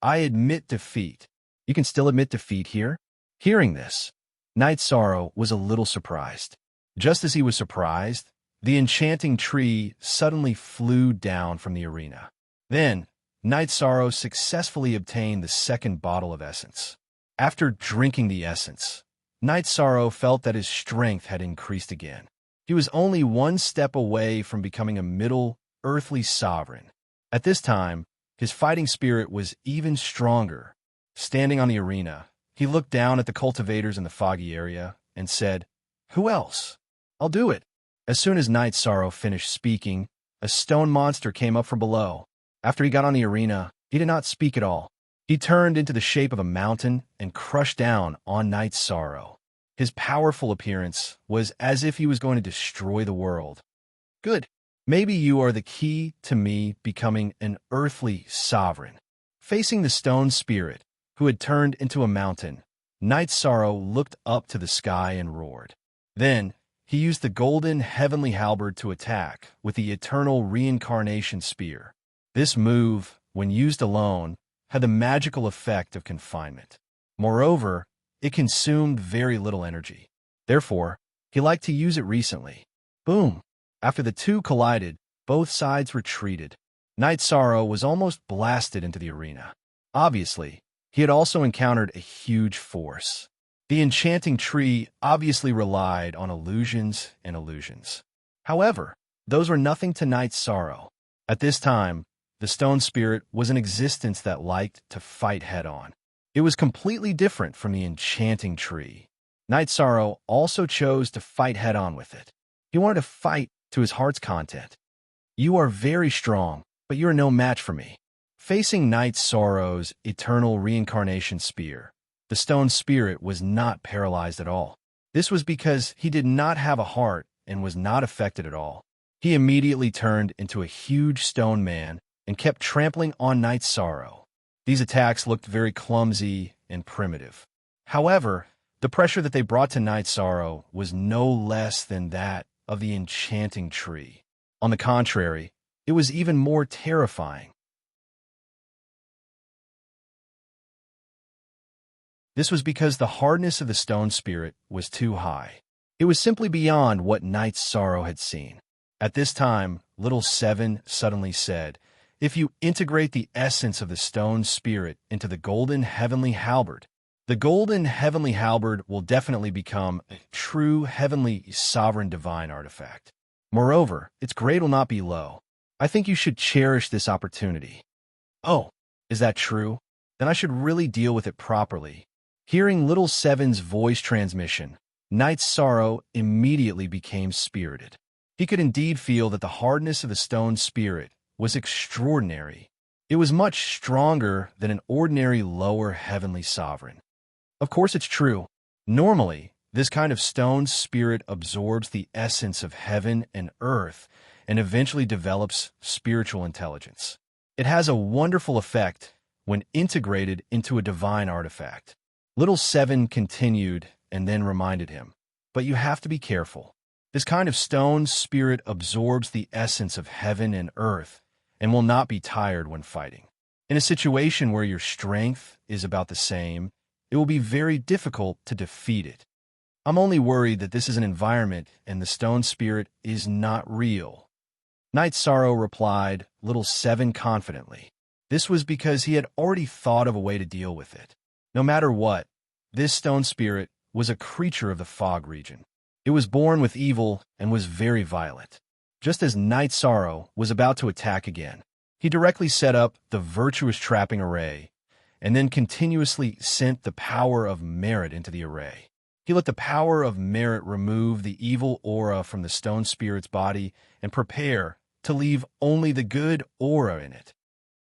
I admit defeat." "You can still admit defeat here?" Hearing this, Night Sorrow was a little surprised. Just as he was surprised, the enchanting tree suddenly flew down from the arena. Then, Night Sorrow successfully obtained the second bottle of essence. After drinking the essence, Night Sorrow felt that his strength had increased again. He was only one step away from becoming a middle, earthly sovereign. At this time, his fighting spirit was even stronger. Standing on the arena, he looked down at the cultivators in the foggy area and said, "Who else? I'll do it." As soon as Night Sorrow finished speaking, a stone monster came up from below. After he got on the arena, he did not speak at all. He turned into the shape of a mountain and crushed down on Night Sorrow. His powerful appearance was as if he was going to destroy the world. "Good. Maybe you are the key to me becoming an earthly sovereign." Facing the stone spirit, who had turned into a mountain, Night Sorrow looked up to the sky and roared. Then, he used the golden heavenly halberd to attack with the eternal reincarnation spear. This move, when used alone, had the magical effect of confinement. Moreover, it consumed very little energy. Therefore, he liked to use it recently. Boom! After the two collided, both sides retreated. Night Sorrow was almost blasted into the arena. Obviously, he had also encountered a huge force. The enchanting tree obviously relied on illusions and illusions. However, those were nothing to Night Sorrow. At this time, the stone spirit was an existence that liked to fight head-on. It was completely different from the enchanting tree. Night Sorrow also chose to fight head-on with it. He wanted to fight to his heart's content. "You are very strong, but you are no match for me." Facing Night Sorrow's eternal reincarnation spear, the stone spirit was not paralyzed at all. This was because he did not have a heart and was not affected at all. He immediately turned into a huge stone man and kept trampling on Night Sorrow. These attacks looked very clumsy and primitive. However, the pressure that they brought to Night Sorrow was no less than that of the enchanting tree. On the contrary, it was even more terrifying. This was because the hardness of the stone spirit was too high. It was simply beyond what Night Sorrow had seen. At this time, Little Seven suddenly said, "If you integrate the essence of the stone spirit into the golden heavenly halberd, the golden heavenly halberd will definitely become a true heavenly sovereign divine artifact. Moreover, its grade will not be low. I think you should cherish this opportunity." "Oh, is that true? Then I should really deal with it properly." Hearing Little Seven's voice transmission, Night Sorrow immediately became spirited. He could indeed feel that the hardness of the stone spirit was extraordinary. It was much stronger than an ordinary lower heavenly sovereign. Of course it's true. Normally, This kind of stone spirit absorbs the essence of heaven and earth and eventually develops spiritual intelligence. It has a wonderful effect when integrated into a divine artifact. Little Seven continued and then reminded him, "But you have to be careful. This kind of stone spirit absorbs the essence of heaven and earth and will not be tired when fighting. In a situation where your strength is about the same, it will be very difficult to defeat it. I'm only worried that this is an environment and the stone spirit is not real." Night Sorrow replied, Little Seven confidently. This was because he had already thought of a way to deal with it. No matter what, this stone spirit was a creature of the fog region. It was born with evil and was very violent. Just as Night Sorrow was about to attack again, he directly set up the virtuous trapping array and then continuously sent the power of merit into the array. He let the power of merit remove the evil aura from the stone spirit's body and prepare to leave only the good aura in it.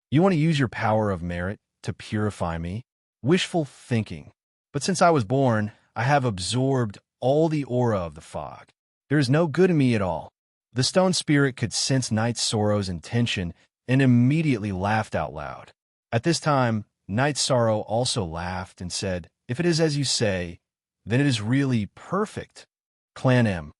You want to use your power of merit to purify me? Wishful thinking. But since I was born, I have absorbed all the aura of the fog. There is no good in me at all. The stone spirit could sense Night Sorrow's intention and immediately laughed out loud. At this time, Night Sorrow also laughed and said, "If it is as you say, then it is really perfect." Clan M.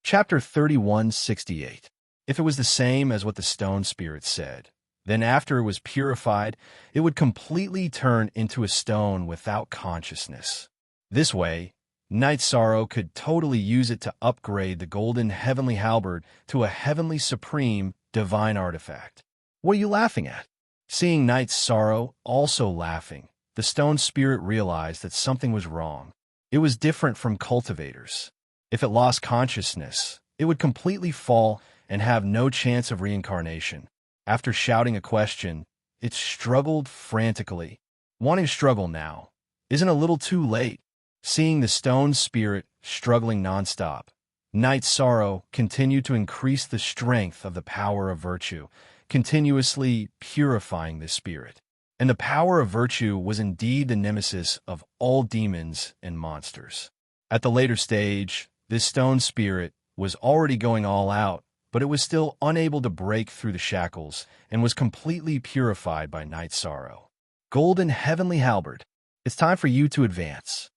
Chapter 3168. If it was the same as what the stone spirit said, then after it was purified, it would completely turn into a stone without consciousness. This way, Night Sorrow could totally use it to upgrade the golden heavenly halberd to a heavenly supreme divine artifact. What are you laughing at? Seeing Night Sorrow also laughing, the stone spirit realized that something was wrong. It was different from cultivators. If it lost consciousness, it would completely fall and have no chance of reincarnation. After shouting a question, it struggled frantically. Wanting to struggle now isn't a little too late. Seeing the stone spirit struggling nonstop, Night Sorrow continued to increase the strength of the power of virtue, continuously purifying the spirit. And the power of virtue was indeed the nemesis of all demons and monsters. At the later stage, this stone spirit was already going all out, but it was still unable to break through the shackles and was completely purified by Night Sorrow. Golden Heavenly Halberd, it's time for you to advance.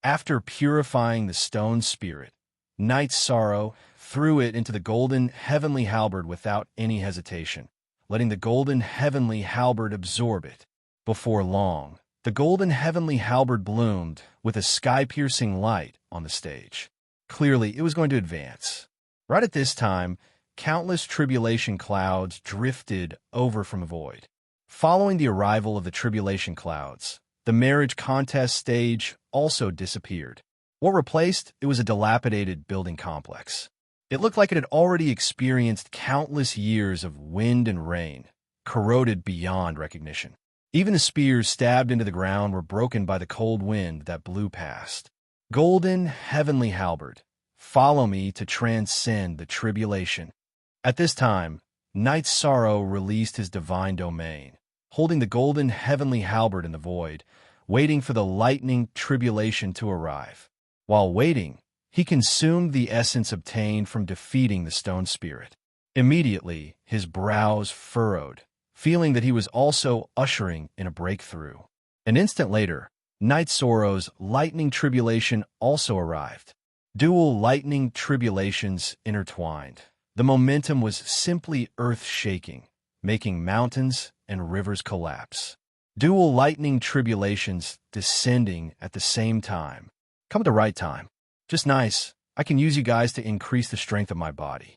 After purifying the stone spirit, Night Sorrow threw it into the golden heavenly halberd without any hesitation, letting the golden heavenly halberd absorb it. Before long, the golden heavenly halberd bloomed with a sky-piercing light on the stage. Clearly, it was going to advance. Right at this time, countless tribulation clouds drifted over from the void. Following the arrival of the tribulation clouds, the marriage contest stage also disappeared. What replaced it was a dilapidated building complex. It looked like it had already experienced countless years of wind and rain, corroded beyond recognition. Even the spears stabbed into the ground were broken by the cold wind that blew past. Golden Heavenly Halberd, follow me to transcend the tribulation. At this time, Night Sorrow released his divine domain, holding the golden heavenly halberd in the void, waiting for the lightning tribulation to arrive. While waiting, he consumed the essence obtained from defeating the stone spirit. Immediately, his brows furrowed, feeling that he was also ushering in a breakthrough. An instant later, Night Sorrow's lightning tribulation also arrived. Dual lightning tribulations intertwined. The momentum was simply earth-shaking, making mountains and rivers collapse. Dual lightning tribulations descending at the same time. Come at the right time. Just nice. I can use you guys to increase the strength of my body.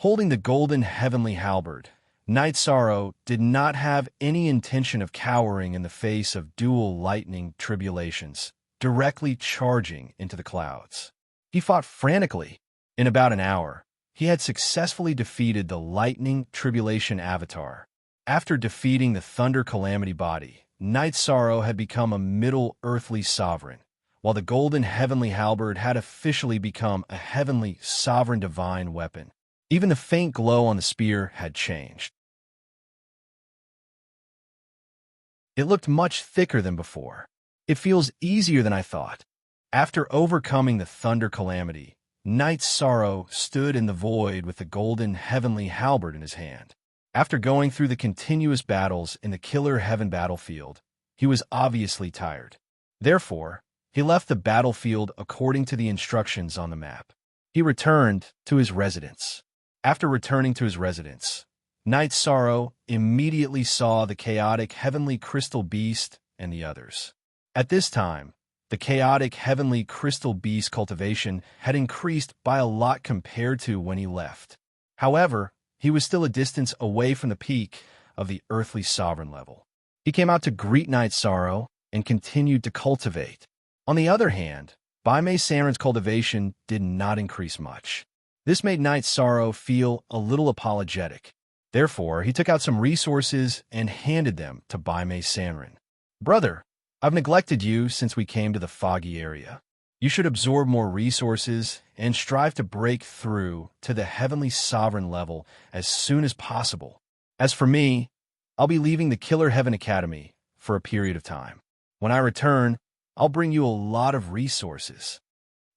Holding the golden heavenly halberd, Night Sorrow did not have any intention of cowering in the face of dual lightning tribulations, directly charging into the clouds. He fought frantically. In about an hour, he had successfully defeated the lightning tribulation avatar. After defeating the thunder calamity body, Night Sorrow had become a middle earthly sovereign, while the golden heavenly halberd had officially become a heavenly sovereign divine weapon. Even the faint glow on the spear had changed. It looked much thicker than before. It feels easier than I thought. After overcoming the thunder calamity, Knight Sorrow stood in the void with the golden heavenly halberd in his hand. After going through the continuous battles in the killer heaven battlefield, he was obviously tired. Therefore, he left the battlefield according to the instructions on the map. He returned to his residence. After returning to his residence, Knight Sorrow immediately saw the chaotic heavenly crystal beast and the others. At this time, the chaotic heavenly crystal beast cultivation had increased by a lot compared to when he left. However, he was still a distance away from the peak of the earthly sovereign level. He came out to greet Knight Sorrow and continued to cultivate. On the other hand, Baimei Sanrin's cultivation did not increase much. This made Knight Sorrow feel a little apologetic. Therefore, he took out some resources and handed them to Baimei Sanrin. "Brother, I've neglected you since we came to the foggy area. You should absorb more resources and strive to break through to the heavenly sovereign level as soon as possible. As for me, I'll be leaving the Killer Heaven Academy for a period of time. When I return, I'll bring you a lot of resources."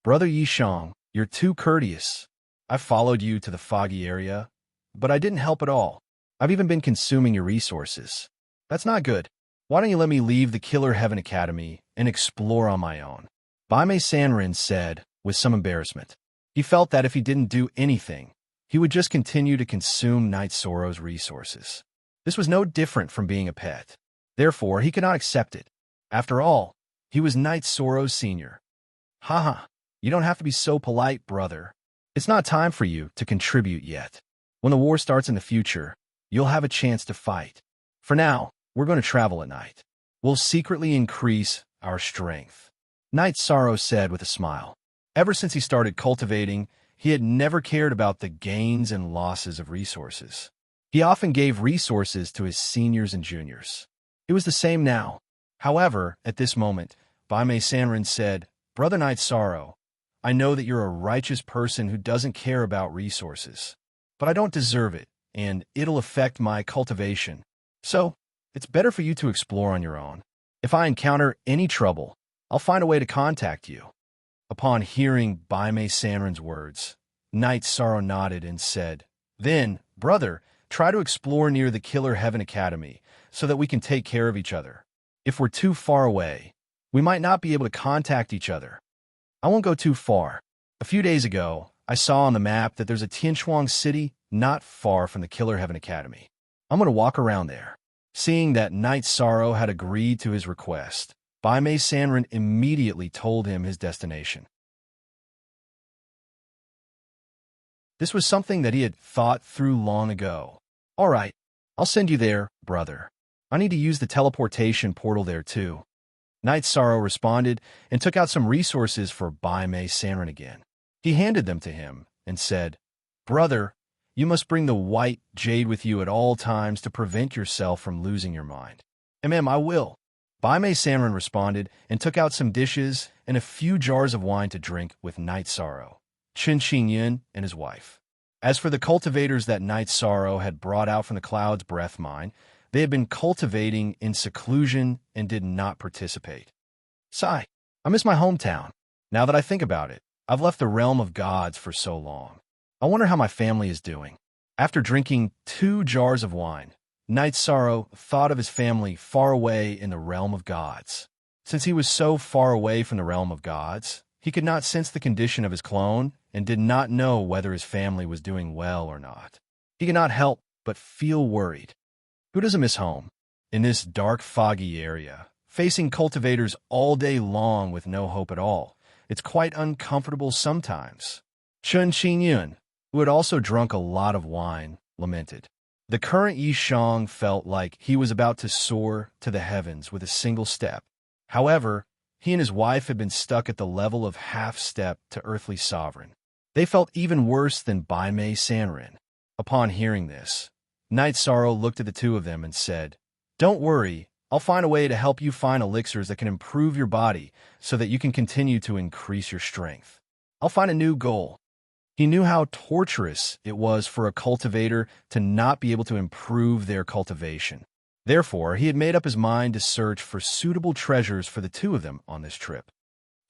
"Brother Yishang, you're too courteous. I followed you to the foggy area, but I didn't help at all. I've even been consuming your resources. That's not good. Why don't you let me leave the Killer Heaven Academy and explore on my own?" Baimei Sanrin said with some embarrassment. He felt that if he didn't do anything, he would just continue to consume Knight Sorrow's resources. This was no different from being a pet. Therefore, he could not accept it. After all, he was Knight Sorrow's senior. "Haha, you don't have to be so polite, brother. It's not time for you to contribute yet. When the war starts in the future, you'll have a chance to fight. For now, we're going to travel at night. We'll secretly increase our strength," Knight Sorrow said with a smile. Ever since he started cultivating, he had never cared about the gains and losses of resources. He often gave resources to his seniors and juniors. It was the same now. However, at this moment, Baimei Sanrin said, "Brother Knight Sorrow, I know that you're a righteous person who doesn't care about resources, but I don't deserve it, and it'll affect my cultivation. So, it's better for you to explore on your own. If I encounter any trouble, I'll find a way to contact you." Upon hearing Baimei Sanrin's words, Knight Sorrow nodded and said, "Then, brother, try to explore near the Killer Heaven Academy so that we can take care of each other. If we're too far away, we might not be able to contact each other." "I won't go too far. A few days ago, I saw on the map that there's a Tianshuang city not far from the Killer Heaven Academy. I'm going to walk around there." Seeing that Knight Sorrow had agreed to his request, Baimei Sanrin immediately told him his destination. This was something that he had thought through long ago. "All right, I'll send you there, brother. I need to use the teleportation portal there too." Knight Sorrow responded and took out some resources for Baimei Sanrin again. He handed them to him and said, "Brother, you must bring the white jade with you at all times to prevent yourself from losing your mind." I will." Baimei Sanrin responded and took out some dishes and a few jars of wine to drink with Knight Sorrow, Chen Xingyan, and his wife. As for the cultivators that Knight Sorrow had brought out from the Cloud's Breath Mine, they had been cultivating in seclusion and did not participate. "Sigh, I miss my hometown. Now that I think about it, I've left the realm of gods for so long. I wonder how my family is doing." After drinking 2 jars of wine, Knight Sorrow thought of his family far away in the realm of gods. Since he was so far away from the realm of gods, he could not sense the condition of his clone and did not know whether his family was doing well or not. He could not help but feel worried. Who doesn't miss home? In this dark, foggy area, facing cultivators all day long with no hope at all, it's quite uncomfortable sometimes. Chen Xingyun, who had also drunk a lot of wine, lamented. The current Yishang felt like he was about to soar to the heavens with a single step. However, he and his wife had been stuck at the level of half-step to earthly sovereign. They felt even worse than Baimei Sanrin. Upon hearing this, Knight Sorrow looked at the two of them and said, "Don't worry, I'll find a way to help you find elixirs that can improve your body so that you can continue to increase your strength. I'll find a new goal." He knew how torturous it was for a cultivator to not be able to improve their cultivation. Therefore, he had made up his mind to search for suitable treasures for the two of them on this trip.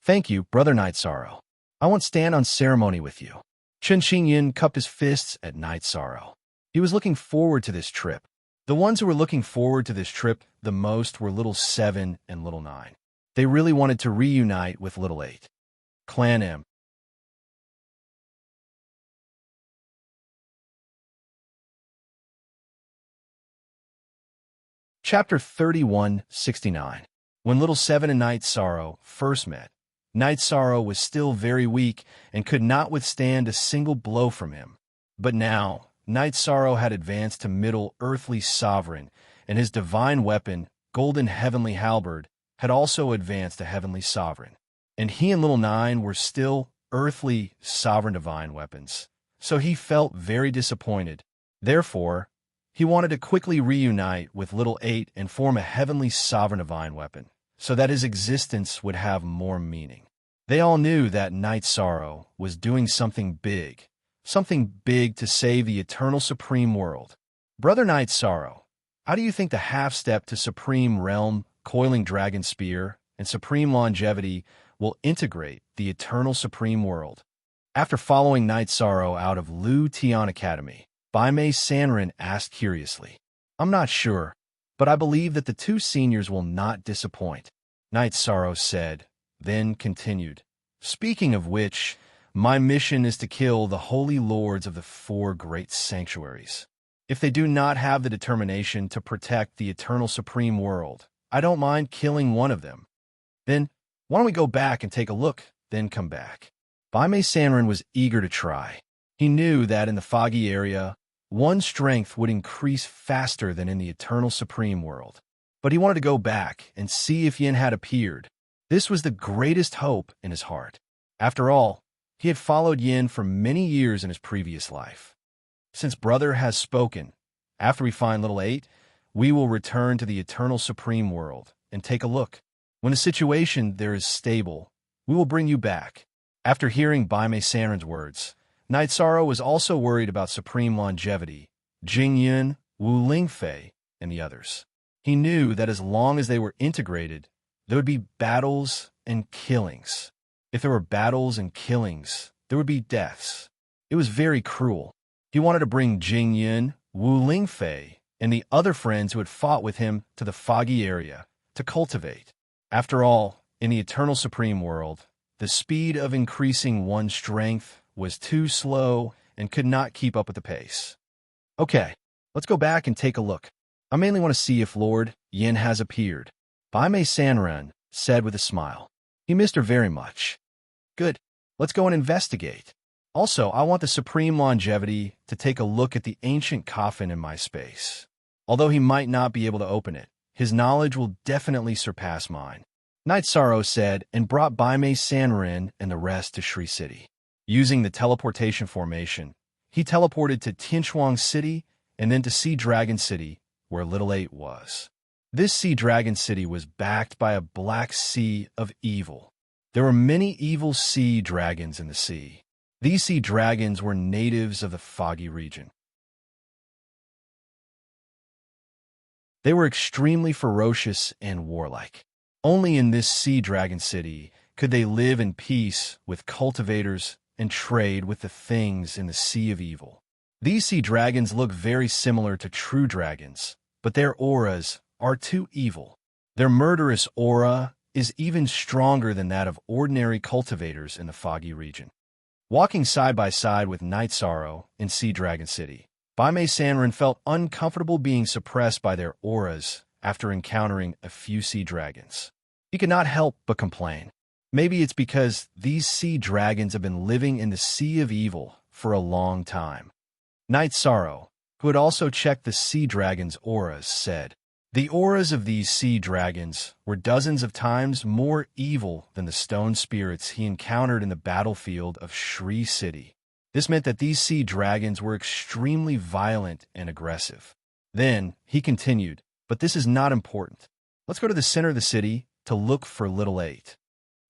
"Thank you, Brother Night Sorrow. I won't stand on ceremony with you." Chen Xingyin cupped his fists at Night Sorrow. He was looking forward to this trip. The ones who were looking forward to this trip the most were Little 7 and Little 9. They really wanted to reunite with Little 8. Clan M. Chapter 3169. When Little 7 and Night Sorrow first met, Night Sorrow was still very weak and could not withstand a single blow from him. But now, Night Sorrow had advanced to Middle Earthly Sovereign, and his divine weapon, Golden Heavenly Halberd, had also advanced to Heavenly Sovereign. And he and Little 9 were still Earthly Sovereign Divine weapons, so he felt very disappointed. Therefore, he wanted to quickly reunite with Little 8 and form a Heavenly Sovereign Divine weapon, so that his existence would have more meaning. They all knew that Night Sorrow was doing something big to save the eternal supreme world. Brother Night Sorrow, how do you think the half-step to Supreme Realm, Coiling Dragon Spear, and Supreme Longevity will integrate the eternal supreme world? After following Night Sorrow out of Lu Tian Academy, Bai Mei Sanren asked curiously. "I'm not sure, but I believe that the two seniors will not disappoint," Night Sorrow said, then continued. "Speaking of which, my mission is to kill the holy lords of the 4 great sanctuaries. If they do not have the determination to protect the eternal supreme world, I don't mind killing one of them. Then, why don't we go back and take a look, then come back?" Bai Mei Sanren was eager to try. He knew that in the foggy area, one's strength would increase faster than in the eternal supreme world. But he wanted to go back and see if Yin had appeared. This was the greatest hope in his heart. After all, he had followed Yin for many years in his previous life. "Since Brother has spoken, after we find Little 8, we will return to the eternal supreme world and take a look. When the situation there is stable, we will bring you back." After hearing Bai Mei Sanren's words, Night Sorrow was also worried about Supreme Longevity, Jing Yun, Wu Lingfei, and the others. He knew that as long as they were integrated, there would be battles and killings. If there were battles and killings, there would be deaths. It was very cruel. He wanted to bring Jing Yun, Wu Lingfei, and the other friends who had fought with him to the foggy area to cultivate. After all, in the eternal supreme world, the speed of increasing one's strength was too slow and could not keep up with the pace. "Okay, let's go back and take a look. I mainly want to see if Lord Yin has appeared," Bai Mei Sanren said with a smile. He missed her very much. "Good, let's go and investigate. Also, I want the Supreme Longevity to take a look at the ancient coffin in my space. Although he might not be able to open it, his knowledge will definitely surpass mine," Night Sorrow said and brought Bai Mei Sanren and the rest to Shri City. Using the teleportation formation, he teleported to Tianchuang City and then to Sea Dragon City, where Little 8 was. This Sea Dragon City was backed by a black sea of evil. There were many evil sea dragons in the sea. These sea dragons were natives of the foggy region. They were extremely ferocious and warlike. Only in this Sea Dragon City could they live in peace with cultivators and trade with the things in the Sea of Evil. These sea dragons look very similar to true dragons, but their auras are too evil. Their murderous aura is even stronger than that of ordinary cultivators in the foggy region. Walking side by side with Night Sorrow in Sea Dragon City, Bai Mei Sanren felt uncomfortable being suppressed by their auras after encountering a few sea dragons. He could not help but complain. Maybe it's because these sea dragons have been living in the Sea of Evil for a long time. Night Sorrow, who had also checked the sea dragons' auras, said, "The auras of these sea dragons were dozens of times more evil than the stone spirits he encountered in the battlefield of Shri City. This meant that these sea dragons were extremely violent and aggressive." Then he continued, "But this is not important. Let's go to the center of the city to look for Little 8.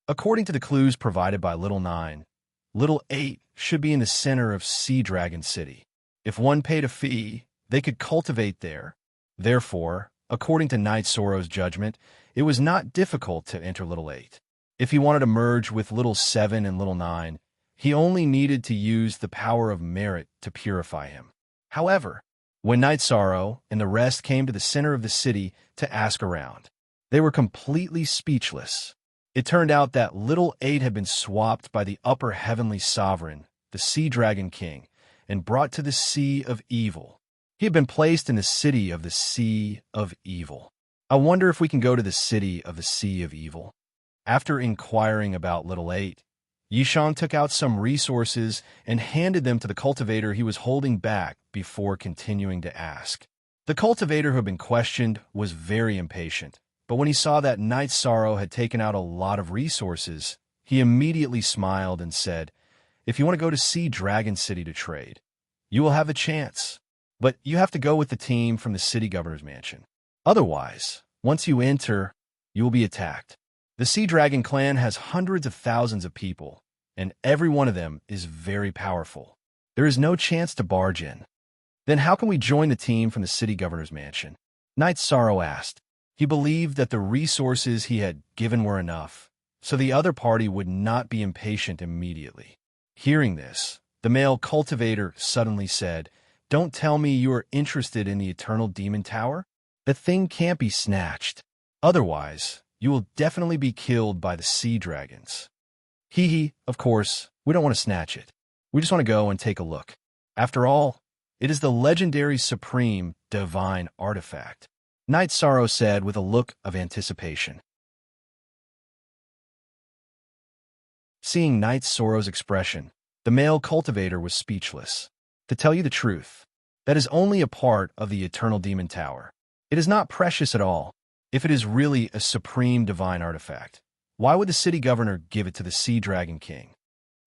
According to the clues provided by Little 9, Little 8 should be in the center of Sea Dragon City. If one paid a fee, they could cultivate there. Therefore, According to Knight Sorrow's judgment, it was not difficult to enter Little 8. If he wanted to merge with Little 7 and Little 9, he only needed to use the power of merit to purify him. However, when Knight Sorrow and the rest came to the center of the city to ask around, they were completely speechless. It turned out that Little 8 had been swapped by the upper heavenly sovereign, the Sea Dragon King, and brought to the Sea of Evil. He had been placed in the city of the Sea of Evil. I wonder if we can go to the city of the Sea of Evil. After inquiring about Little 8, Yishang took out some resources and handed them to the cultivator he was holding back before continuing to ask. The cultivator who had been questioned was very impatient, but when he saw that Knight Sorrow had taken out a lot of resources, he immediately smiled and said, "If you want to go to Sea Dragon City to trade, you will have a chance, but you have to go with the team from the city governor's mansion. Otherwise, once you enter, you will be attacked. The Sea Dragon clan has hundreds of thousands of people, and every one of them is very powerful. There is no chance to barge in." "Then how can we join the team from the city governor's mansion?" Knight Sorrow asked. He believed that the resources he had given were enough, so the other party would not be impatient immediately. Hearing this, the male cultivator suddenly said, "Don't tell me you are interested in the Eternal Demon Tower? The thing can't be snatched. Otherwise, you will definitely be killed by the sea dragons." "Hee, of course, we don't want to snatch it. We just want to go and take a look. After all, it is the legendary supreme divine artifact," Knight Sorrow said with a look of anticipation. Seeing Knight Sorrow's expression, the male cultivator was speechless. To tell you the truth, that is only a part of the Eternal Demon Tower. It is not precious at all. If it is really a supreme divine artifact, why would the city governor give it to the Sea Dragon King?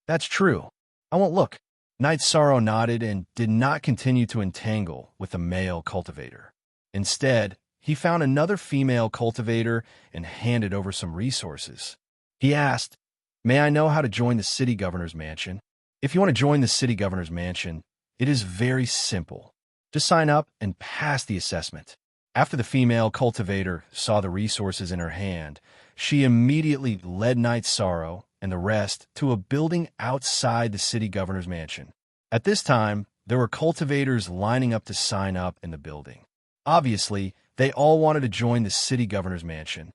"That's true. I won't look." Knight Sorrow nodded and did not continue to entangle with the male cultivator. Instead, he found another female cultivator and handed over some resources. He asked, "May I know how to join the city governor's mansion?" If you want to join the city governor's mansion, it is very simple. Just sign up and pass the assessment. After the female cultivator saw the resources in her hand, she immediately led Knight Sorrow and the rest to a building outside the city governor's mansion. At this time, there were cultivators lining up to sign up in the building. Obviously, they all wanted to join the city governor's mansion.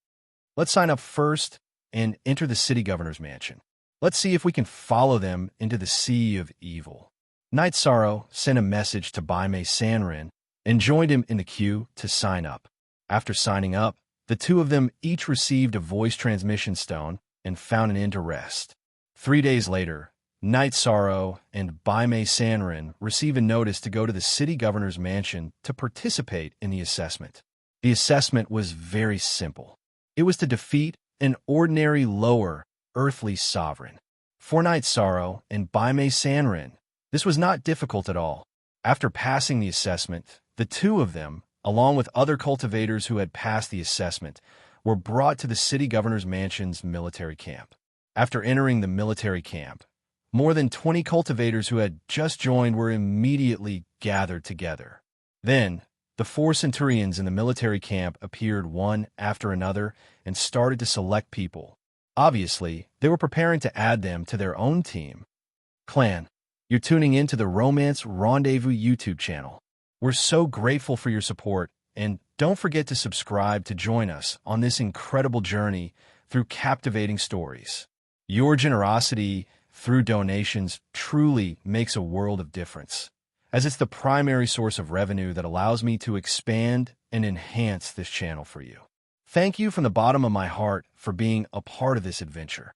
"Let's sign up first and enter the city governor's mansion. Let's see if we can follow them into the Sea of Evil." Knight Sorrow sent a message to Baimei Sanrin and joined him in the queue to sign up. After signing up, the two of them each received a voice transmission stone and found an inn to rest. 3 days later, Knight Sorrow and Baimei Sanrin received a notice to go to the city governor's mansion to participate in the assessment. The assessment was very simple. It was to defeat an ordinary lower earthly sovereign. For Knight Sorrow and Baimei Sanrin, this was not difficult at all. After passing the assessment, the two of them, along with other cultivators who had passed the assessment, were brought to the city governor's mansion's military camp. After entering the military camp, more than 20 cultivators who had just joined were immediately gathered together. Then, the 4 centurions in the military camp appeared one after another and started to select people. Obviously, they were preparing to add them to their own team. Clan, you're tuning in to the Romance Rendezvous YouTube channel. We're so grateful for your support, and don't forget to subscribe to join us on this incredible journey through captivating stories. Your generosity through donations truly makes a world of difference, as it's the primary source of revenue that allows me to expand and enhance this channel for you. Thank you from the bottom of my heart for being a part of this adventure.